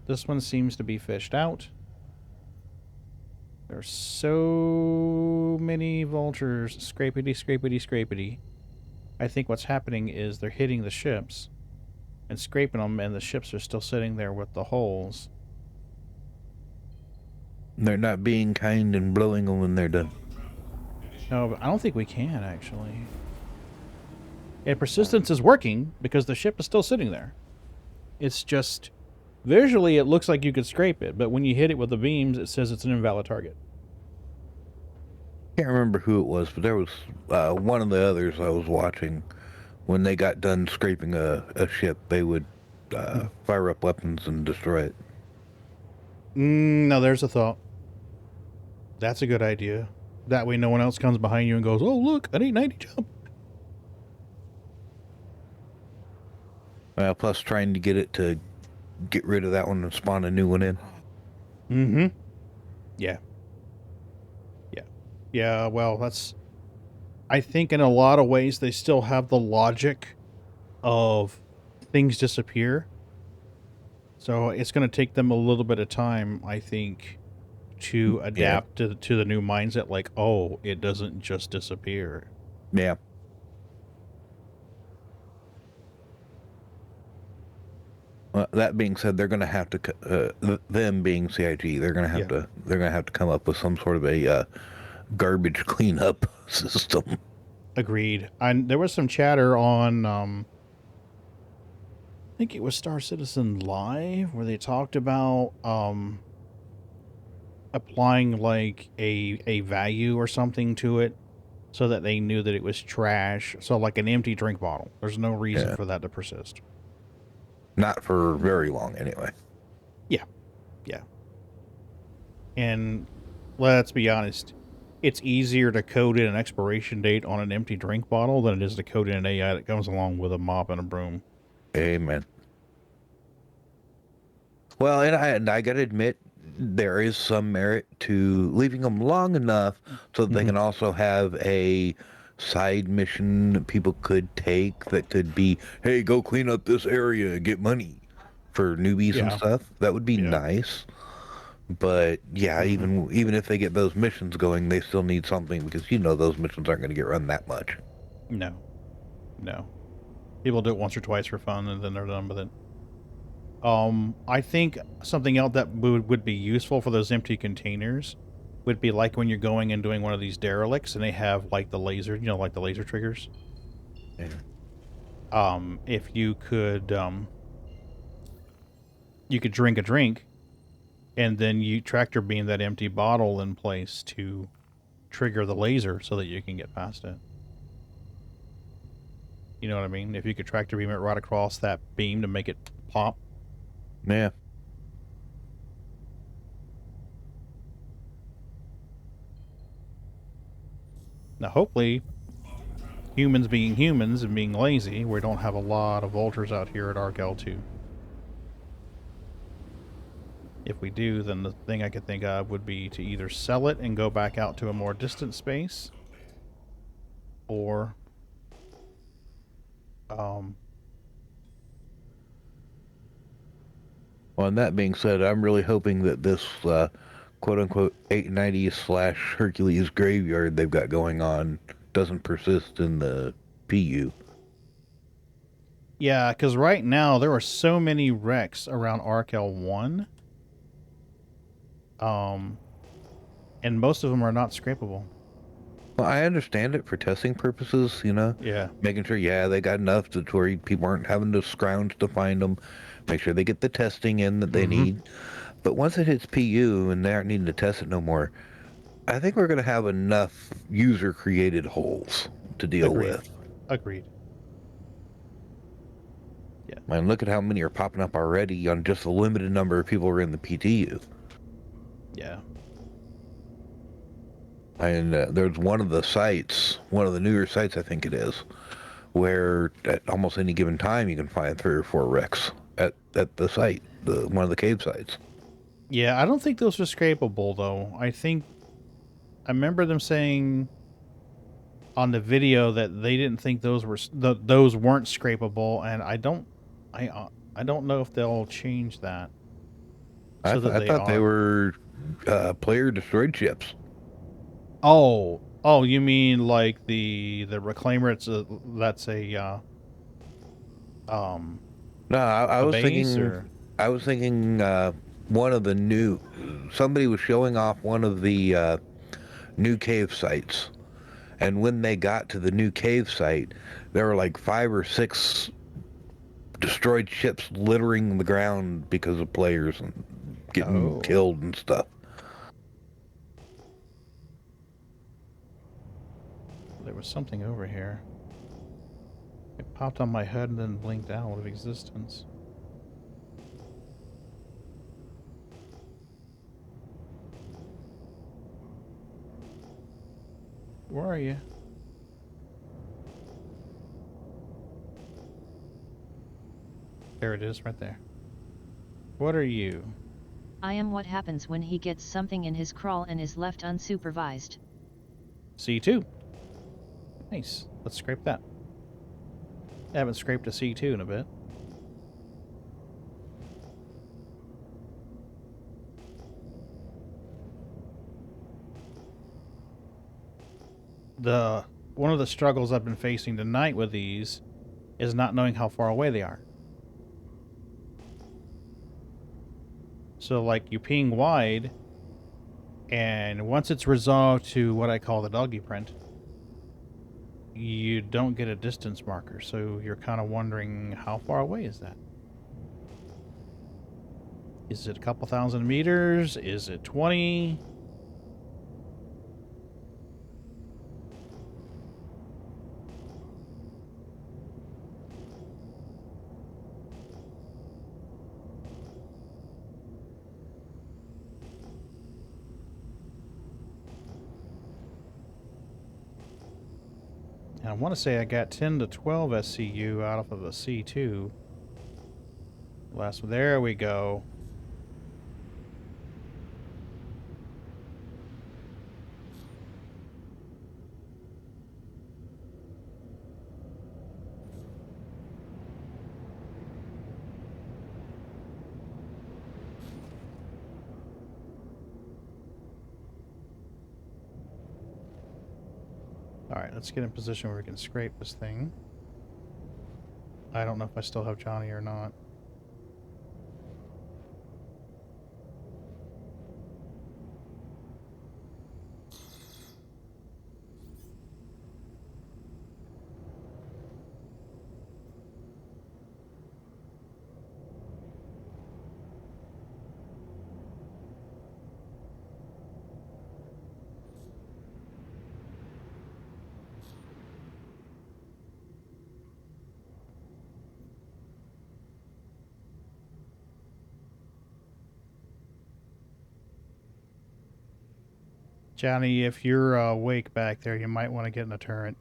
This one seems to be fished out. There's so many vultures. Scrapity, scrapity, scrapity. I think what's happening is they're hitting the ships and scraping them, and the ships are still sitting there with the holes. They're not being kind and blowing them when they're done. No, but I don't think we can, actually. And persistence is working because the ship is still sitting there. It's just... Visually, it looks like you could scrape it, but when you hit it with the beams, it says it's an invalid target. Can't remember who it was, but there was one of the others I was watching. When they got done scraping a ship, they would fire up weapons and destroy it. No, there's a thought. That's a good idea. That way no one else comes behind you and goes, oh, look, an 890 jump. Plus trying to get it to get rid of that one and spawn a new one in. Mm-hmm. Yeah. Yeah. Yeah, well, that's... I think in a lot of ways they still have the logic of things disappear. So it's going to take them a little bit of time, I think, to adapt to the new mindset. Like, oh, it doesn't just disappear. Yeah. Well, that being said, they're going to have to, them being CIG, they're going to have to, they're going to have to come up with some sort of a garbage cleanup system. Agreed. And there was some chatter on, I think it was Star Citizen Live, where they talked about applying like a value or something to it so that they knew that it was trash. So like an empty drink bottle. There's no reason for that to persist. Not for very long, anyway. Yeah. And let's be honest, it's easier to code in an expiration date on an empty drink bottle than it is to code in an AI that comes along with a mop and a broom. Amen. Well, and I got to admit, there is some merit to leaving them long enough so that they can also have a side mission that people could take that could be, hey, go clean up this area and get money for newbies and Yeah. stuff. That would be Yeah. nice. But yeah, even if they get those missions going, they still need something because those missions aren't going to get run that much. No. People do it once or twice for fun and then they're done with it. I think something else that would be useful for those empty containers would be like when you're going and doing one of these derelicts and they have like the laser, like the laser triggers. Yeah. If you could drink a drink and then you tractor beam that empty bottle in place to trigger the laser so that you can get past it. You know what I mean? If you could tractor beam it right across that beam to make it pop. Yeah. Now, hopefully, humans being humans and being lazy, we don't have a lot of vultures out here at Arkel 2. If we do, then the thing I could think of would be to either sell it and go back out to a more distant space, or Well, and that being said, I'm really hoping that this quote-unquote 890/Hercules graveyard they've got going on doesn't persist in the PU. yeah, because right now there are so many wrecks around Arkel 1, and most of them are not scrapable. Well, I understand it for testing purposes, Yeah. making sure, they got enough to where people aren't having to scrounge to find them, make sure they get the testing in that they need. But once it hits PU and they aren't needing to test it no more, I think we're going to have enough user-created holes to deal with. Agreed. Yeah. Man, look at how many are popping up already on just a limited number of people who are in the PTU. Yeah. And there's one of the newer sites, I think it is, where at almost any given time you can find 3 or 4 wrecks at the site, one of the cave sites. Yeah, I don't think those are scrapable, though. I remember them saying on the video that they didn't think those weren't scrapable, and I don't know if they'll change that. I thought they were player destroyed ships. Oh, you mean like the reclaimer? That's a No, I was base, thinking. or? I was thinking one of the new. Somebody was showing off one of the new cave sites, and when they got to the new cave site, there were like 5 or 6 destroyed ships littering the ground because of players and getting killed and stuff. There was something over here. It popped on my head and then blinked out of existence. Where are you? There it is, right there. What are you? I am what happens when he gets something in his crawl and is left unsupervised. C2. Nice. Let's scrape that. I haven't scraped a C2 in a bit. One of the struggles I've been facing tonight with these is not knowing how far away they are. So, like, you ping wide, and once it's resolved to what I call the doggy print, you don't get a distance marker, so you're kind of wondering, how far away is that? Is it a couple thousand meters? Is it 20? And I want to say I got 10 to 12 SCU out of the C2. Last one. There we go. Alright, let's get in position where we can scrape this thing. I don't know if I still have Johnny or not. Johnny, if you're awake back there, you might want to get in a turret.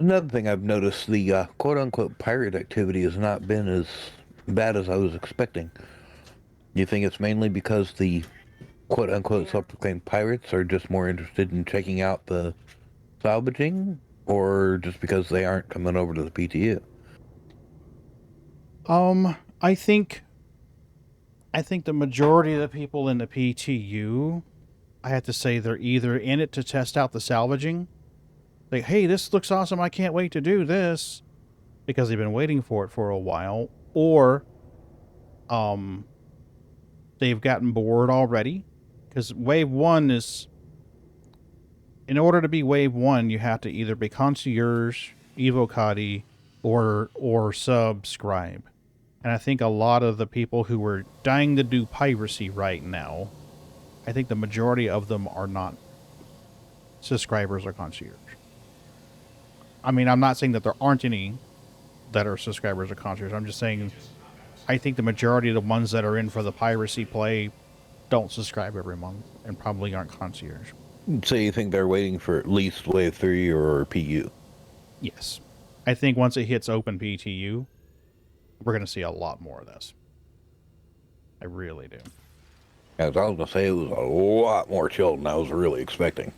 Another thing I've noticed, the quote-unquote pirate activity has not been as bad as I was expecting. You think it's mainly because the quote-unquote self-proclaimed pirates are just more interested in checking out the salvaging, or just because they aren't coming over to the PTU? I think the majority of the people in the PTU, I have to say they're either in it to test out the salvaging. Like, hey, this looks awesome, I can't wait to do this, because they've been waiting for it for a while, or they've gotten bored already, because wave 1 is, in order to be wave 1, you have to either be concierge, evocati, or subscribe. And I think a lot of the people who are dying to do piracy right now, I think the majority of them are not subscribers or concierge. I mean, I'm not saying that there aren't any that are subscribers or concierge. I'm just saying I think the majority of the ones that are in for the piracy play don't subscribe every month and probably aren't concierge. So you think they're waiting for at least wave 3 or PU? Yes. I think once it hits open PTU, we're going to see a lot more of this. I really do. As I was going to say, it was a lot more chill than I was really expecting.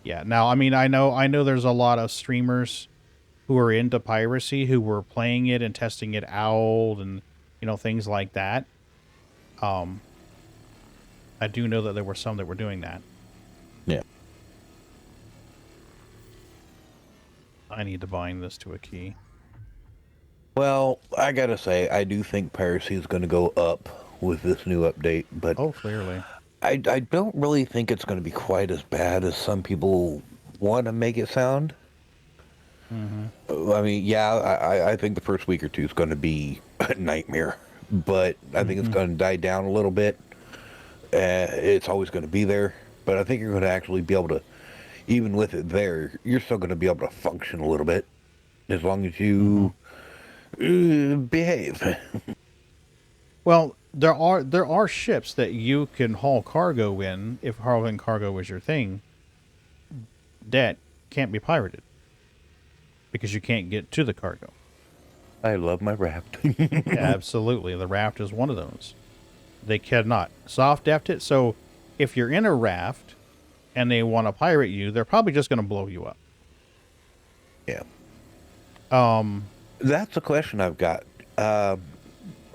Yeah. Now, I mean, I know there's a lot of streamers who are into piracy who were playing it and testing it out and, you know, things like that. I do know that there were some that were doing that. Yeah. I need to bind this to a key. Well, I gotta say, I do think piracy is going to go up with this new update, but oh, clearly, I don't really think it's going to be quite as bad as some people want to make it sound. Mm-hmm. I mean, yeah, I think the first week or two is going to be a nightmare, but I think it's going to die down a little bit. It's always going to be there, but I think you're going to actually be able to, even with it there, you're still going to be able to function a little bit, as long as you behave. Well, there are ships that you can haul cargo in, if hauling cargo is your thing, that can't be pirated because you can't get to the cargo. I love my raft. Yeah, absolutely. The raft is one of those. They cannot soft deft it, so if you're in a raft and they want to pirate you, they're probably just going to blow you up. Yeah. That's a question I've got.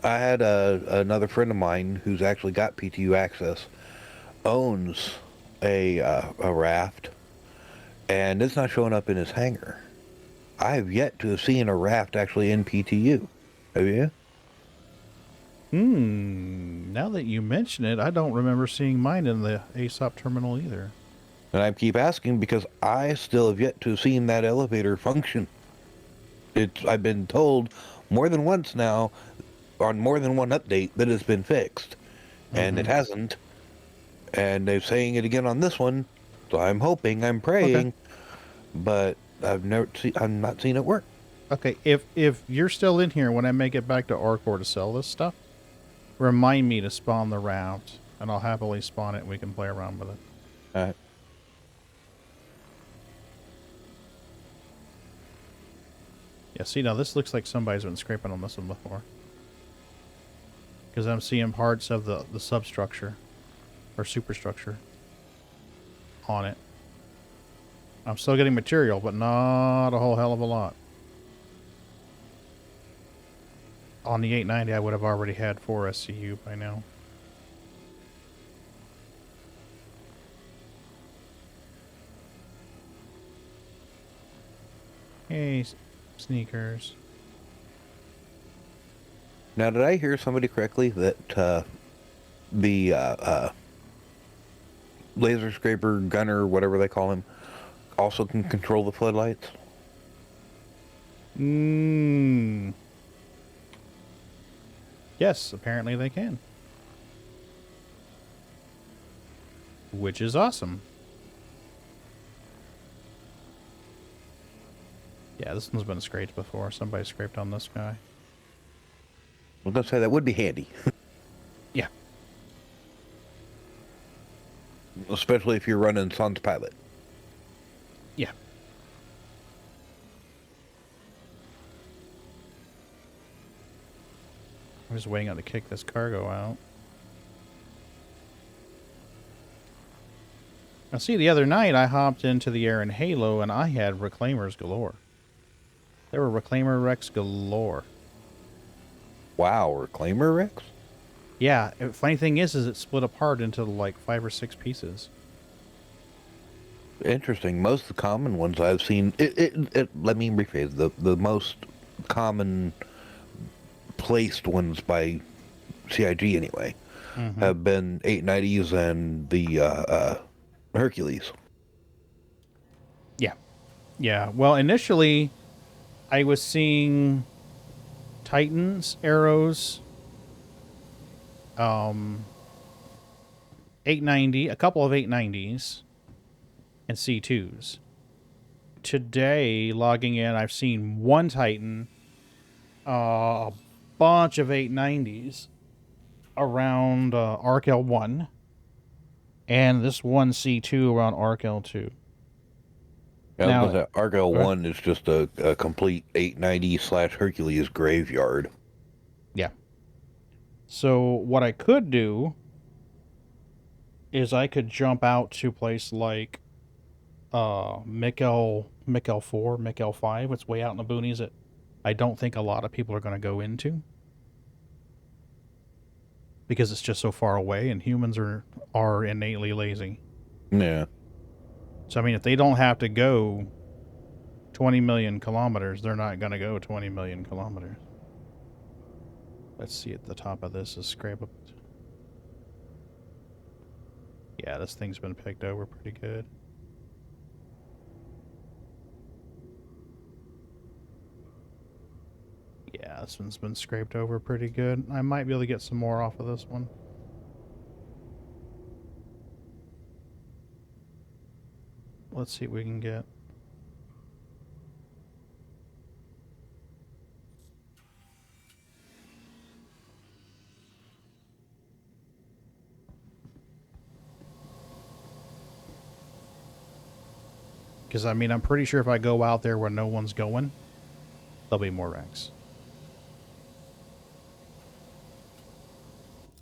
I had another friend of mine who's actually got PTU access, owns a raft, and it's not showing up in his hangar. I have yet to have seen a raft actually in PTU. Have you? Now that you mention it, I don't remember seeing mine in the ASOP terminal either. And I keep asking because I still have yet to have seen that elevator function. I've been told more than once now, on more than one update, that it's been fixed. And it hasn't. And they're saying it again on this one. So I'm hoping, I'm praying, Okay. but I've not seen it work. Okay, if you're still in here when I make it back to Arcor to sell this stuff, remind me to spawn the route, and I'll happily spawn it and we can play around with it. Alright. Yeah, see, now this looks like somebody's been scraping on this one before. Because I'm seeing parts of the substructure, or superstructure, on it. I'm still getting material, but not a whole hell of a lot. On the 890, I would have already had 4 SCU by now. Hey, sneakers. Now, did I hear somebody correctly that the laser scraper gunner, whatever they call him, also can control the floodlights? Yes, apparently they can. Which is awesome. Yeah, this one's been scraped before. Somebody scraped on this guy. I was going to say that would be handy. Yeah. Especially if you're running Sans Pilot. Yeah. I'm just waiting on to kick this cargo out. Now, see, the other night I hopped into the air in Halo and I had reclaimers galore. There were reclaimer wrecks galore. Wow, reclaimer wrecks? Yeah, funny thing is it split apart into like 5 or 6 pieces. Interesting. Most of the common ones I've seen, let me rephrase, the most common placed ones by CIG anyway, have been 890s and the Hercules. Yeah. Yeah. Well, initially, I was seeing Titans, arrows, 890, a couple of 890s, and C2s. Today, logging in, I've seen one Titan, a bunch of 890s around Arc L1, and this one C2 around Arc L2. Now, Argo 1 is just a complete 890/Hercules graveyard. Yeah. So what I could do is I could jump out to a place like Mikel 4, Mikel 5. It's way out in the boonies that I don't think a lot of people are going to go into. Because it's just so far away and humans are innately lazy. Yeah. So, I mean, if they don't have to go 20 million kilometers, they're not going to go 20 million kilometers. Let's see at the top of this is scrape up. Yeah, this thing's been picked over pretty good. Yeah, this one's been scraped over pretty good. I might be able to get some more off of this one. Let's see what we can get. Because, I mean, I'm pretty sure if I go out there where no one's going, there'll be more wrecks.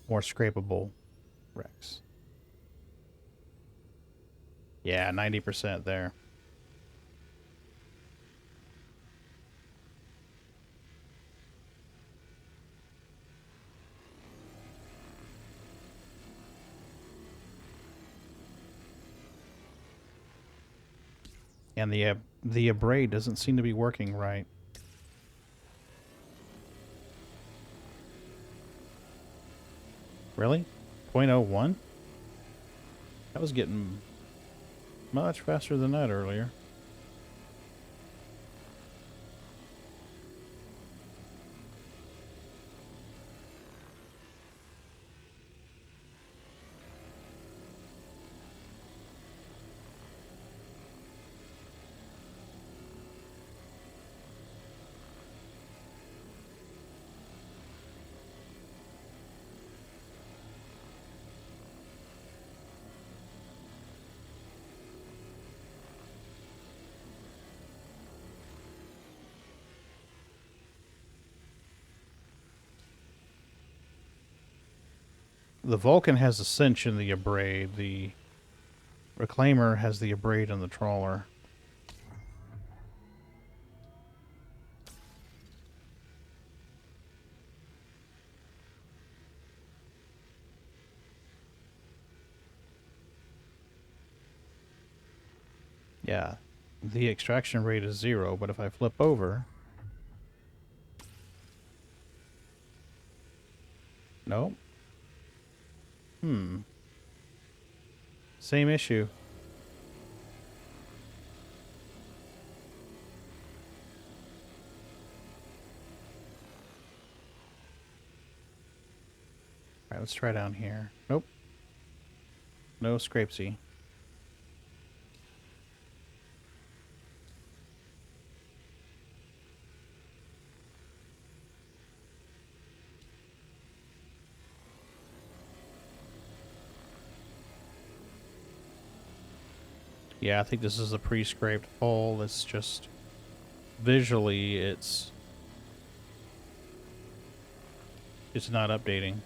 More scrapable wrecks. Yeah, 90% there. And the abrade doesn't seem to be working right. Really? 0.01? That was getting Much faster than that earlier. The Vulcan has a cinch in the abrade. The Reclaimer has the abrade on the trawler. Yeah, the extraction rate is 0, but if I flip over... Nope. Same issue. Alright, let's try down here. Nope. No scrapesy. Yeah, I think this is a pre-scraped hole. It's just visually it's not updating.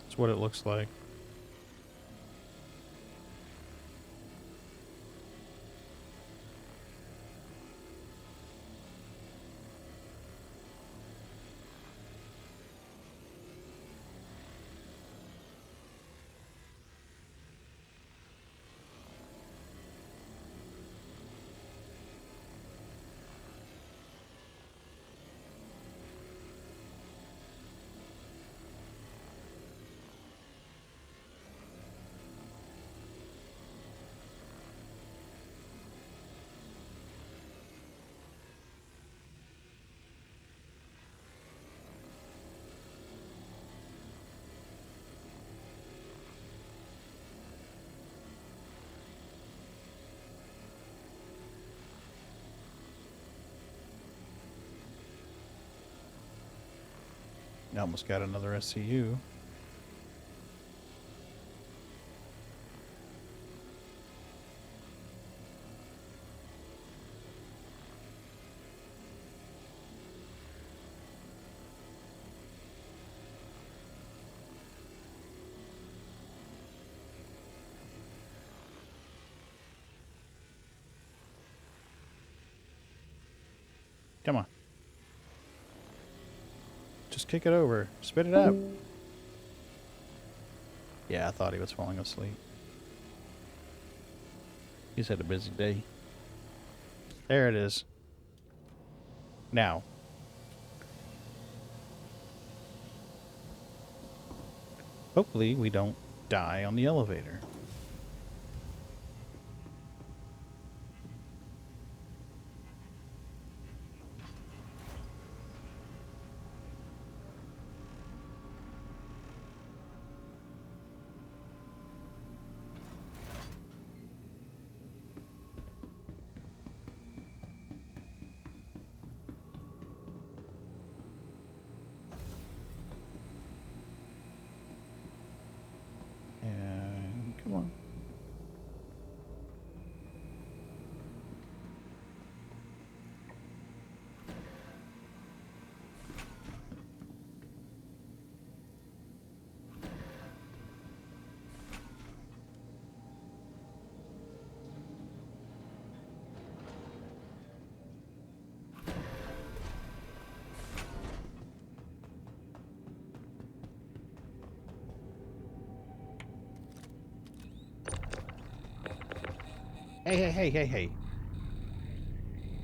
That's what it looks like. I almost got another SCU. Come on. Just kick it over. Spit it up. Yeah, I thought he was falling asleep. He's had a busy day. There it is. Now. Hopefully we don't die on the elevator. And come on. Hey.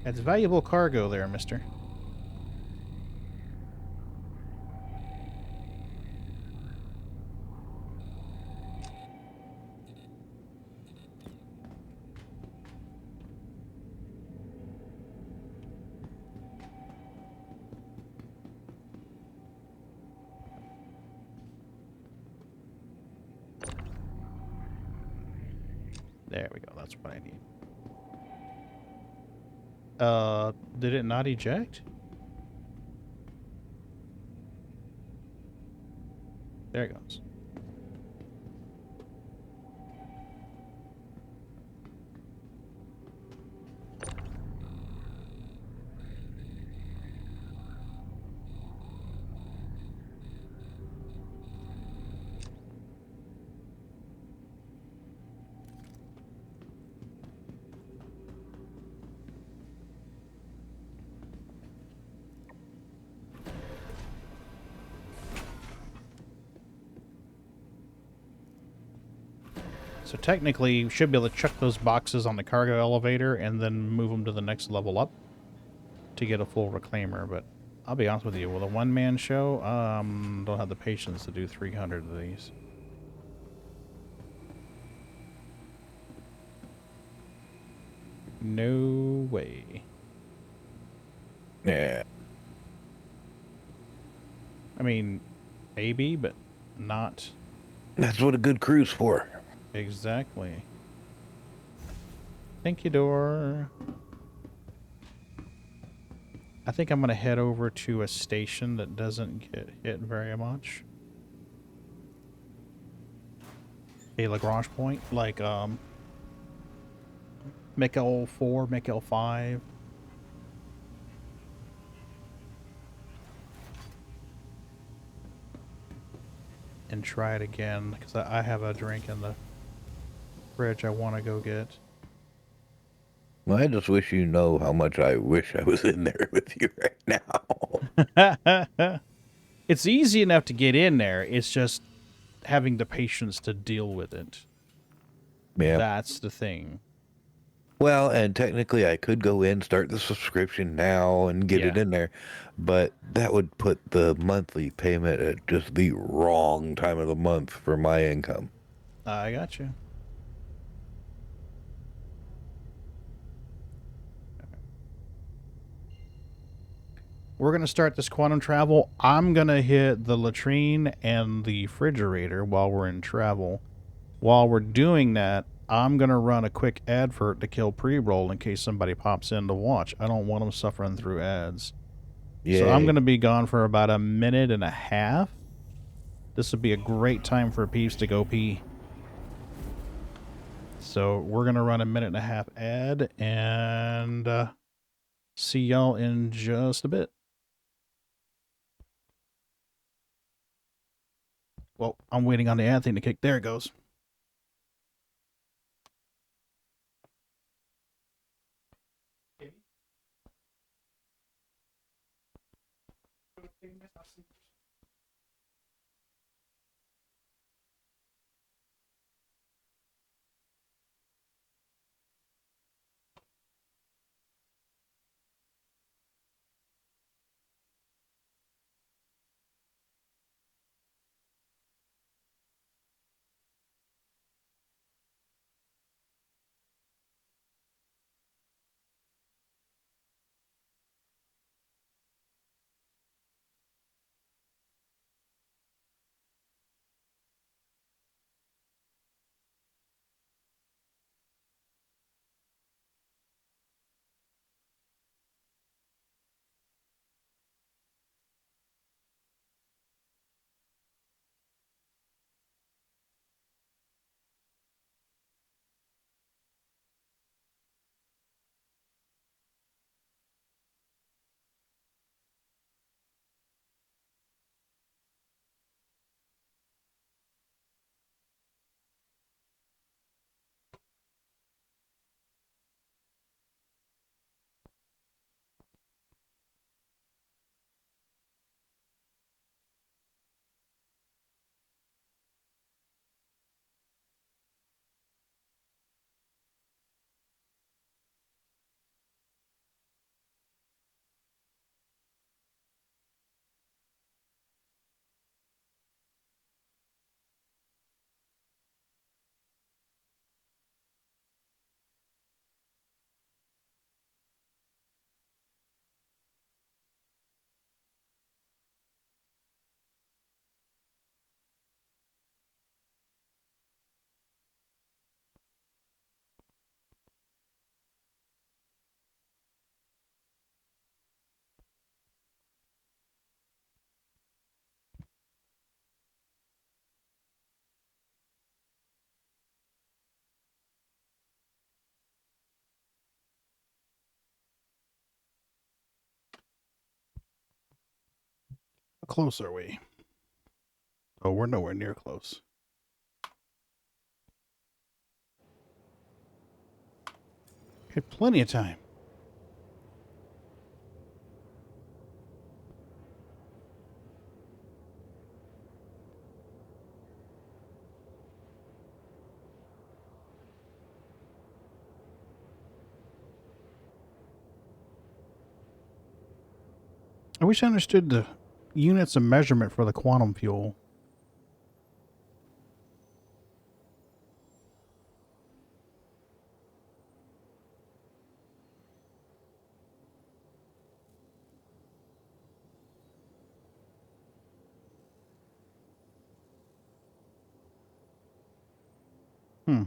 That's valuable cargo there, mister. There we go. That's what I need. Did it not eject? There it goes. So technically, you should be able to chuck those boxes on the cargo elevator and then move them to the next level up to get a full reclaimer. But I'll be honest with you, with a one-man show, don't have the patience to do 300 of these. No way. Yeah. I mean, maybe, but not That's what a good crew's for. exactly. Thank you, door. I think I'm going to head over to a station that doesn't get hit very much. A Lagrange point, like, Mecca 04, Mecca 05. And try it again, because I have a drink in the fridge I want to go get. Well, I just wish you know how much I wish I was in there with you right now. It's easy enough to get in there. It's just having the patience to deal with it. Yeah. That's the thing. Well, and technically I could go in, start the subscription now and get it in there, but that would put the monthly payment at just the wrong time of the month for my income. I got you. We're going to start this quantum travel. I'm going to hit the latrine and the refrigerator while we're in travel. While we're doing that, I'm going to run a quick advert to kill pre-roll in case somebody pops in to watch. I don't want them suffering through ads. Yay. So I'm going to be gone for about a minute and a half. This would be a great time for peeps to go pee. So we're going to run a minute and a half ad and see y'all in just a bit. Well, I'm waiting on the ad thing to kick. There it goes. How close are we? Oh, we're nowhere near close. Okay, plenty of time. I wish I understood the units of measurement for the quantum fuel. Hmm.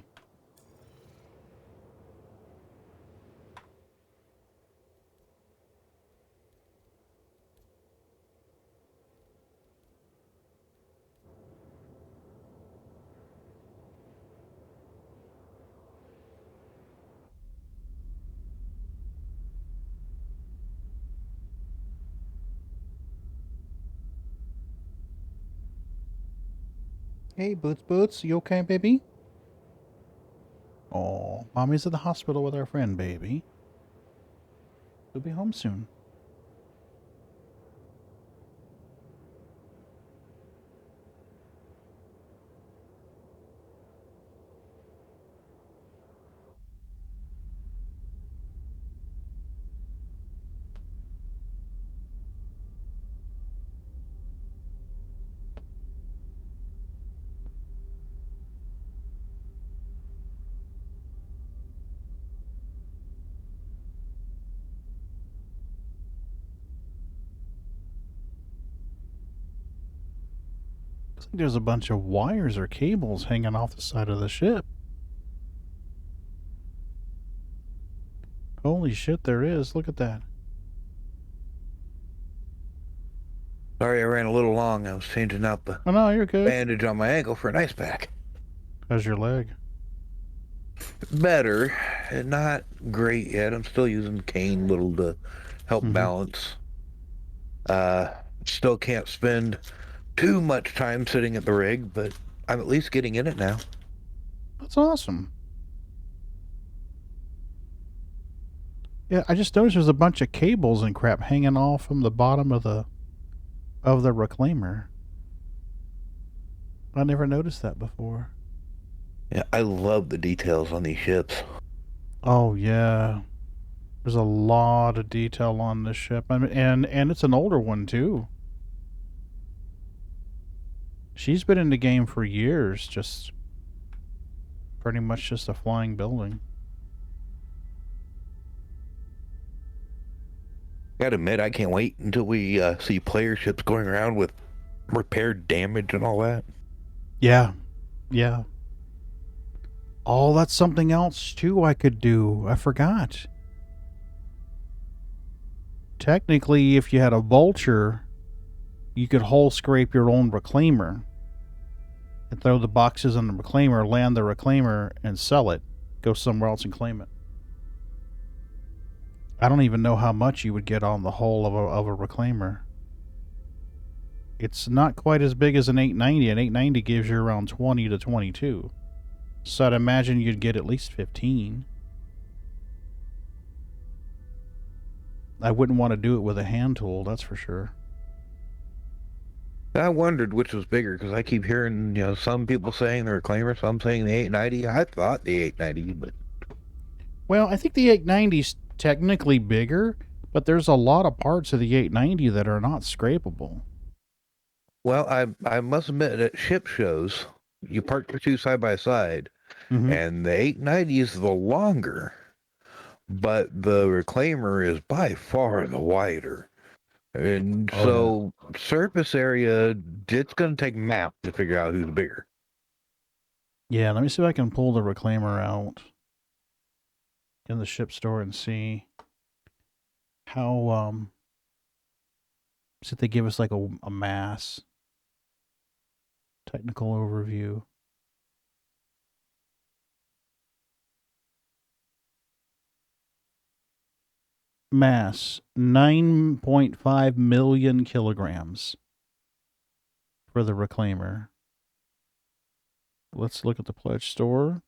Hey, Boots, you okay, baby? Oh, mommy's at the hospital with our friend, baby. She'll be home soon. Looks like there's a bunch of wires or cables hanging off the side of the ship. Holy shit, there is. Look at that. Sorry I ran a little long. I was changing out the Oh, no, you're good. bandage on my ankle for an ice pack. How's your leg? Better. Not great yet. I'm still using cane little to help balance. Still can't spend too much time sitting at the rig, but I'm at least getting in it now. That's awesome. Yeah, I just noticed there's a bunch of cables and crap hanging off from the bottom of the reclaimer. I never noticed that before. Yeah, I love the details on these ships. Oh yeah, there's a lot of detail on this ship, and it's an older one too. She's been in the game for years, just pretty much just a flying building. Gotta admit, I can't wait until we see player ships going around with repaired damage and all that. Yeah, yeah. Oh, that's something else too I could do. I forgot. Technically, if you had a vulture, you could hull scrape your own reclaimer and throw the boxes on the reclaimer, land the reclaimer, and sell it. Go somewhere else and claim it. I don't even know how much you would get on the hull of a reclaimer. It's not quite as big as an 890. An 890 gives you around 20 to 22. So I'd imagine you'd get at least 15. I wouldn't want to do it with a hand tool, that's for sure. I wondered which was bigger because I keep hearing, some people saying the reclaimer, some saying the 890. I thought the 890, but Well, I think the 890's technically bigger, but there's a lot of parts of the 890 that are not scrapable. well, I must admit at ship shows, you park the two side by side, and the 890 is the longer, but the reclaimer is by far the wider. And surface area, it's going to take map to figure out who's bigger. Yeah, let me see if I can pull the reclaimer out in the ship store and see how, see if they give us like a mass. Technical overview. Mass, 9.5 million kilograms. for the reclaimer. Let's look at the pledge store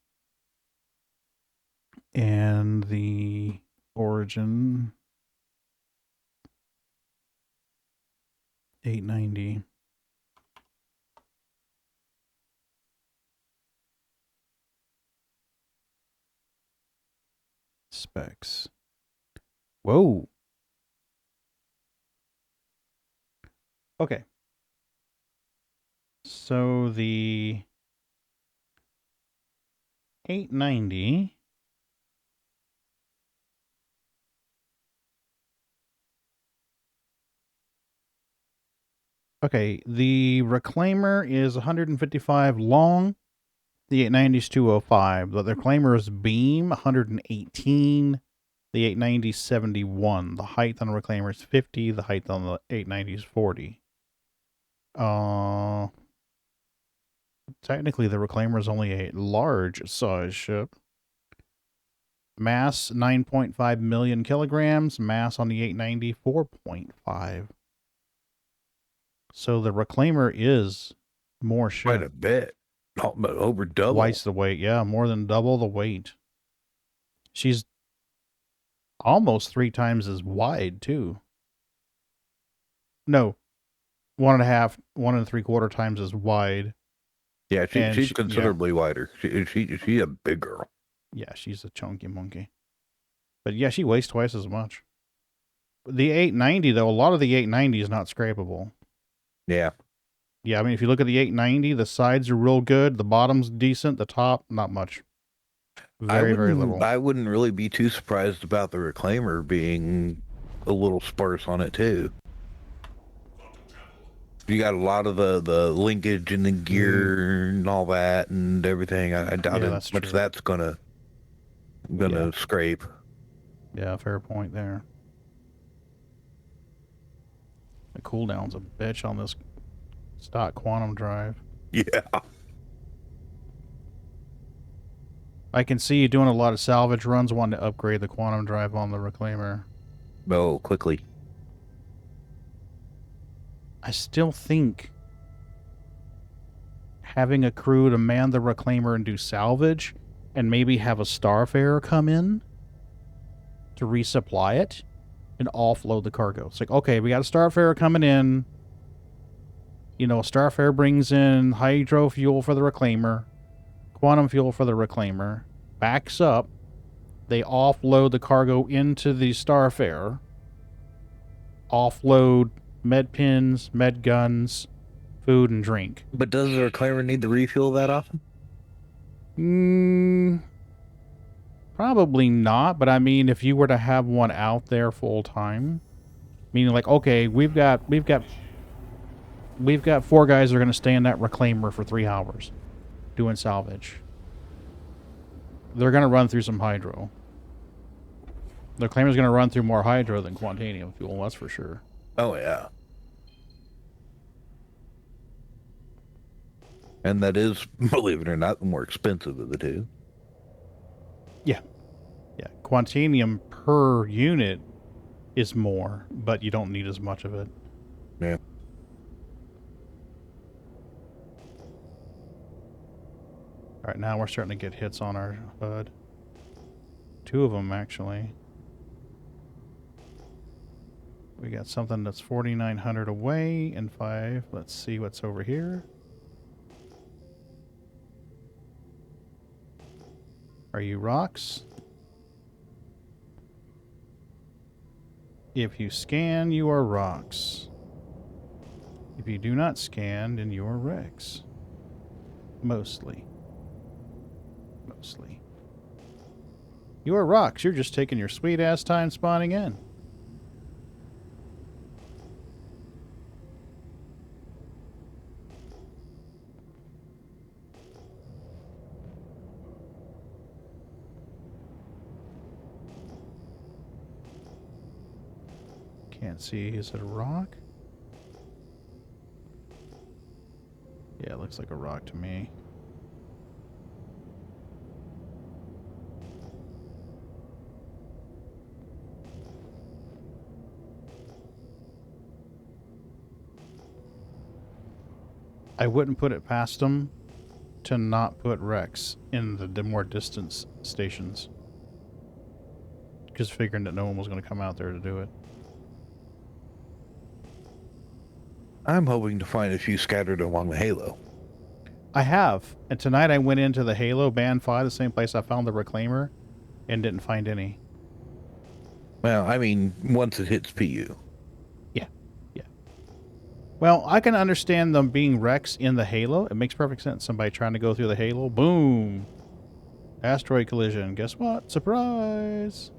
and the origin. 890. Specs. Whoa. Okay. So the 890 okay, the reclaimer is 155 long. The 890 is 205. The reclaimer's beam 118. The 890 is 71. The height on the reclaimer is 50. The height on the 890 is 40. Technically, the reclaimer is only a large size ship. Mass 9.5 million kilograms. Mass on the 890 4.5. So the reclaimer is more ship. Quite a bit. Over double. Twice the weight. Yeah, more than double the weight. She's almost 3 times as wide, too. No, 1.5, 1 3/4 times as wide. Yeah, she's considerably wider. She's a big girl. Yeah, she's a chunky monkey. But yeah, she weighs twice as much. The 890, though, a lot of the 890 is not scrapable. Yeah. Yeah, I mean, if you look at the 890, the sides are real good. The bottom's decent. The top, not much. Very little. I wouldn't really be too surprised about the reclaimer being a little sparse on it, too. You got a lot of the linkage and the gear and all that and everything. I doubt much that's gonna scrape. Yeah, fair point there. The cooldown's a bitch on this stock quantum drive. Yeah. I can see you doing a lot of salvage runs, wanting to upgrade the quantum drive on the reclaimer. Oh, quickly. I still think having a crew to man the reclaimer and do salvage, and maybe have a starfarer come in to resupply it and offload the cargo. It's like, okay, we got a starfarer coming in. You know, a starfarer brings in hydro fuel for the reclaimer, quantum fuel for the reclaimer, backs up. They offload the cargo into the starfarer, offload med pins, med guns, food, and drink. But does the reclaimer need to refuel that often? Probably not, but I mean, if you were to have one out there full time, meaning like, okay, we've got 4 guys that are going to stay in that reclaimer for 3 hours doing salvage. They're going to run through some hydro. The reclaimer's going to run through more hydro than quantanium fuel, that's for sure. Oh, yeah. And that is, believe it or not, the more expensive of the two. Yeah. Yeah. Quantanium per unit is more, but you don't need as much of it. Yeah. All right, now we're starting to get hits on our HUD. 2 of them, actually. We got something that's 4,900 away and 5. Let's see what's over here. Are you rocks? If you scan, you are rocks. If you do not scan, then you are wrecks. Mostly. You are rocks. You're just taking your sweet ass time spawning in. Can't see. Is it a rock? Yeah, it looks like a rock to me. I wouldn't put it past them to not put Rex in the more distant stations. Just figuring that no one was going to come out there to do it. I'm hoping to find a few scattered along the Halo. I have. And tonight I went into the Halo Band 5, the same place I found the Reclaimer, and didn't find any. Well, I mean, once it hits PU. Yeah. Yeah. Well, I can understand them being Rex in the Halo. It makes perfect sense. Somebody trying to go through the Halo. Boom. Asteroid collision. Guess what? Surprise.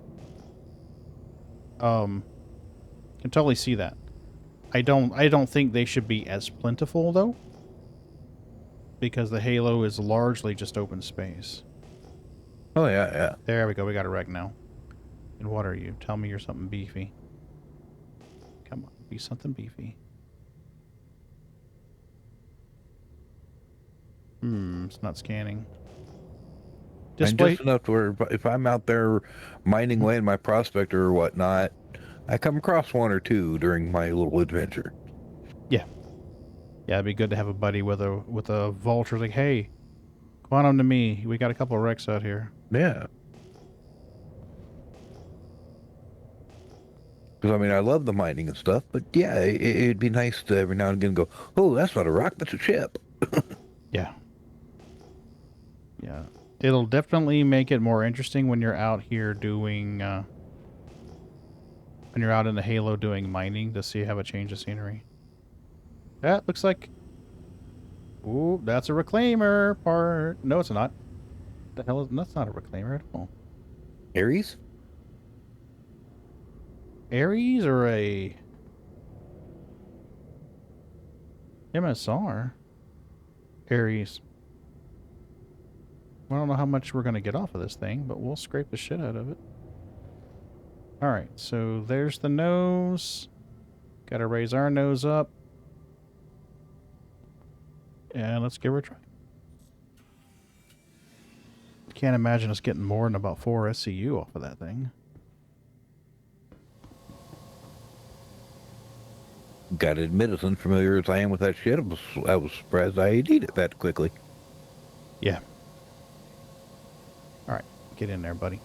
Can totally see that. I don't think they should be as plentiful though, because the Halo is largely just open space. Oh yeah, yeah. There we go. We got a wreck now. And what are you? Tell me you're something beefy. Come on, be something beefy. It's not scanning. And just enough to where if I'm out there mining away in my prospector or whatnot, I come across one or two during my little adventure. Yeah. Yeah, it'd be good to have a buddy with a vulture. Like, hey, come on to me. We got a couple of wrecks out here. Yeah. Because, I mean, I love the mining and stuff, but yeah, it'd be nice to every now and again go, oh, that's not a rock, that's a ship. Yeah. Yeah. It'll definitely make it more interesting when you're out here doing, when you're out in the Halo doing mining to see how it changes scenery. That looks like... Ooh, that's a Reclaimer part. No, it's not. The hell is... That's not a Reclaimer at all. Ares? Ares or a... MSR? Ares. I don't know how much we're going to get off of this thing, but we'll scrape the shit out of it. Alright, so there's the nose. Got to raise our nose up. And let's give her a try. Can't imagine us getting more than about 4 SCU off of that thing. Gotta admit, as unfamiliar as I am with that shit, I was surprised I AD'd it that quickly. Yeah. Alright, get in there, buddy.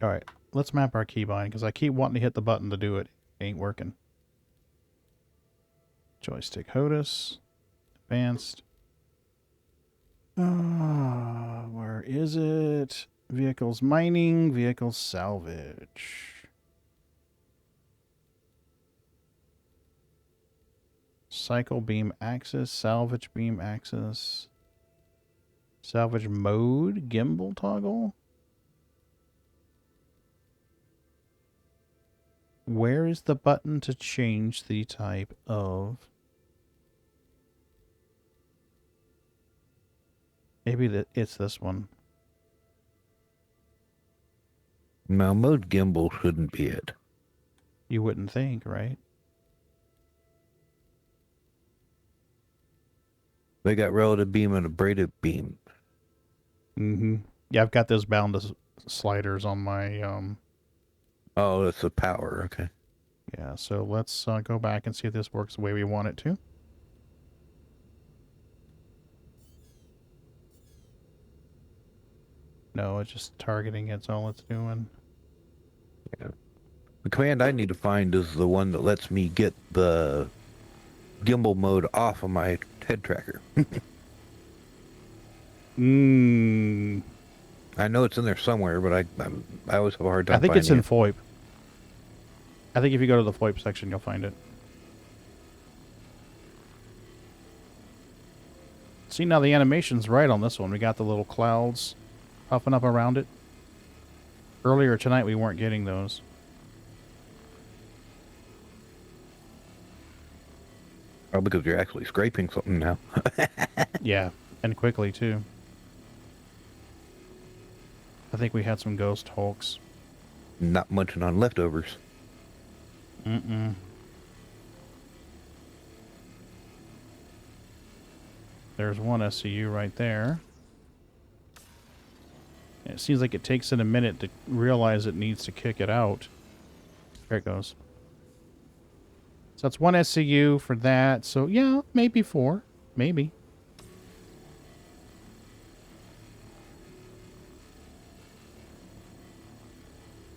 Alright, let's map our keybind, because I keep wanting to hit the button to do it. It ain't working. Joystick HOTUS. Advanced. Where is it? Vehicles mining, vehicles salvage. Cycle beam axis, salvage beam axis. Salvage mode, gimbal toggle. Where is the button to change the type of... Maybe it's this one. Now, mode gimbal shouldn't be it. You wouldn't think, right? They got relative beam and abraded beam. Mm-hmm. Yeah, I've got those bound to sliders on my... Oh, that's the power, okay. Yeah, so let's go back and see if this works the way we want it to. No, it's just targeting. It's all it's doing. Yeah. The command I need to find is the one that lets me get the gimbal mode off of my head tracker. I know it's in there somewhere, but I always have a hard time I think finding it's in it. FOIP. I think if you go to the FOIP section, you'll find it. See, now the animation's right on this one. We got the little clouds puffing up around it. Earlier tonight, we weren't getting those. Oh, because you're actually scraping something now. Yeah, and quickly, too. I think we had some ghost hulks. Not munching on leftovers. Mm-mm. There's one SCU right there. And it seems like it takes it a minute to realize it needs to kick it out. There it goes. So that's one SCU for that. So yeah, maybe 4. Maybe.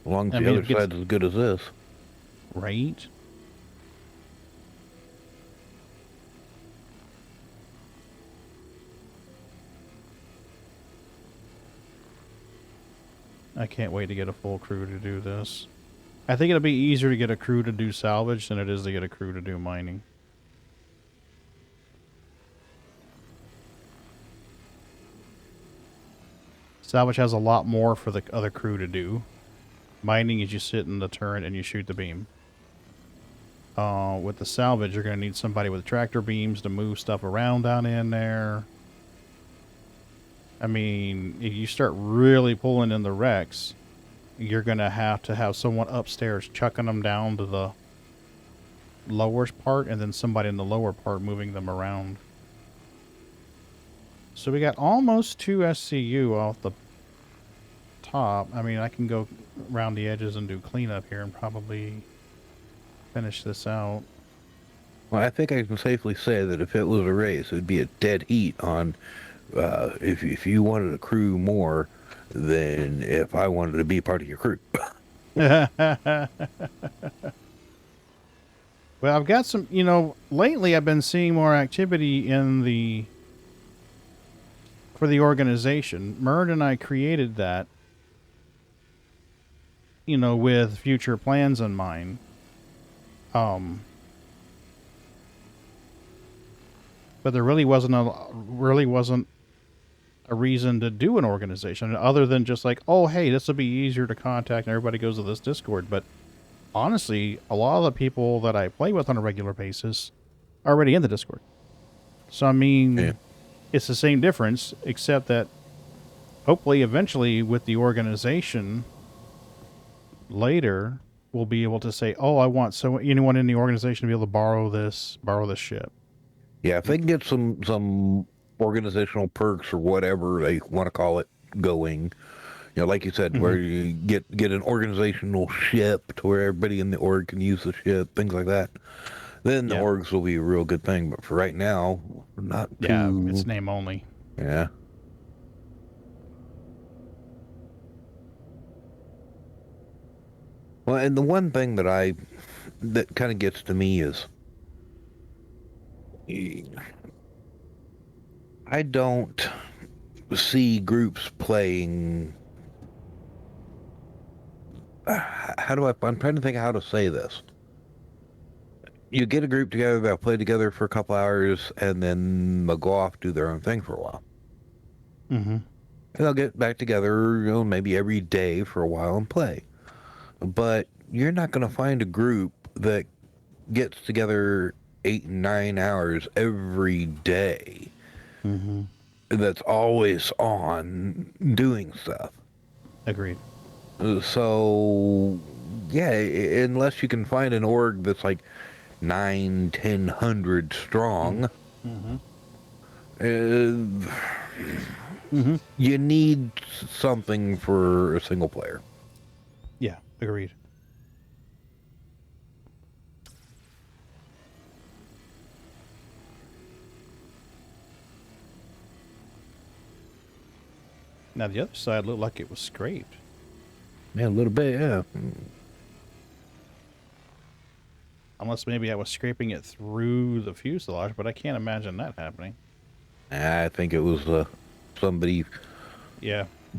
As long as I the mean, other it gets- side's as good as this. Right? I can't wait to get a full crew to do this. I think it'll be easier to get a crew to do salvage than it is to get a crew to do mining. Salvage has a lot more for the other crew to do. Mining is you sit in the turret and you shoot the beam. With the salvage, you're going to need somebody with tractor beams to move stuff around down in there. I mean, if you start really pulling in the wrecks, you're going to have someone upstairs chucking them down to the lower part, and then somebody in the lower part moving them around. So we got almost 2 SCU off the top. I mean, I can go around the edges and do cleanup here and probably finish this out. Well, I think I can safely say that if it was a race, it would be a dead heat on if you wanted to crew more than if I wanted to be part of your crew. Well, I've got some, lately I've been seeing more activity for the organization. Merd and I created that, with future plans in mind. But there really wasn't a reason to do an organization other than just like, oh, hey, this will be easier to contact and everybody goes to this Discord. But honestly, a lot of the people that I play with on a regular basis are already in the Discord. So, I mean, It's the same difference, except that hopefully eventually with the organization later, we'll be able to say, oh, I want anyone in the organization to be able to borrow this ship. Yeah, if they can get some organizational perks or whatever they want to call it going, like you said, where you get an organizational ship to where everybody in the org can use the ship, things like that, then the orgs will be a real good thing. But for right now, not too... Yeah, it's name only. Yeah. Well, and the one thing that kind of gets to me is I don't see groups playing. I'm trying to think of how to say this. You get a group together, they'll play together for a couple hours, and then they'll go off, do their own thing for a while. Mm-hmm. And they'll get back together, maybe every day for a while and play. But you're not going to find a group that gets together 8 and 9 hours every day. Mm-hmm. That's always on doing stuff. Agreed. So, yeah, unless you can find an org that's like 900-1,000 strong, you need something for a single player. Yeah, agreed. Now the other side looked like it was scraped. Yeah, a little bit, yeah. Unless maybe I was scraping it through the fuselage, but I can't imagine that happening. I think it was somebody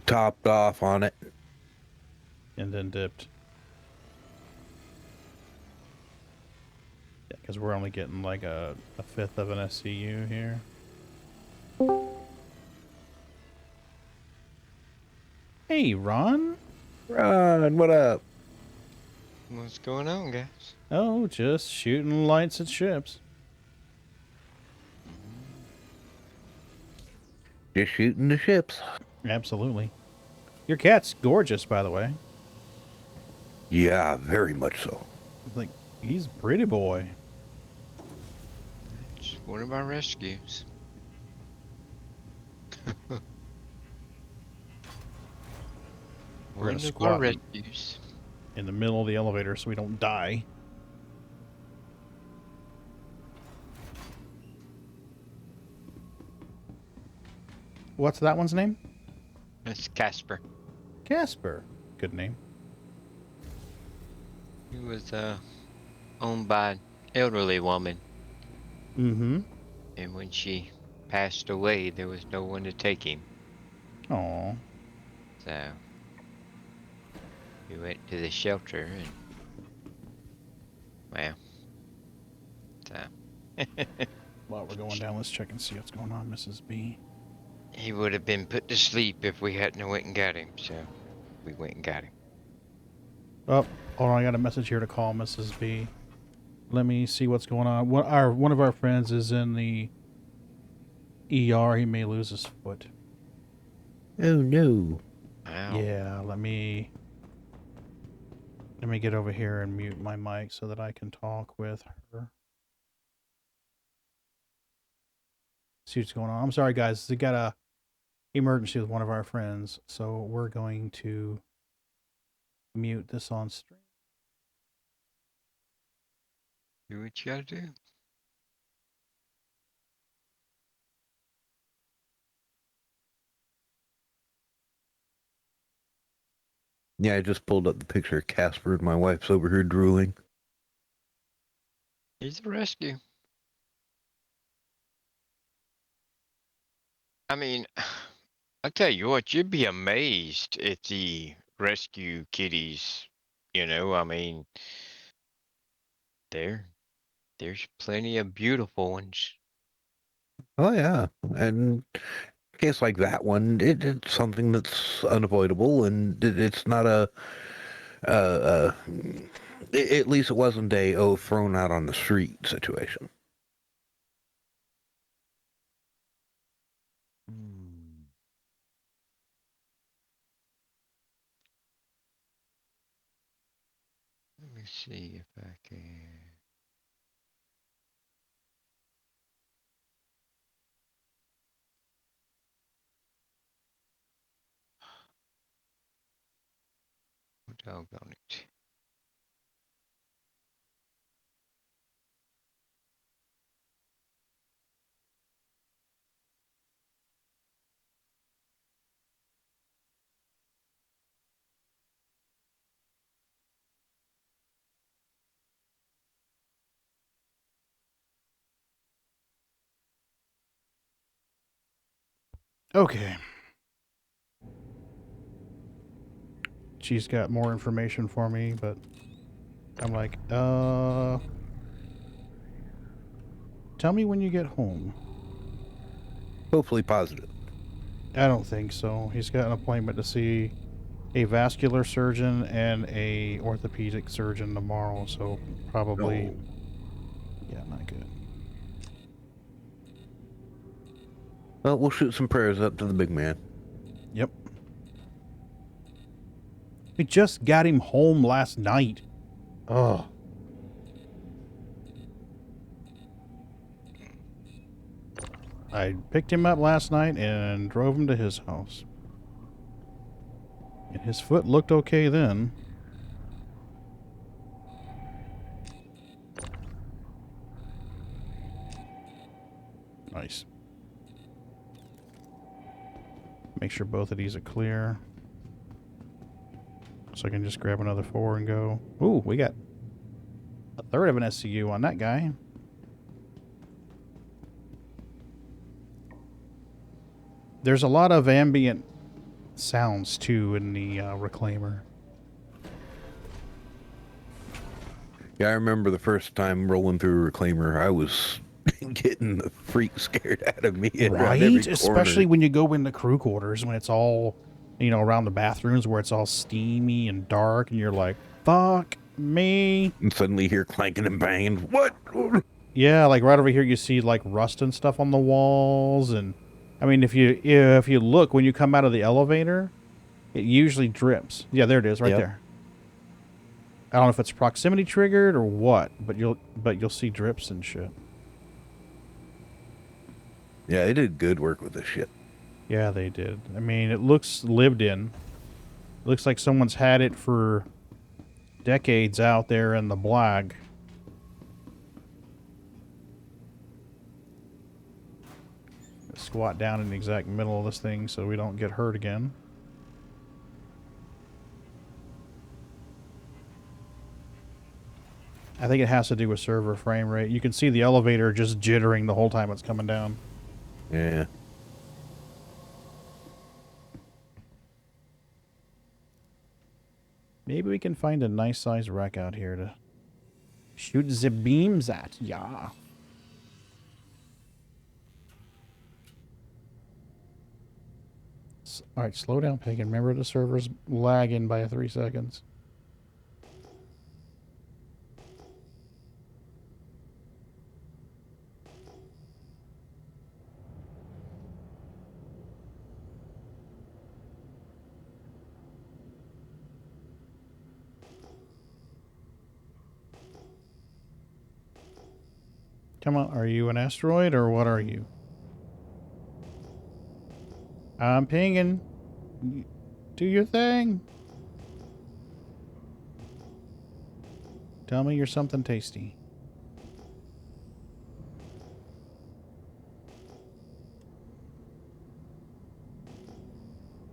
topped off on it. And then dipped. Yeah, because we're only getting like a fifth of an SCU here. Hey, Ron. Ron, what up? What's going on, guys? Oh, just shooting lights at ships. Just shooting the ships. Absolutely. Your cat's gorgeous, by the way. Yeah, very much so. Like, he's a pretty boy. It's one of our rescues. We're gonna One of our squat rescues. in the middle of the elevator so we don't die. What's that one's name? That's Casper. Casper. Good name. He was owned by an elderly woman, Mm-hmm. and when she passed away, there was no one to take him. Aw. So we went to the shelter, and well, so While we're going down, let's check and see what's going on, Mrs. B. he would have been put to sleep if we hadn't went and got him. So we went and got him. Oh, hold on, I got a message here to call Mrs. B. Let me see what's going on. One of our friends is in the ER. He may lose his foot. Oh no. Wow. Yeah, let me get over here and mute my mic so that I can talk with her. See what's going on. I'm sorry, guys. We got a emergency with one of our friends, so we're going to mute this on stream. Do what you gotta do. Yeah, I just pulled up the picture of Casper and my wife's over here drooling. He's a rescue. I mean, I tell you what, you'd be amazed at the rescue kitties. You know, I mean, there's plenty of beautiful ones. Oh yeah, and a case like that one, it's something that's unavoidable, and it's not at least it wasn't a thrown out on the street situation. Let me see if I can. Oh, doggone it. Okay. She's got more information for me, but I'm like, tell me when you get home. Hopefully positive. I don't think so. He's got an appointment to see a vascular surgeon and a orthopedic surgeon tomorrow, so probably, yeah, not good. Well, we'll shoot some prayers up to the big man. Yep. We just got him home last night. Oh. I picked him up last night and drove him to his house. And his foot looked okay then. Nice. Make sure both of these are clear. So I can just grab another 4 and go. Ooh, we got a third of an SCU on that guy. There's a lot of ambient sounds too in the reclaimer. Yeah, I remember the first time rolling through a reclaimer, I was getting the freak scared out of me. Right? Especially when you go into crew quarters, when it's all, you know, around the bathrooms where it's all steamy and dark, and you're like, fuck me. And suddenly you hear clanking and banging. What? Yeah, like right over here you see like rust and stuff on the walls, and I mean if you look when you come out of the elevator, it usually drips. Yeah, there it is, right there. I don't know if it's proximity triggered or what, but you'll see drips and shit. Yeah, they did good work with this shit. Yeah, they did. I mean, it looks lived in. It looks like someone's had it for decades out there in the black. Squat down in the exact middle of this thing so we don't get hurt again. I think it has to do with server frame rate. You can see the elevator just jittering the whole time it's coming down. Yeah. Maybe we can find a nice sized wreck out here to shoot the beams at. Yeah. Alright, slow down, Pagan. Remember the server's lagging by 3 seconds. Come on, are you an asteroid or what are you? I'm pinging. Do your thing. Tell me you're something tasty.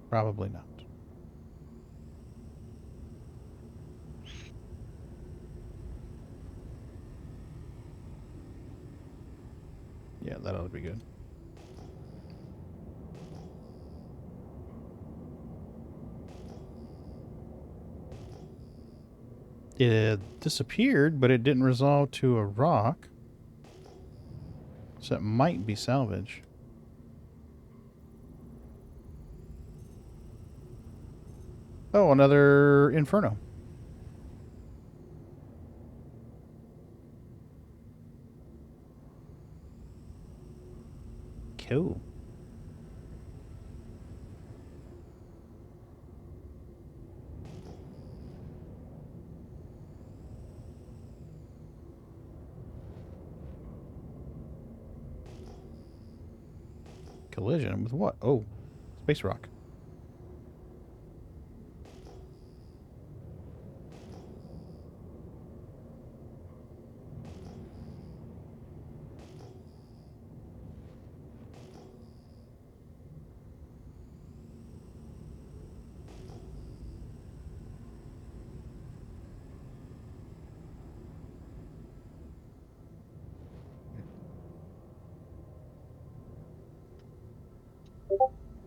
Probably not. Yeah, that ought to be good. It disappeared, but it didn't resolve to a rock. So it might be salvage. Oh, another inferno. Cool. Collision with what? Oh, space rock.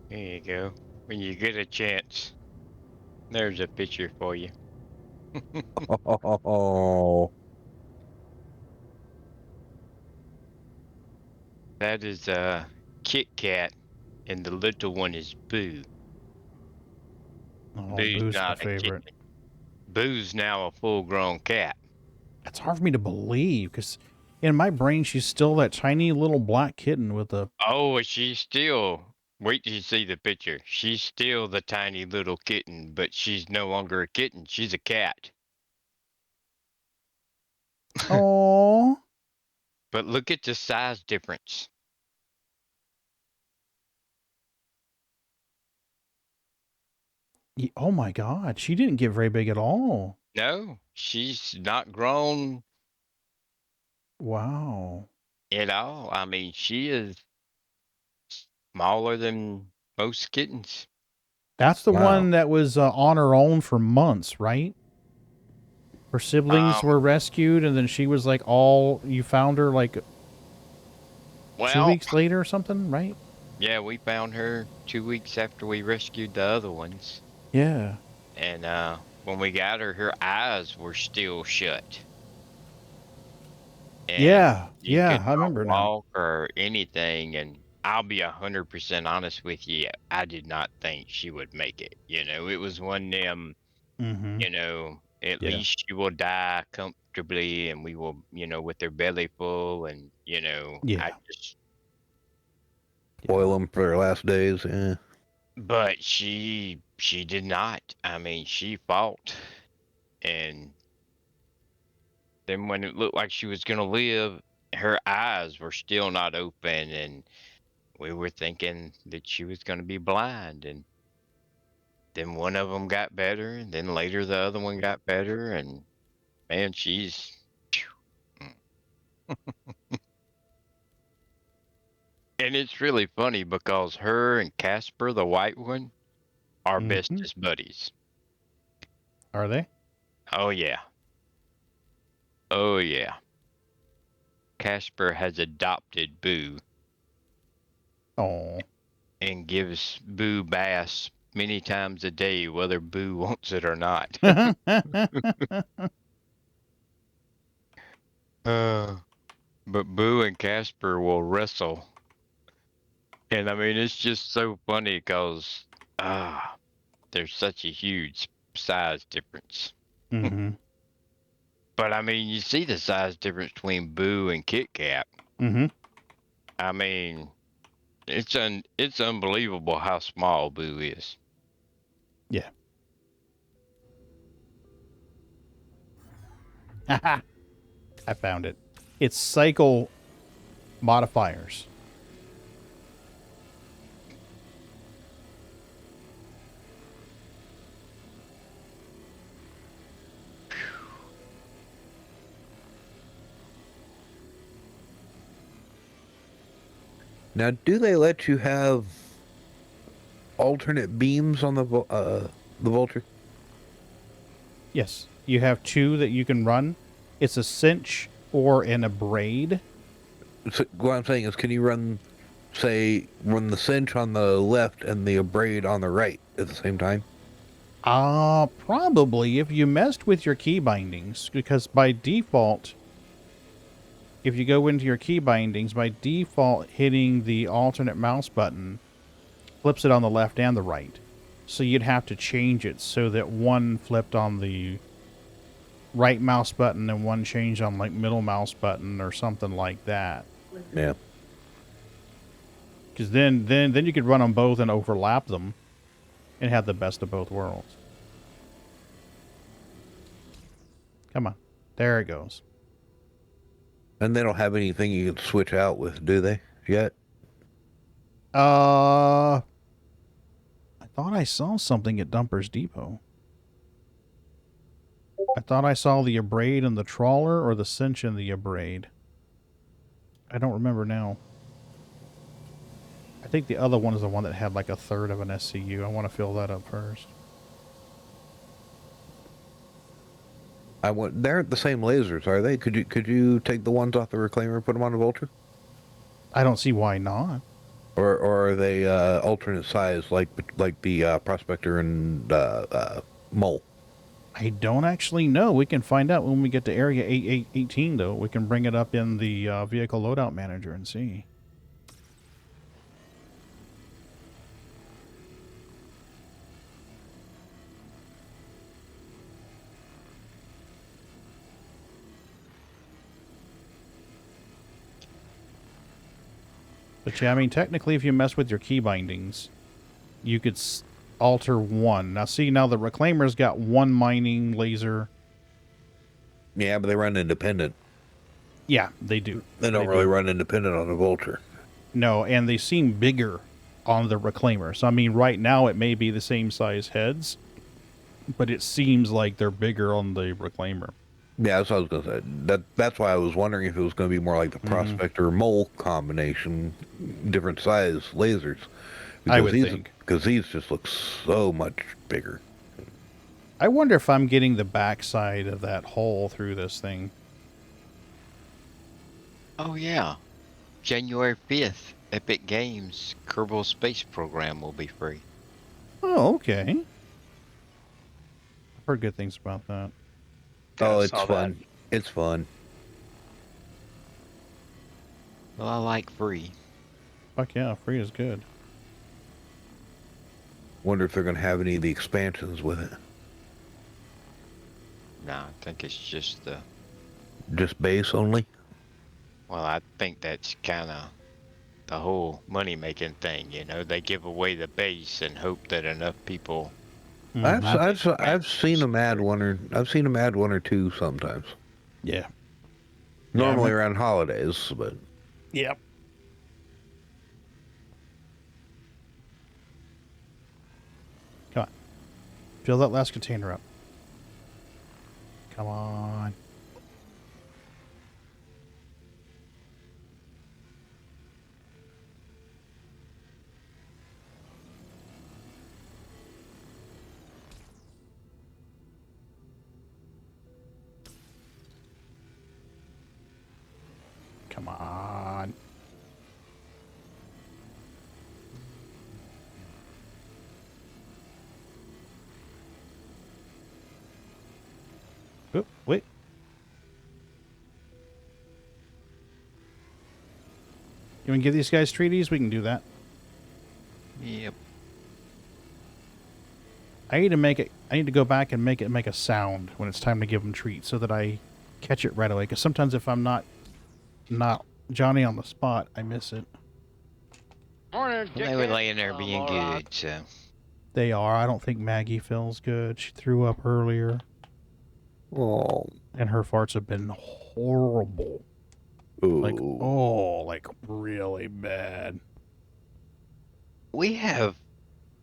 There you go. When you get a chance, there's a picture for you. Oh. That is Kit Kat, and the little one is Boo. Oh, Boo's Boo's my not a favorite. kitten. Boo's now a full-grown cat. It's hard for me to believe because in my brain she's still that tiny little black kitten with a. Oh, she's still. Wait till you see the picture. She's still the tiny little kitten, but she's no longer a kitten. She's a cat. Oh. But look at the size difference. Oh my God, she didn't get very big at all. No, she's not grown Wow. at all. I mean, she is smaller than most kittens. That's the Wow. one that was on her own for months, right? Her siblings were rescued, and then she was like all. You found her like 2 Well, weeks later or something, right? yeah, we found her 2 weeks after we rescued the other ones. Yeah. And when we got her, her eyes were still shut. And Yeah. you Yeah, could I not remember now. walk or anything. And I'll be 100% honest with you, I did not think she would make it. You know, it was one of them, Mm-hmm. you know, at Yeah. least she will die comfortably and we will, you know, with her belly full. And, you know, I Yeah. just, Spoil them for their last days. Yeah. but she did not. I mean, she fought. And then when it looked like she was gonna live, her eyes were still not open, and we were thinking that she was going to be blind, and then one of them got better, and then later the other one got better, and man, she's. Mm. And it's really funny because her and Casper, the white one, are bestest buddies. Are they? Oh yeah. Oh yeah. Casper has adopted Boo Oh. and gives Boo baths many times a day, whether Boo wants it or not. But Boo and Casper will wrestle. And I mean, it's just so funny because there's such a huge size difference. Mm-hmm. But I mean, you see the size difference between Boo and Kit Kat. Mm-hmm. I mean, it's unbelievable how small Boo is. Yeah. Haha. I found it. It's cycle modifiers. Now, do they let you have alternate beams on the Vulture? Yes. You have 2 that you can run. It's a cinch or an abrade. So what I'm saying is, can you run the cinch on the left and the abrade on the right at the same time? Probably if you messed with your key bindings, because by default, if you go into your key bindings, by default, hitting the alternate mouse button flips it on the left and the right. So you'd have to change it so that one flipped on the right mouse button and one changed on like middle mouse button or something like that. Yeah. Because then you could run them both and overlap them and have the best of both worlds. Come on. There it goes. And they don't have anything you can switch out with, do they? Yet? I thought I saw something at Dumper's Depot. I thought I saw the abrade and the trawler, or the cinch and the abrade. I don't remember now. I think the other one is the one that had like a third of an SCU. I want to fill that up first. They aren't the same lasers, are they? Could you take the ones off the Reclaimer and put them on the Vulture? I don't see why not. Or are they alternate size like the Prospector and Mole? I don't actually know. We can find out when we get to Area 818, though. We can bring it up in the Vehicle Loadout Manager and see. But yeah, I mean, technically, if you mess with your key bindings, you could alter one. Now, see, now the Reclaimer's got one mining laser. Yeah, but they run independent. Yeah, they do. They don't really run independent on the Vulture. No, and they seem bigger on the Reclaimer. So, I mean, right now it may be the same size heads, but it seems like they're bigger on the Reclaimer. Yeah, that's what I was going to say. That's why I was wondering if it was going to be more like the Prospector Mole combination, different size lasers. I would think. Because these just look so much bigger. I wonder if I'm getting the backside of that hole through this thing. Oh yeah. January 5th, Epic Games Kerbal Space Program will be free. Oh, okay. I've heard good things about that. Oh, it's fun. It's fun. Well, I like free. Fuck yeah, free is good. Wonder if they're going to have any of the expansions with it. No, I think it's just Just base only? well, I think that's kind of the whole money-making thing, you know? They give away the base and hope that enough people... I've seen them add one or two sometimes. Yeah. Normally around holidays, but... Yep. Fill that last container up. Come on. Come on. Oh, wait. You want to give these guys treaties? We can do that. Yep. I need to make it. I need to go back and make it make a sound when it's time to give them treats, so that I catch it right away. Because sometimes if I'm not Johnny on the spot, I miss it. Well, they were laying there being good, so. They are. I don't think Maggie feels good. She threw up earlier. Oh. And her farts have been horrible. Ooh. Like really bad.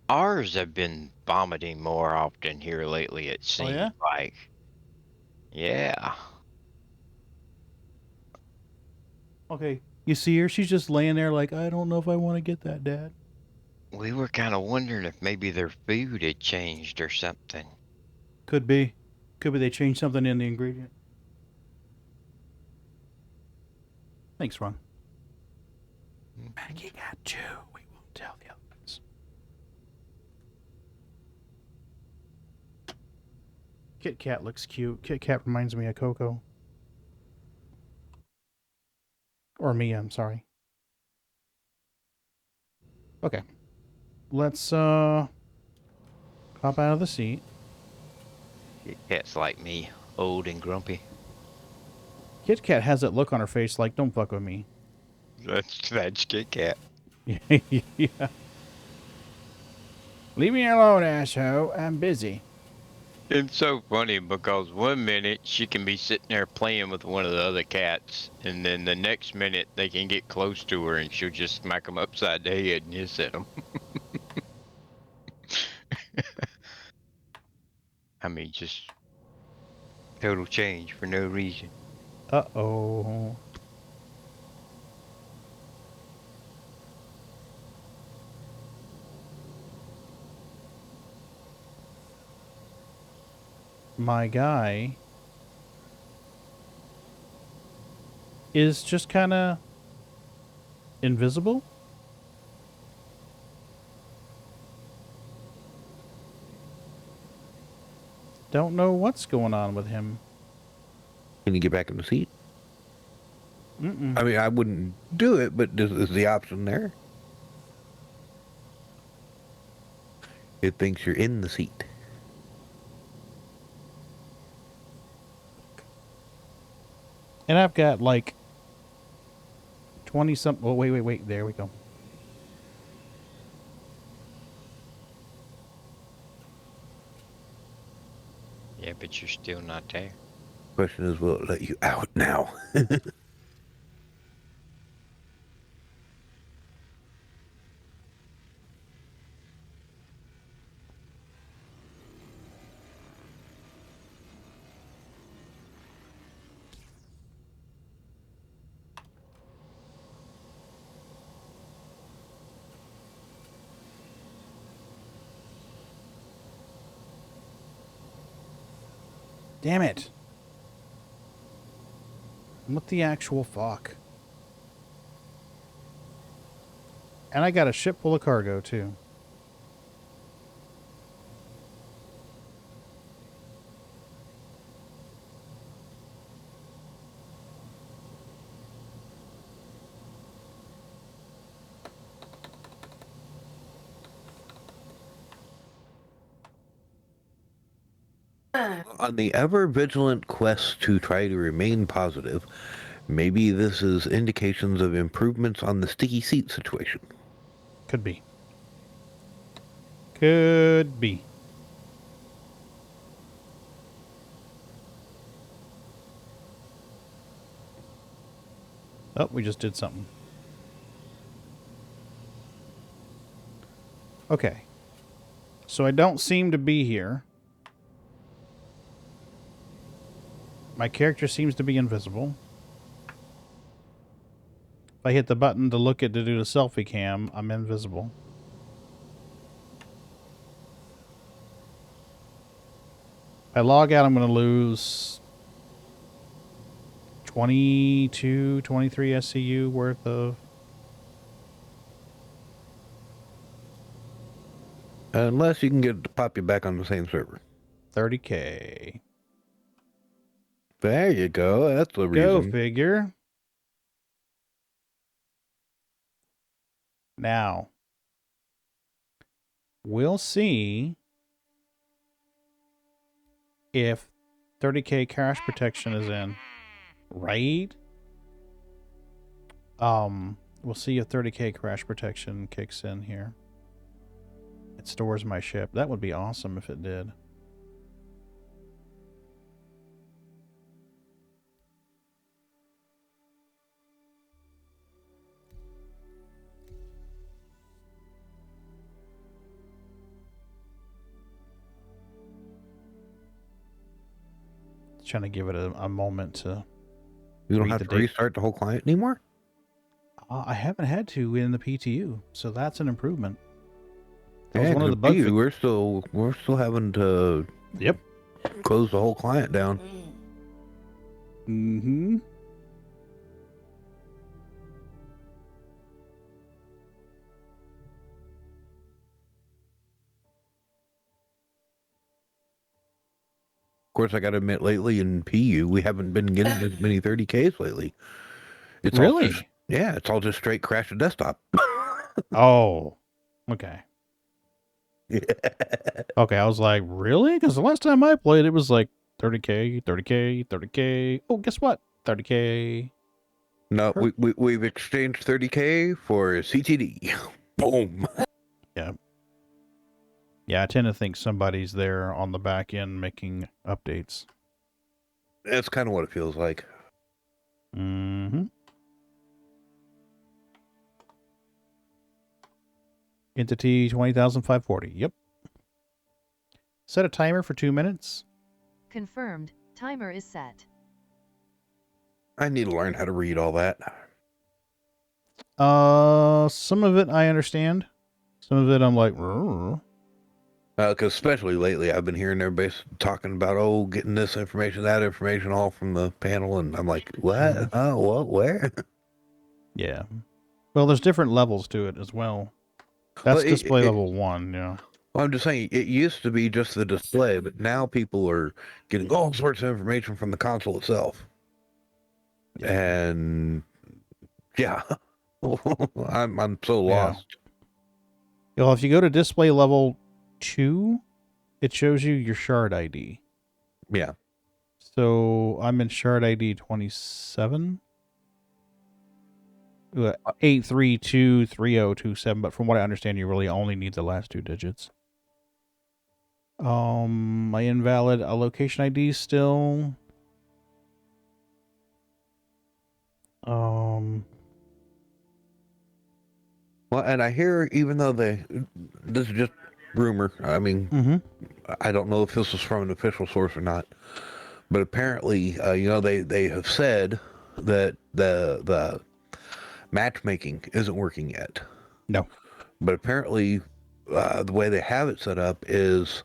Ours have been vomiting more often here lately, it seems like. Yeah. Okay. You see her? She's just laying there like, I don't know if I want to get that, Dad. We were kind of wondering if maybe their food had changed or something. Could be. Could be they changed something in the ingredient. Thanks, Ron. Maggie got you. We won't tell the others. Kit Kat looks cute. Kit Kat reminds me of Coco. Or Mia, I'm sorry. Okay. Let's hop out of the seat. Cat's like me, old and grumpy. Kit Kat has that look on her face like, don't fuck with me. That's Kit Kat. Yeah. Leave me alone, asshole. I'm busy. It's so funny because one minute she can be sitting there playing with one of the other cats, and then the next minute they can get close to her and she'll just smack them upside the head and hiss at them. I mean, just total change for no reason. Uh-oh. My guy is just kind of invisible. Don't know what's going on with him. Can you get back in the seat? Mm-mm. I mean, I wouldn't do it, but is the option there? It thinks you're in the seat. And I've got like 20 something. Oh, wait. There we go. Yeah, but you're still not there. Question is, will it let you out now? Damn it. What the actual fuck? And I got a ship full of cargo, too. On the ever-vigilant quest to try to remain positive, maybe this is indications of improvements on the sticky seat situation. Could be. Could be. Oh, we just did something. Okay. So I don't seem to be here. My character seems to be invisible. If I hit the button to look at to do the selfie cam, I'm invisible. If I log out, I'm going to lose 22, 23 SCU worth of... Unless you can get it to pop you back on the same server. 30K. There you go. That's the Go reason. figure. Now, we'll see if 30K crash protection is in. Right? We'll see if 30K crash protection kicks in here. It stores my ship. That would be awesome if it did. Trying to give it a moment to... You don't have to restart the whole client anymore? I haven't had to in the PTU, so that's an improvement. That Yeah, was one of the bugs. we're still having to close the whole client down. Mm-hmm. Of course, I got to admit, lately in PU, we haven't been getting as many 30Ks lately. It's really? All just, yeah, it's all just straight crash to desktop. Oh, okay. Yeah. Okay, I was like, really? Because the last time I played, it was like 30K, 30K, 30K. Oh, guess what? 30K. No, we've exchanged 30K for CTD. Boom. Yeah. Yeah, I tend to think somebody's there on the back end making updates. That's kind of what it feels like. Mm-hmm. Entity 20,540. Yep. Set a timer for 2 minutes. Confirmed. Timer is set. I need to learn how to read all that. Some of it I understand. Some of it I'm like, because especially lately, I've been hearing everybody talking about, getting this information, that information, all from the panel, and I'm like, what? Oh, what? Where? Yeah. Well, there's different levels to it as well. That's display level 1, yeah. Well, I'm just saying, it used to be just the display, but now people are getting all sorts of information from the console itself. Yeah. And yeah, I'm so lost. Yeah. Well, if you go to display level 2, it shows you your shard ID. Yeah. So I'm in shard ID 27. 8323027, but from what I understand, you really only need the last 2 digits. My invalid location ID still. Well, and I hear, even though this is just rumor, I mean, I don't know if this is from an official source or not, but apparently, they have said that the matchmaking isn't working yet. No. But apparently, the way they have it set up is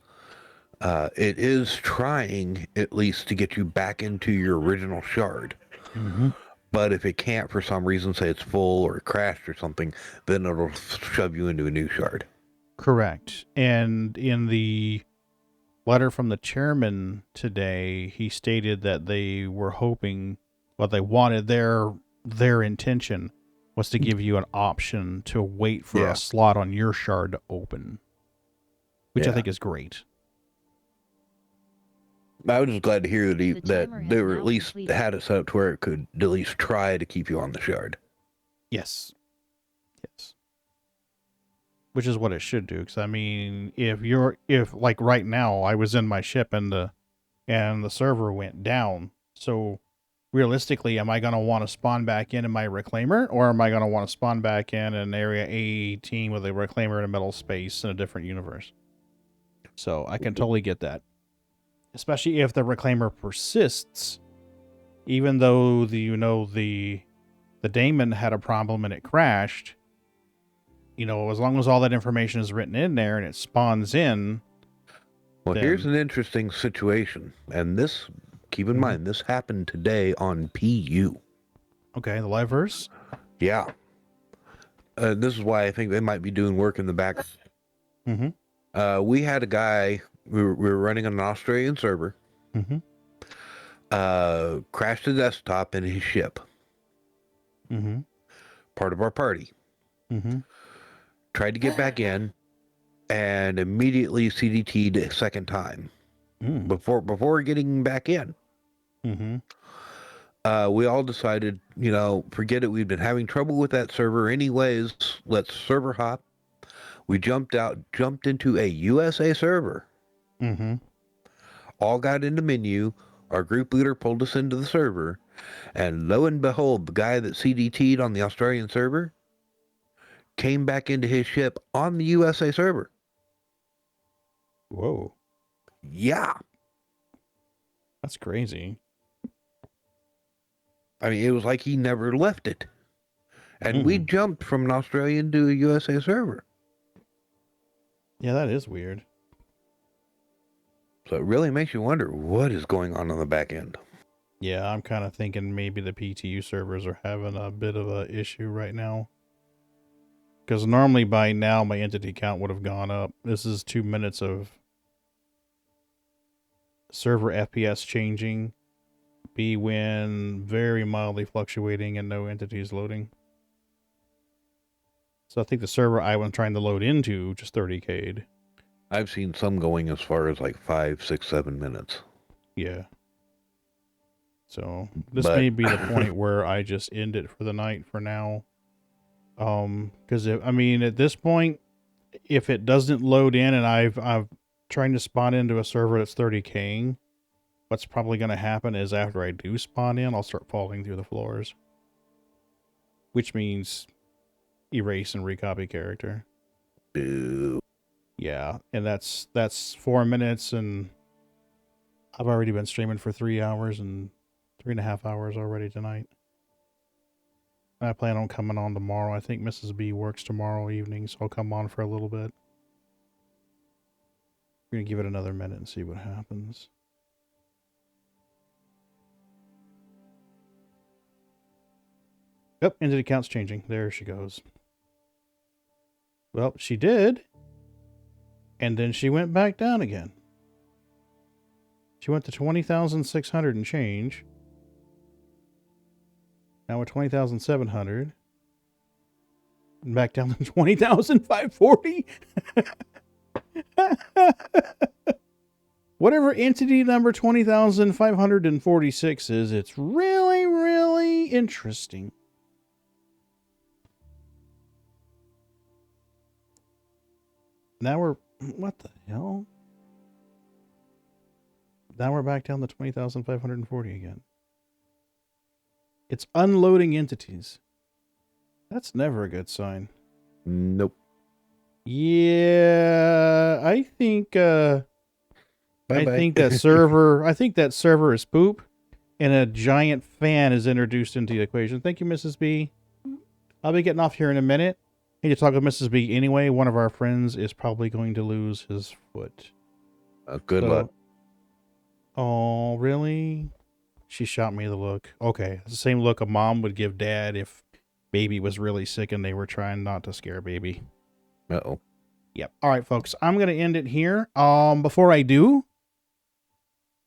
it is trying at least to get you back into your original shard. Mm-hmm. But if it can't, for some reason, say it's full or it crashed or something, then it'll shove you into a new shard. Correct. And in the letter from the chairman today, he stated that they were hoping, what they wanted, their intention was to give you an option to wait for a slot on your shard to open, which I think is great. I was just glad to hear that they were at least had it set up to where it could at least try to keep you on the shard. Yes. Which is what it should do. Because I mean, if like right now, I was in my ship and the server went down. So realistically, am I going to want to spawn back in my reclaimer, or am I going to want to spawn back in an area A18 with a reclaimer in a middle space in a different universe? So I can totally get that. Especially if the reclaimer persists even though the daemon had a problem and it crashed, as long as all that information is written in there and it spawns in. Well, here's an interesting situation, and this, keep in mind, this happened today on PU. Okay, the live verse? Yeah. This is why I think they might be doing work in the back. We had a guy, we were running an Australian server, crashed the desktop in his ship. Part of our party. Tried to get back in, and immediately CDT'd a second time. Before getting back in. We all decided, forget it. We've been having trouble with that server anyways. Let's server hop. We jumped into a USA server. All got into menu. Our group leader pulled us into the server. And lo and behold, the guy that CDT'd on the Australian server came back into his ship on the USA server. Whoa. Yeah. That's crazy. I mean, it was like he never left it. And we jumped from an Australian to a USA server. Yeah, that is weird. So it really makes you wonder what is going on the back end. Yeah, I'm kind of thinking maybe the PTU servers are having a bit of a issue right now. Because normally by now my entity count would have gone up. This is 2 minutes of server FPS changing, bwin very mildly fluctuating, and no entities loading. So I think the server I was trying to load into just 30K'd. I've seen some going as far as like 5, 6, 7 minutes. Yeah. So this may be the point where I just end it for the night for now. Because at this point, if it doesn't load in and I'm trying to spawn into a server that's 30K'ing, what's probably going to happen is after I do spawn in, I'll start falling through the floors. Which means erase and recopy character. Boo. Yeah, and that's 4 minutes, and I've already been streaming for 3 hours and 3.5 hours already tonight. I plan on coming on tomorrow. I think Mrs. B works tomorrow evening, so I'll come on for a little bit. We're going to give it another minute and see what happens. Yep, entity count's changing. There she goes. Well, she did. And then she went back down again. She went to 20,600 and change. Now we're 20,700. And back down to 20,540. Whatever entity number 20,546 is, it's really, really interesting. Now we're... What the hell? Now we're back down to 20,540 again. It's unloading entities. That's never a good sign. Nope. Yeah, I think I think that server is poop, and a giant fan is introduced into the equation. Thank you, Mrs. B. I'll be getting off here in a minute. Need to talk with Mrs. B anyway. One of our friends is probably going to lose his foot. Good luck. Oh, really? She shot me the look. Okay, it's the same look a mom would give dad if baby was really sick and they were trying not to scare baby. Uh-oh. Yep. All right, folks. I'm going to end it here. Before I do,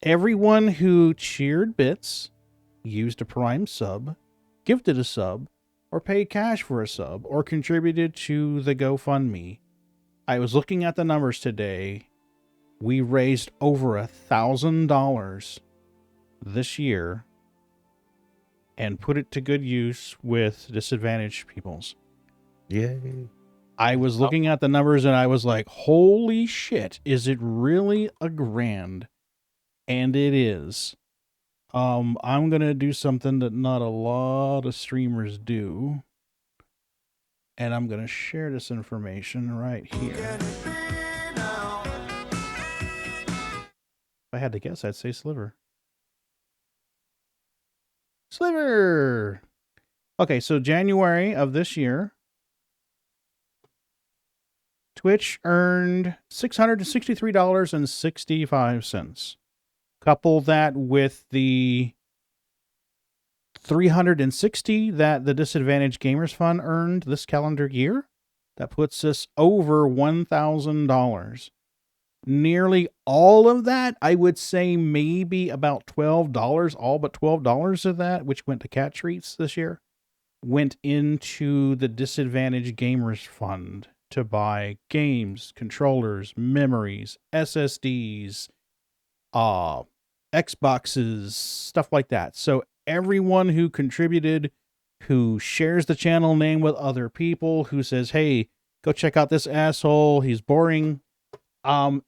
everyone who cheered bits, used a Prime sub, gifted a sub, or paid cash for a sub, or contributed to the GoFundMe. I was looking at the numbers today. We raised over $1,000 this year and put it to good use with disadvantaged peoples. Yay. I was looking at the numbers and I was like, holy shit, is it really $1,000? And it is. I'm going to do something that not a lot of streamers do. And I'm going to share this information right here. If I had to guess, I'd say Sliver. Sliver. Okay, so January of this year, Twitch earned $663.65. Couple that with the $360 that the Disadvantaged Gamers Fund earned this calendar year. That puts us over $1,000. Nearly all of that, I would say maybe about $12, all but $12 of that, which went to cat treats this year, went into the Disadvantaged Gamers Fund to buy games, controllers, memories, SSDs, Xboxes, stuff like that. So everyone who contributed, who shares the channel name with other people, who says, hey, go check out this asshole, he's boring.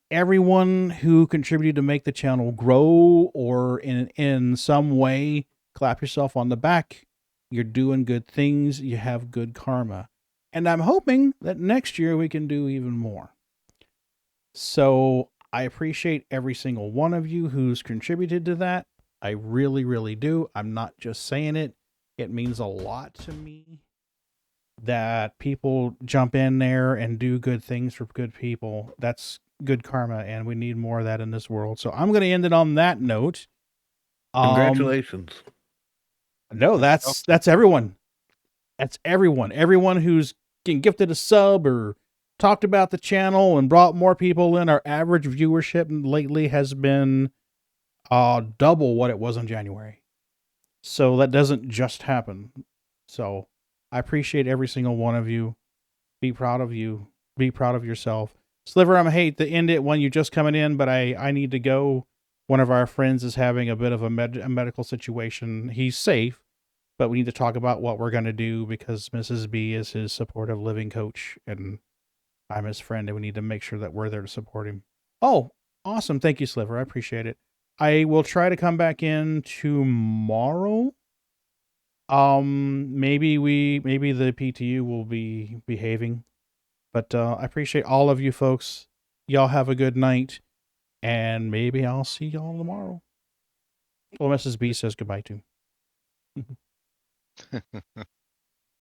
Everyone who contributed to make the channel grow or in some way, clap yourself on the back. You're doing good things. You have good karma. And I'm hoping that next year we can do even more. So I appreciate every single one of you who's contributed to that. I really, really do. I'm not just saying it. It means a lot to me that people jump in there and do good things for good people. That's good karma, and we need more of that in this world. So I'm going to end it on that note. Congratulations. No, that's everyone. That's everyone. Everyone who's getting gifted a sub or talked about the channel and brought more people in. Our average viewership lately has been double what it was in January. So that doesn't just happen. So I appreciate every single one of you. Be proud of you. Be proud of yourself. Sliver, I'm hate to end it when you're just coming in, but I need to go. One of our friends is having a bit of a medical situation. He's safe, but we need to talk about what we're going to do because Mrs. B is his supportive living coach, and I'm his friend, and we need to make sure that we're there to support him. Oh, awesome. Thank you, Sliver. I appreciate it. I will try to come back in tomorrow. Maybe the PTU will be behaving, but I appreciate all of you folks. Y'all have a good night, and maybe I'll see y'all tomorrow. Well, Mrs. B says goodbye too.